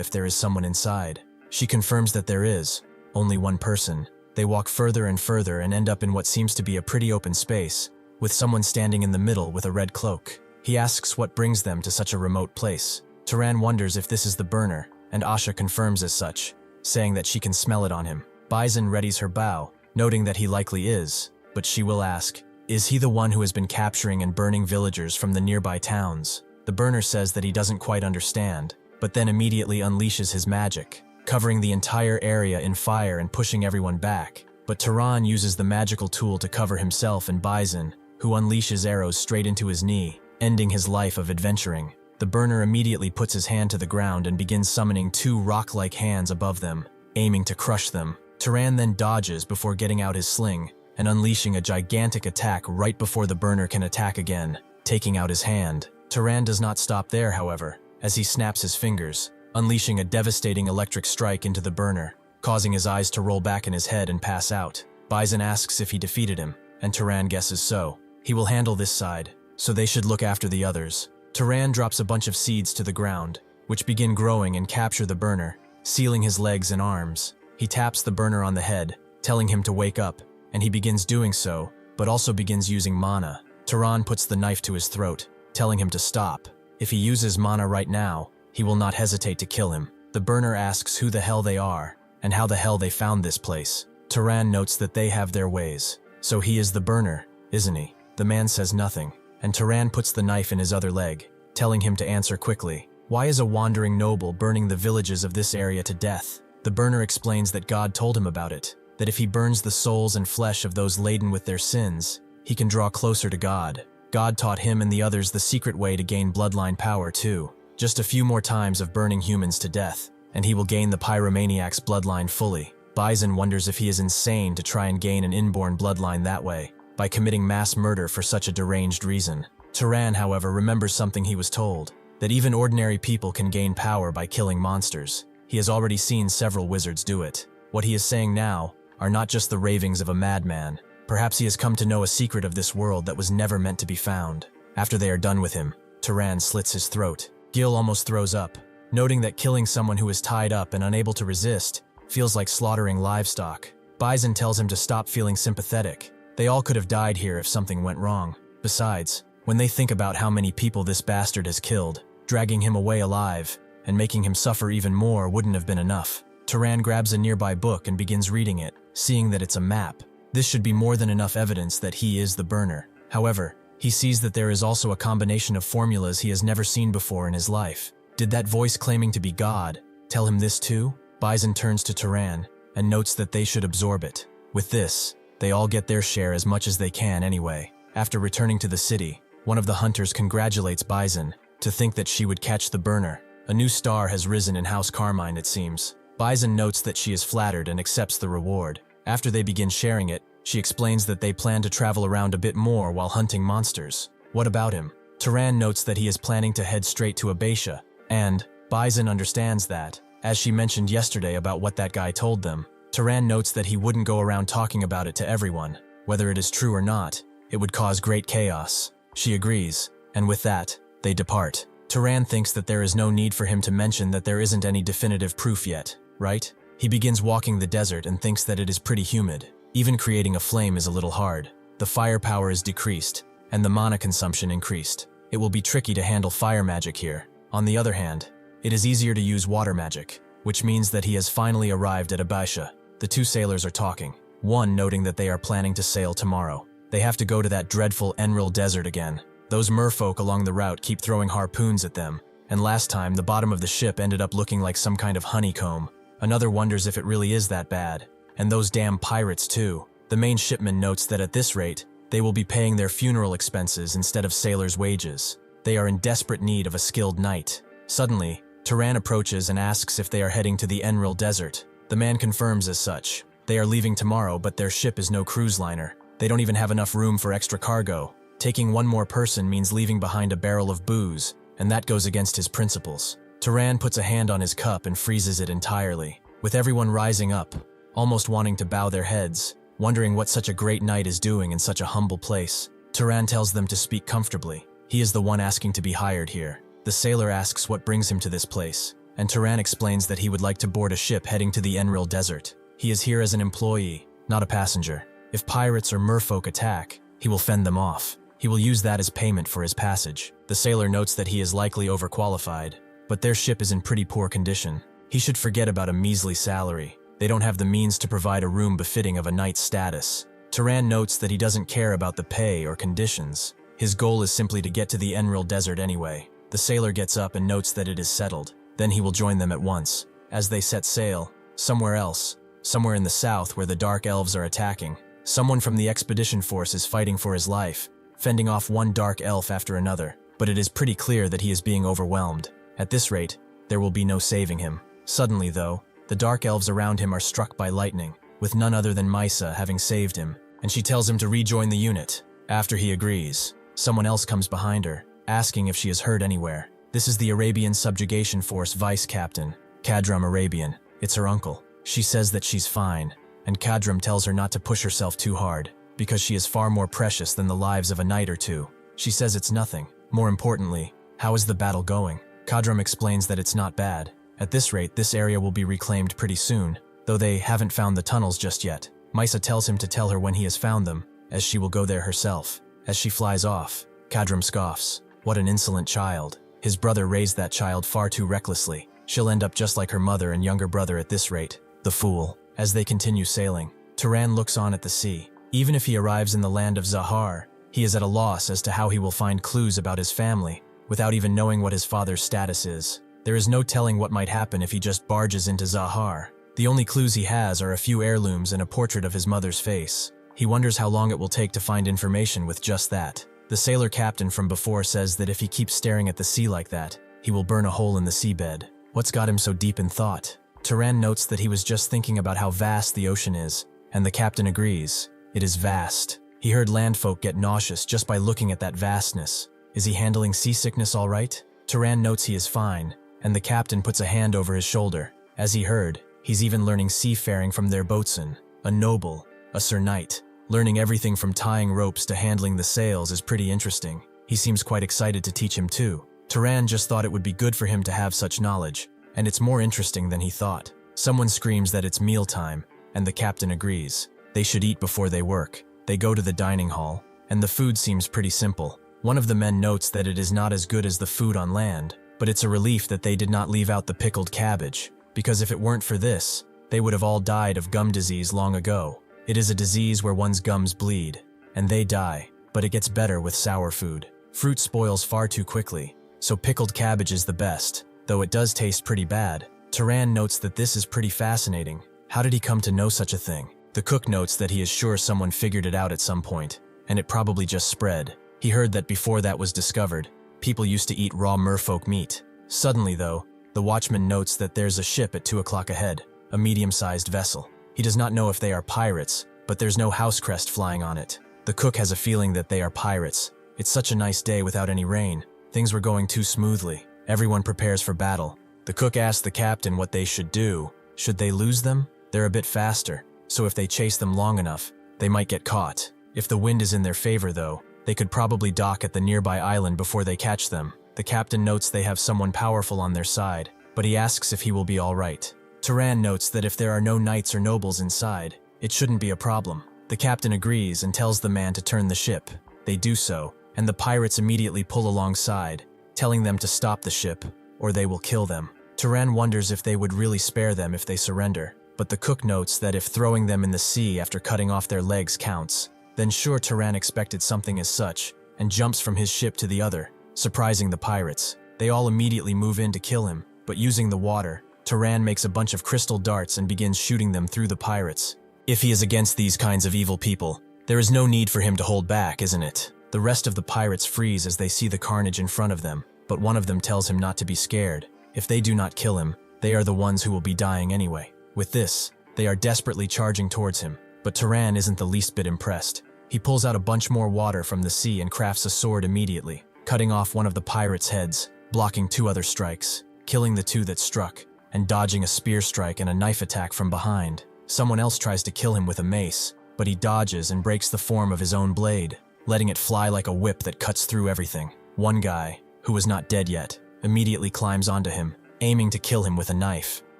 if there is someone inside. She confirms that there is, only one person. They walk further and further and end up in what seems to be a pretty open space, with someone standing in the middle with a red cloak. He asks what brings them to such a remote place. Taran wonders if this is the burner, and Asha confirms as such, saying that she can smell it on him. Bison readies her bow, noting that he likely is, but she will ask, is he the one who has been capturing and burning villagers from the nearby towns? The burner says that he doesn't quite understand, but then immediately unleashes his magic, covering the entire area in fire and pushing everyone back. But Taran uses the magical tool to cover himself and Bison, who unleashes arrows straight into his knee, ending his life of adventuring. The burner immediately puts his hand to the ground and begins summoning two rock-like hands above them, aiming to crush them. Taran then dodges before getting out his sling and unleashing a gigantic attack right before the burner can attack again, taking out his hand. Taran does not stop there, however, as he snaps his fingers, unleashing a devastating electric strike into the burner, causing his eyes to roll back in his head and pass out. Bison asks if he defeated him, and Taran guesses so. He will handle this side, so they should look after the others. Taran drops a bunch of seeds to the ground, which begin growing and capture the burner, sealing his legs and arms. He taps the burner on the head, telling him to wake up, and he begins doing so, but also begins using mana. Taran puts the knife to his throat, telling him to stop. If he uses mana right now, he will not hesitate to kill him. The burner asks who the hell they are, and how the hell they found this place. Taran notes that they have their ways. So he is the burner, isn't he? The man says nothing, and Taran puts the knife in his other leg, telling him to answer quickly. Why is a wandering noble burning the villages of this area to death? The burner explains that God told him about it, that if he burns the souls and flesh of those laden with their sins, he can draw closer to God. God taught him and the others the secret way to gain bloodline power too. Just a few more times of burning humans to death, and he will gain the pyromaniac's bloodline fully. Bison wonders if he is insane to try and gain an inborn bloodline that way, by committing mass murder for such a deranged reason. Taran, however, remembers something he was told, that even ordinary people can gain power by killing monsters. He has already seen several wizards do it. What he is saying now are not just the ravings of a madman. Perhaps he has come to know a secret of this world that was never meant to be found. After they are done with him, Taran slits his throat. Gil almost throws up, noting that killing someone who is tied up and unable to resist feels like slaughtering livestock. Bison tells him to stop feeling sympathetic. They all could have died here if something went wrong. Besides, when they think about how many people this bastard has killed, dragging him away alive and making him suffer even more wouldn't have been enough. Taran grabs a nearby book and begins reading it, seeing that it's a map. This should be more than enough evidence that he is the burner. However, he sees that there is also a combination of formulas he has never seen before in his life. Did that voice claiming to be God tell him this too? Bison turns to Taran and notes that they should absorb it. With this, they all get their share as much as they can anyway. After returning to the city, one of the hunters congratulates Bison to think that she would catch the burner. A new star has risen in House Carmine, it seems. Bison notes that she is flattered and accepts the reward. After they begin sharing it, she explains that they plan to travel around a bit more while hunting monsters. What about him? Taran notes that he is planning to head straight to Abacia, and Bison understands that, as she mentioned yesterday about what that guy told them. Taran notes that he wouldn't go around talking about it to everyone. Whether it is true or not, it would cause great chaos. She agrees, and with that, they depart. Taran thinks that there is no need for him to mention that there isn't any definitive proof yet, right? He begins walking the desert and thinks that it is pretty humid. Even creating a flame is a little hard. The firepower is decreased, and the mana consumption increased. It will be tricky to handle fire magic here. On the other hand, it is easier to use water magic, which means that he has finally arrived at Abacia. The two sailors are talking, one noting that they are planning to sail tomorrow. They have to go to that dreadful Enroll desert again. Those merfolk along the route keep throwing harpoons at them, and last time the bottom of the ship ended up looking like some kind of honeycomb. Another wonders if it really is that bad. And those damn pirates too. The main shipman notes that at this rate, they will be paying their funeral expenses instead of sailors' wages. They are in desperate need of a skilled knight. Suddenly, Taran approaches and asks if they are heading to the Enroll desert. The man confirms as such. They are leaving tomorrow, but their ship is no cruise liner. They don't even have enough room for extra cargo. Taking one more person means leaving behind a barrel of booze, and that goes against his principles. Taran puts a hand on his cup and freezes it entirely, with everyone rising up, almost wanting to bow their heads, wondering what such a great knight is doing in such a humble place. Taran tells them to speak comfortably, He is the one asking to be hired here. The sailor asks what brings him to this place, and Turan explains that he would like to board a ship heading to the Enril Desert. He is here as an employee, not a passenger. If pirates or merfolk attack, he will fend them off. He will use that as payment for his passage. The sailor notes that he is likely overqualified, but their ship is in pretty poor condition. He should forget about a measly salary. They don't have the means to provide a room befitting of a knight's status. Turan notes that he doesn't care about the pay or conditions. His goal is simply to get to the Enril Desert anyway. The sailor gets up and notes that it is settled. Then he will join them at once. As they set sail, somewhere else, somewhere in the south where the dark elves are attacking, someone from the expedition force is fighting for his life, fending off one dark elf after another, but it is pretty clear that he is being overwhelmed. At this rate, there will be no saving him. Suddenly, though, the dark elves around him are struck by lightning, with none other than Misa having saved him, and she tells him to rejoin the unit. After he agrees, someone else comes behind her, asking if she is hurt anywhere. This is the Arabian Subjugation Force Vice Captain, Kadram Arabian. It's her uncle. She says that she's fine, and Kadram tells her not to push herself too hard, because she is far more precious than the lives of a knight or two. She says it's nothing. More importantly, how is the battle going? Kadram explains that it's not bad. At this rate, this area will be reclaimed pretty soon, though they haven't found the tunnels just yet. Misa tells him to tell her when he has found them, as she will go there herself. As she flies off, Kadram scoffs. What an insolent child. His brother raised that child far too recklessly. She'll end up just like her mother and younger brother at this rate. The fool. As they continue sailing, Turan looks on at the sea. Even if he arrives in the land of Zahar, he is at a loss as to how he will find clues about his family, without even knowing what his father's status is. There is no telling what might happen if he just barges into Zahar. The only clues he has are a few heirlooms and a portrait of his mother's face. He wonders how long it will take to find information with just that. The sailor captain from before says that if he keeps staring at the sea like that, he will burn a hole in the seabed. What's got him so deep in thought? Turan notes that he was just thinking about how vast the ocean is, and the captain agrees. It is vast. He heard landfolk get nauseous just by looking at that vastness. Is he handling seasickness all right? Turan notes he is fine, and the captain puts a hand over his shoulder. As he heard, he's even learning seafaring from their boatswain, a noble, a sir knight. Learning everything from tying ropes to handling the sails is pretty interesting. He seems quite excited to teach him too. Turan just thought it would be good for him to have such knowledge, and it's more interesting than he thought. Someone screams that it's mealtime, and the captain agrees. They should eat before they work. They go to the dining hall, and the food seems pretty simple. One of the men notes that it is not as good as the food on land, but it's a relief that they did not leave out the pickled cabbage, because if it weren't for this, they would have all died of gum disease long ago. It is a disease where one's gums bleed, and they die, but it gets better with sour food. Fruit spoils far too quickly, so pickled cabbage is the best, though it does taste pretty bad. Turan notes that this is pretty fascinating. How did he come to know such a thing? The cook notes that he is sure someone figured it out at some point, and it probably just spread. He heard that before that was discovered, people used to eat raw merfolk meat. Suddenly, though, the watchman notes that there's a ship at 2 o'clock ahead, a medium-sized vessel. He does not know if they are pirates, but there's no house crest flying on it. The cook has a feeling that they are pirates. It's such a nice day without any rain. Things were going too smoothly. Everyone prepares for battle. The cook asks the captain what they should do. Should they lose them? They're a bit faster, so if they chase them long enough, they might get caught. If the wind is in their favor, though, they could probably dock at the nearby island before they catch them. The captain notes they have someone powerful on their side, but he asks if he will be all right. Turan notes that if there are no knights or nobles inside, it shouldn't be a problem. The captain agrees and tells the man to turn the ship. They do so, and the pirates immediately pull alongside, telling them to stop the ship, or they will kill them. Turan wonders if they would really spare them if they surrender, but the cook notes that if throwing them in the sea after cutting off their legs counts, then sure Turan expected something as such, and jumps from his ship to the other, surprising the pirates. They all immediately move in to kill him, but using the water, Turan makes a bunch of crystal darts and begins shooting them through the pirates. If he is against these kinds of evil people, there is no need for him to hold back, isn't it? The rest of the pirates freeze as they see the carnage in front of them, but one of them tells him not to be scared. If they do not kill him, they are the ones who will be dying anyway. With this, they are desperately charging towards him, but Turan isn't the least bit impressed. He pulls out a bunch more water from the sea and crafts a sword immediately, cutting off one of the pirates' heads, blocking 2 other strikes, killing the 2 that struck, and dodging a spear strike and a knife attack from behind. Someone else tries to kill him with a mace, but he dodges and breaks the form of his own blade, letting it fly like a whip that cuts through everything. One guy, who was not dead yet, immediately climbs onto him, aiming to kill him with a knife.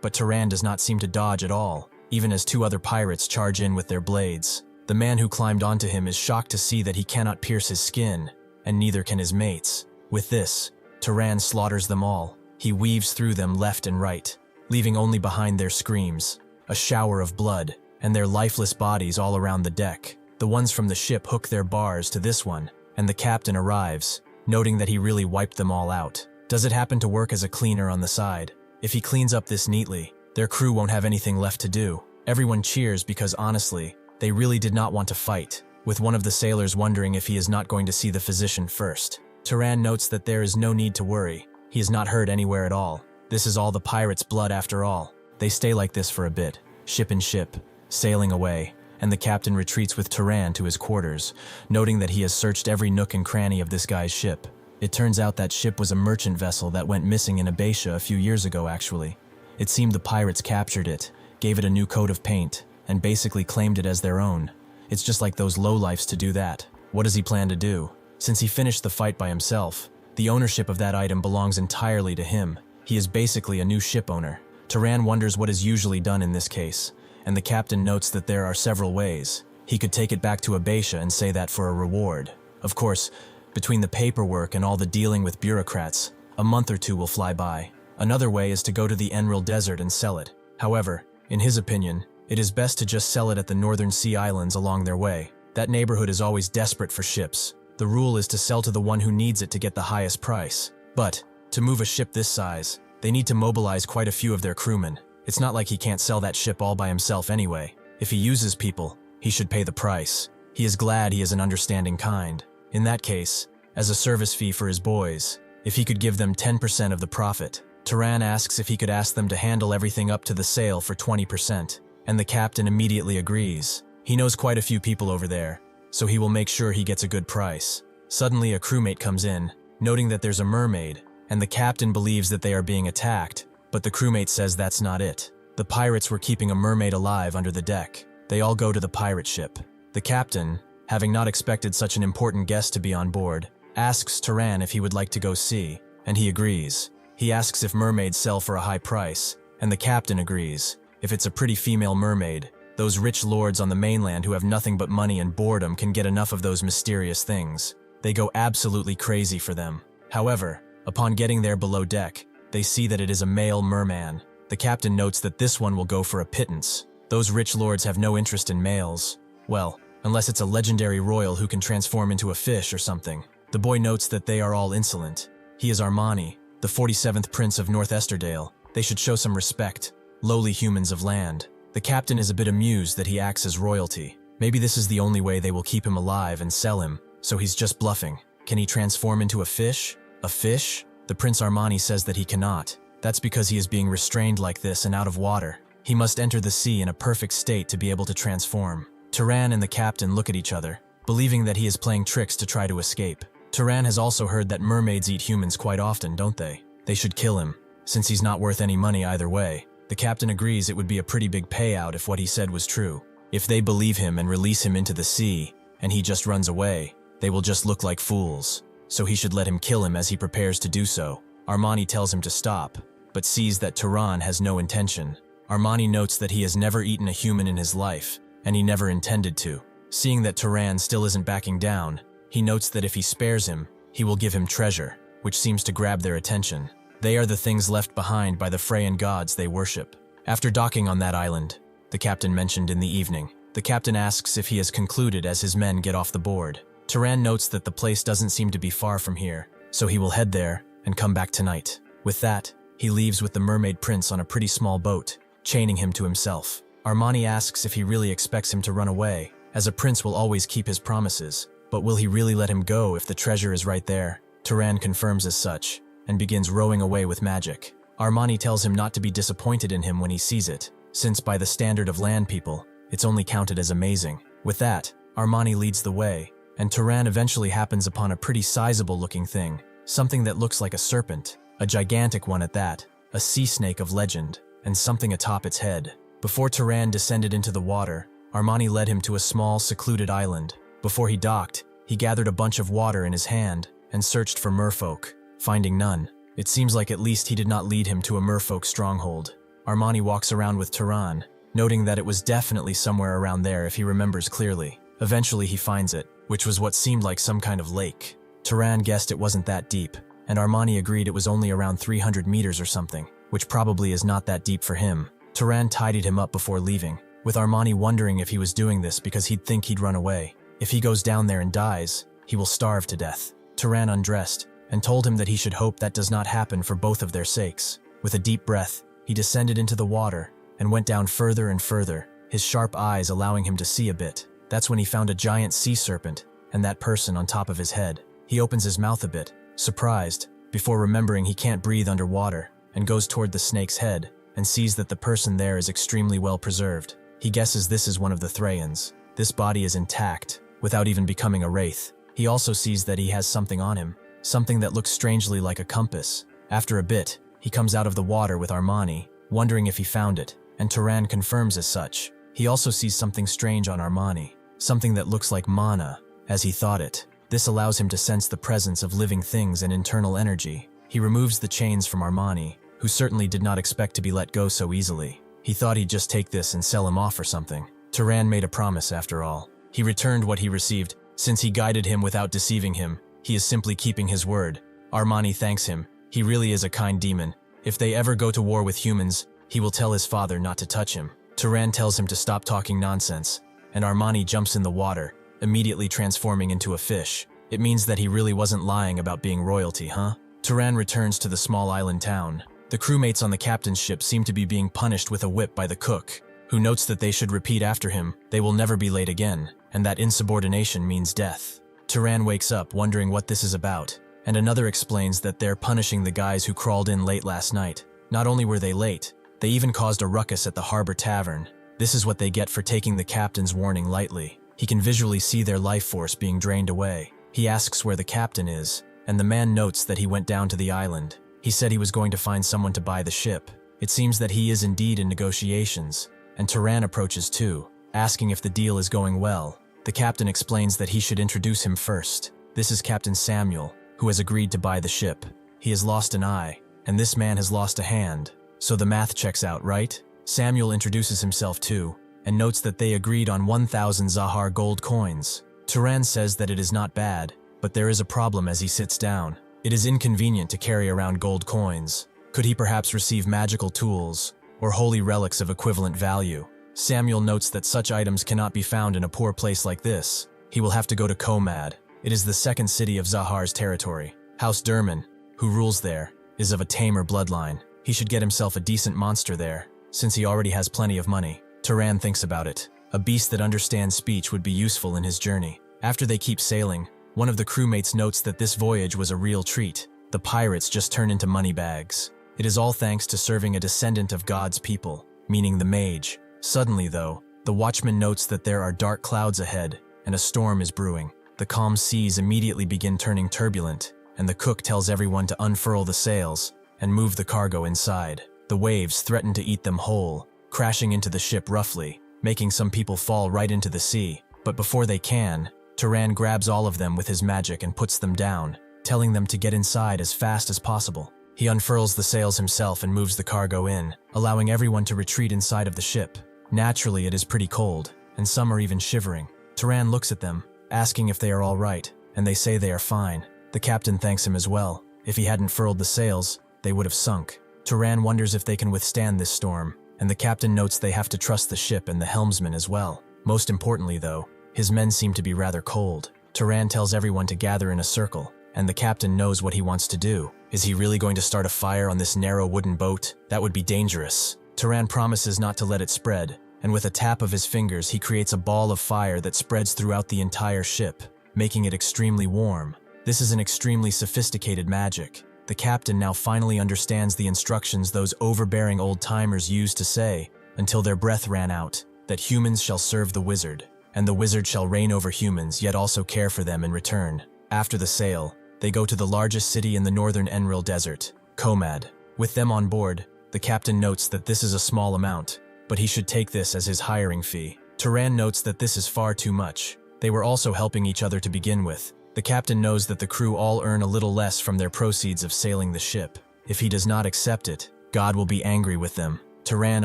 But Turan does not seem to dodge at all, even as two other pirates charge in with their blades. The man who climbed onto him is shocked to see that he cannot pierce his skin, and neither can his mates. With this, Turan slaughters them all. He weaves through them left and right, leaving only behind their screams, a shower of blood, and their lifeless bodies all around the deck. The ones from the ship hook their bars to this one, and the captain arrives, noting that he really wiped them all out. Does it happen to work as a cleaner on the side? If he cleans up this neatly, their crew won't have anything left to do. Everyone cheers because honestly, they really did not want to fight, with one of the sailors wondering if he is not going to see the physician first. Turan notes that there is no need to worry. He is not hurt anywhere at all. This is all the pirates' blood after all. They stay like this for a bit, ship in ship, sailing away, and the captain retreats with Turan to his quarters, noting that he has searched every nook and cranny of this guy's ship. It turns out that ship was a merchant vessel that went missing in Abacia a few years ago actually. It seemed the pirates captured it, gave it a new coat of paint, and basically claimed it as their own. It's just like those lowlifes to do that. What does he plan to do? Since he finished the fight by himself, the ownership of that item belongs entirely to him. He is basically a new ship owner. Turan wonders what is usually done in this case, and the captain notes that there are several ways. He could take it back to Abacia and say that for a reward. Of course, between the paperwork and all the dealing with bureaucrats, a month or two will fly by. Another way is to go to the Enroll desert and sell it. However, in his opinion, it is best to just sell it at the northern sea islands along their way. That neighborhood is always desperate for ships. The rule is to sell to the one who needs it to get the highest price. But, to move a ship this size, they need to mobilize quite a few of their crewmen. It's not like he can't sell that ship all by himself anyway. If he uses people, he should pay the price. He is glad he is an understanding kind. In that case, as a service fee for his boys, if he could give them 10% of the profit. Turan asks if he could ask them to handle everything up to the sale for 20%, and the captain immediately agrees. He knows quite a few people over there, so he will make sure he gets a good price. Suddenly a crewmate comes in, noting that there's a mermaid, and the captain believes that they are being attacked, but the crewmate says that's not it. The pirates were keeping a mermaid alive under the deck. They all go to the pirate ship. The captain, having not expected such an important guest to be on board, asks Turan if he would like to go see, and he agrees. He asks if mermaids sell for a high price, and the captain agrees. If it's a pretty female mermaid, those rich lords on the mainland who have nothing but money and boredom can get enough of those mysterious things. They go absolutely crazy for them. However, upon getting there below deck, they see that it is a male merman. The captain notes that this one will go for a pittance. Those rich lords have no interest in males. Well, unless it's a legendary royal who can transform into a fish or something. The boy notes that they are all insolent. He is Armani, the 47th Prince of North Esterdale. They should show some respect. Lowly humans of land. The captain is a bit amused that he acts as royalty. Maybe this is the only way they will keep him alive and sell him, so he's just bluffing. Can he transform into a fish? A fish? The Prince Armani says that he cannot. That's because he is being restrained like this and out of water. He must enter the sea in a perfect state to be able to transform. Turan and the captain look at each other, believing that he is playing tricks to try to escape. Turan has also heard that mermaids eat humans quite often, don't they? They should kill him, since he's not worth any money either way. The captain agrees it would be a pretty big payout if what he said was true. If they believe him and release him into the sea, and he just runs away, they will just look like fools. So he should let him kill him as he prepares to do so. Armani tells him to stop, but sees that Turan has no intention. Armani notes that he has never eaten a human in his life, and he never intended to. Seeing that Turan still isn't backing down, he notes that if he spares him, he will give him treasure, which seems to grab their attention. They are the things left behind by the Freyan gods they worship. After docking on that island, the captain mentioned in the evening, the captain asks if he has concluded as his men get off the board. Turan notes that the place doesn't seem to be far from here, so he will head there and come back tonight. With that, he leaves with the mermaid prince on a pretty small boat, chaining him to himself. Armani asks if he really expects him to run away, as a prince will always keep his promises, but will he really let him go if the treasure is right there? Turan confirms as such, and begins rowing away with magic. Armani tells him not to be disappointed in him when he sees it, since by the standard of land people, it's only counted as amazing. With that, Armani leads the way, and Turan eventually happens upon a pretty sizable looking thing, something that looks like a serpent, a gigantic one at that, a sea snake of legend, and something atop its head. Before Turan descended into the water, Armani led him to a small, secluded island. Before he docked, he gathered a bunch of water in his hand and searched for merfolk, finding none. It seems like at least he did not lead him to a merfolk stronghold. Armani walks around with Turan, noting that it was definitely somewhere around there if he remembers clearly. Eventually he finds it, which was what seemed like some kind of lake. Turan guessed it wasn't that deep, and Armani agreed it was only around 300 meters or something, which probably is not that deep for him. Turan tidied him up before leaving, with Armani wondering if he was doing this because he'd think he'd run away. If he goes down there and dies, he will starve to death. Turan undressed and told him that he should hope that does not happen for both of their sakes. With a deep breath, he descended into the water and went down further and further, his sharp eyes allowing him to see a bit. That's when he found a giant sea serpent and that person on top of his head. He opens his mouth a bit, surprised, before remembering he can't breathe underwater, and goes toward the snake's head and sees that the person there is extremely well preserved. He guesses this is one of the Thrayans. This body is intact, without even becoming a wraith. He also sees that he has something on him, something that looks strangely like a compass. After a bit, he comes out of the water with Armani, wondering if he found it, and Turan confirms as such. He also sees something strange on Armani, something that looks like mana, as he thought it. This allows him to sense the presence of living things and internal energy. He removes the chains from Armani, who certainly did not expect to be let go so easily. He thought he'd just take this and sell him off or something. Turan made a promise after all. He returned what he received. Since he guided him without deceiving him, he is simply keeping his word. Armani thanks him. He really is a kind demon. If they ever go to war with humans, he will tell his father not to touch him. Turan tells him to stop talking nonsense, and Armani jumps in the water, immediately transforming into a fish. It means that he really wasn't lying about being royalty, huh? Turan returns to the small island town. The crewmates on the captain's ship seem to be being punished with a whip by the cook, who notes that they should repeat after him, they will never be late again, and that insubordination means death. Turan wakes up wondering what this is about, and another explains that they're punishing the guys who crawled in late last night. Not only were they late, they even caused a ruckus at the harbor tavern. This is what they get for taking the captain's warning lightly. He can visually see their life force being drained away. He asks where the captain is, and the man notes that he went down to the island. He said he was going to find someone to buy the ship. It seems that he is indeed in negotiations, and Turan approaches too, asking if the deal is going well. The captain explains that he should introduce him first. This is Captain Samuel, who has agreed to buy the ship. He has lost an eye, and this man has lost a hand, so the math checks out, right? Samuel introduces himself too, and notes that they agreed on 1,000 Zahar gold coins. Turan says that it is not bad, but there is a problem as he sits down. It is inconvenient to carry around gold coins. Could he perhaps receive magical tools, or holy relics of equivalent value? Samuel notes that such items cannot be found in a poor place like this. He will have to go to Komad. It is the second city of Zahar's territory. House Durman, who rules there, is of a tamer bloodline. He should get himself a decent monster there, since he already has plenty of money. Turan thinks about it. A beast that understands speech would be useful in his journey. After they keep sailing, one of the crewmates notes that this voyage was a real treat. The pirates just turn into money bags. It is all thanks to serving a descendant of God's people, meaning the Mage. Suddenly, though, the watchman notes that there are dark clouds ahead, and a storm is brewing. The calm seas immediately begin turning turbulent, and the cook tells everyone to unfurl the sails and move the cargo inside. The waves threaten to eat them whole, crashing into the ship roughly, making some people fall right into the sea. But before they can, Turan grabs all of them with his magic and puts them down, telling them to get inside as fast as possible. He unfurls the sails himself and moves the cargo in, allowing everyone to retreat inside of the ship. Naturally, it is pretty cold, and some are even shivering. Turan looks at them, asking if they are all right, and they say they are fine. The captain thanks him as well. If he hadn't furled the sails, they would have sunk. Turan wonders if they can withstand this storm, and the captain notes they have to trust the ship and the helmsman as well. Most importantly, though, his men seem to be rather cold. Turan tells everyone to gather in a circle, and the captain knows what he wants to do. Is he really going to start a fire on this narrow wooden boat? That would be dangerous. Turan promises not to let it spread, and with a tap of his fingers he creates a ball of fire that spreads throughout the entire ship, making it extremely warm. This is an extremely sophisticated magic. The captain now finally understands the instructions those overbearing old-timers used to say, until their breath ran out, that humans shall serve the wizard, and the wizard shall reign over humans yet also care for them in return. After the sail, they go to the largest city in the northern Enril desert, Komad. With them on board, the captain notes that this is a small amount, but he should take this as his hiring fee. Turan notes that this is far too much. They were also helping each other to begin with, The captain knows that the crew all earn a little less from their proceeds of sailing the ship. If he does not accept it, God will be angry with them. Turan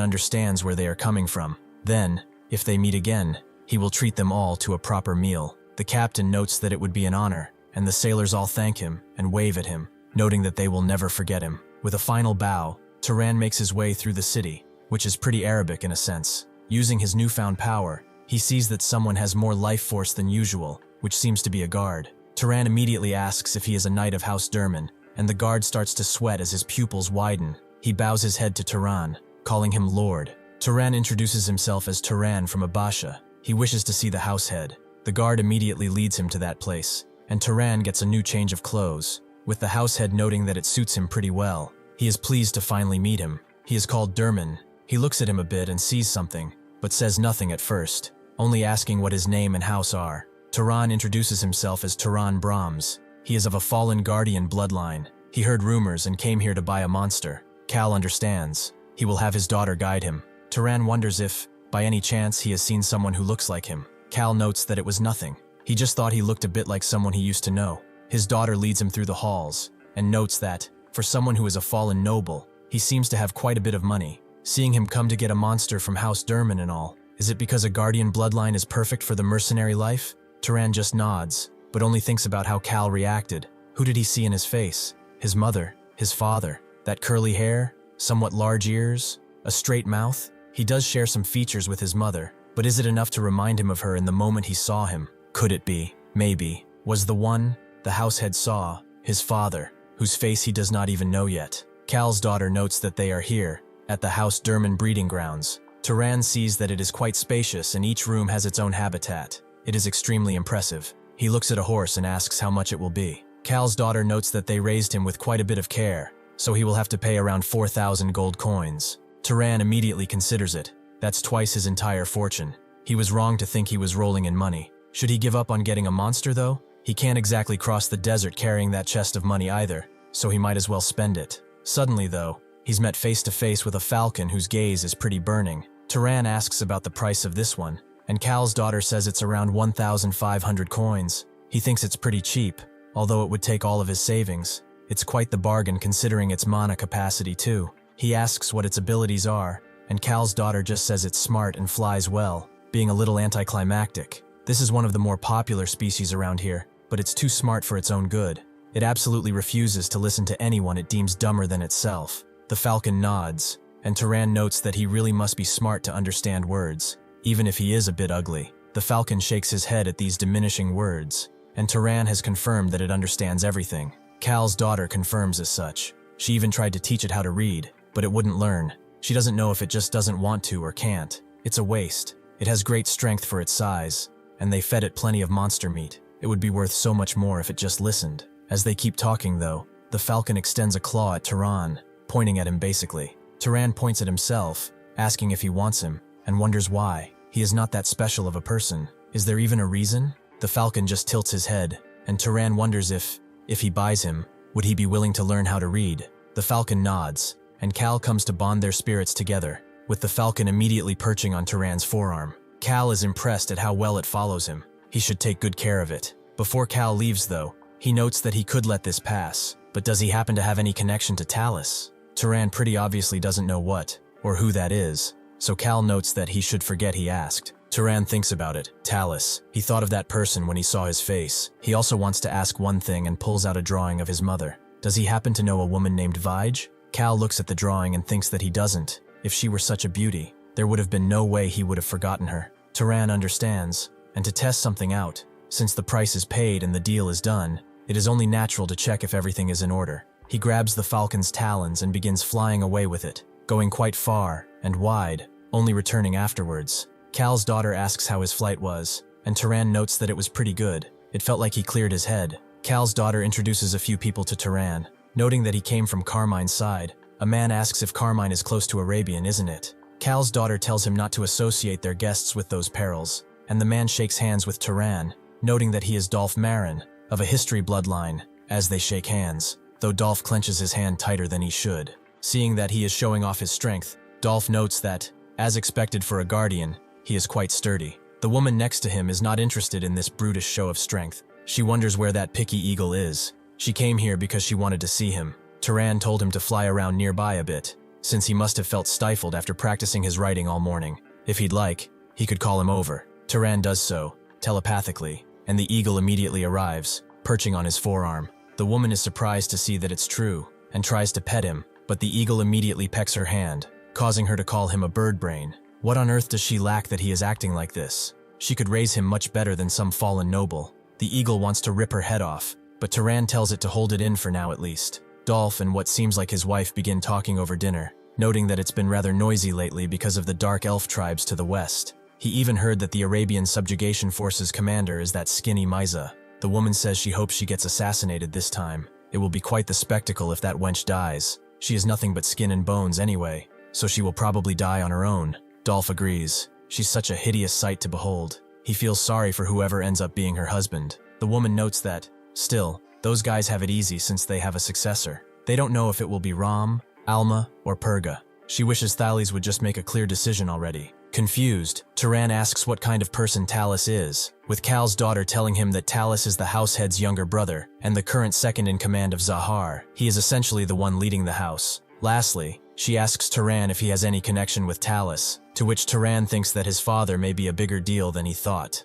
understands where they are coming from. Then, if they meet again, he will treat them all to a proper meal. The captain notes that it would be an honor, and the sailors all thank him and wave at him, noting that they will never forget him. With a final bow, Turan makes his way through the city, which is pretty Arabic in a sense. Using his newfound power, he sees that someone has more life force than usual, which seems to be a guard. Turan immediately asks if he is a knight of House Durman, and the guard starts to sweat as his pupils widen. He bows his head to Turan, calling him Lord. Turan introduces himself as Turan from Abasha. He wishes to see the house head. The guard immediately leads him to that place, and Turan gets a new change of clothes, with the house head noting that it suits him pretty well. He is pleased to finally meet him. He is called Durman. He looks at him a bit and sees something, but says nothing at first, only asking what his name and house are. Turan introduces himself as Turan Brahms. He is of a fallen guardian bloodline. He heard rumors and came here to buy a monster. Cal understands. He will have his daughter guide him. Turan wonders if, by any chance, he has seen someone who looks like him. Cal notes that it was nothing. He just thought he looked a bit like someone he used to know. His daughter leads him through the halls, and notes that, for someone who is a fallen noble, he seems to have quite a bit of money. Seeing him come to get a monster from House Durman and all, is it because a guardian bloodline is perfect for the mercenary life? Turan just nods, but only thinks about how Cal reacted. Who did he see in his face? His mother, his father, that curly hair, somewhat large ears, a straight mouth? He does share some features with his mother, but is it enough to remind him of her in the moment he saw him? Could it be, maybe, was the one the househead saw, his father, whose face he does not even know yet? Cal's daughter notes that they are here, at the House Durman breeding grounds. Turan sees that it is quite spacious and each room has its own habitat. It is extremely impressive. He looks at a horse and asks how much it will be. Cal's daughter notes that they raised him with quite a bit of care, so he will have to pay around 4,000 gold coins. Turan immediately considers it. That's twice his entire fortune. He was wrong to think he was rolling in money. Should he give up on getting a monster though? He can't exactly cross the desert carrying that chest of money either, so he might as well spend it. Suddenly though, he's met face to face with a falcon whose gaze is pretty burning. Turan asks about the price of this one, and Cal's daughter says it's around 1,500 coins. He thinks it's pretty cheap, although it would take all of his savings. It's quite the bargain considering its mana capacity too. He asks what its abilities are, and Cal's daughter just says it's smart and flies well, being a little anticlimactic. This is one of the more popular species around here, but it's too smart for its own good. It absolutely refuses to listen to anyone it deems dumber than itself. The falcon nods, and Turan notes that he really must be smart to understand words, even if he is a bit ugly. The falcon shakes his head at these diminishing words, and Turan has confirmed that it understands everything. Cal's daughter confirms as such. She even tried to teach it how to read, but it wouldn't learn. She doesn't know if it just doesn't want to or can't. It's a waste. It has great strength for its size, and they fed it plenty of monster meat. It would be worth so much more if it just listened. As they keep talking though, the falcon extends a claw at Turan, pointing at him basically. Turan points at himself, asking if he wants him, and wonders why. He is not that special of a person. Is there even a reason? The falcon just tilts his head, and Turan wonders if he buys him, would he be willing to learn how to read? The falcon nods, and Cal comes to bond their spirits together, with the falcon immediately perching on Turan's forearm. Cal is impressed at how well it follows him. He should take good care of it. Before Cal leaves though, he notes that he could let this pass, but does he happen to have any connection to Talus? Turan pretty obviously doesn't know what, or who that is, so Cal notes that he should forget he asked. Turan thinks about it. Talus. He thought of that person when he saw his face. He also wants to ask one thing and pulls out a drawing of his mother. Does he happen to know a woman named Vige? Cal looks at the drawing and thinks that he doesn't. If she were such a beauty, there would have been no way he would have forgotten her. Turan understands, and to test something out, since the price is paid and the deal is done, it is only natural to check if everything is in order. He grabs the falcon's talons and begins flying away with it, going quite far and wide, only returning afterwards. Cal's daughter asks how his flight was, and Turan notes that it was pretty good. It felt like he cleared his head. Cal's daughter introduces a few people to Turan, noting that he came from Carmine's side. A man asks if Carmine is close to Arabian, isn't it? Cal's daughter tells him not to associate their guests with those perils, and the man shakes hands with Turan, noting that he is Dolph Marin, of a history bloodline, as they shake hands, though Dolph clenches his hand tighter than he should. Seeing that he is showing off his strength, Dolph notes that, as expected for a guardian, he is quite sturdy. The woman next to him is not interested in this brutish show of strength. She wonders where that picky eagle is. She came here because she wanted to see him. Turan told him to fly around nearby a bit, since he must have felt stifled after practicing his writing all morning. If he'd like, he could call him over. Turan does so, telepathically, and the eagle immediately arrives, perching on his forearm. The woman is surprised to see that it's true, and tries to pet him, but the eagle immediately pecks her hand, causing her to call him a bird brain. What on earth does she lack that he is acting like this? She could raise him much better than some fallen noble. The eagle wants to rip her head off, but Turan tells it to hold it in for now at least. Dolph and what seems like his wife begin talking over dinner, noting that it's been rather noisy lately because of the dark elf tribes to the west. He even heard that the Arabian subjugation forces commander is that skinny Miza. The woman says she hopes she gets assassinated this time. It will be quite the spectacle if that wench dies. She is nothing but skin and bones anyway, so she will probably die on her own. Dolph agrees. She's such a hideous sight to behold. He feels sorry for whoever ends up being her husband. The woman notes that, still, those guys have it easy since they have a successor. They don't know if it will be Ram, Alma, or Purga. She wishes Thales would just make a clear decision already. Confused, Turan asks what kind of person Talus is, with Cal's daughter telling him that Talus is the househead's younger brother and the current second in command of Zahar. He is essentially the one leading the house. Lastly, she asks Turan if he has any connection with Talus, to which Turan thinks that his father may be a bigger deal than he thought.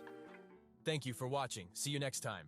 Thank you for watching. See you next time.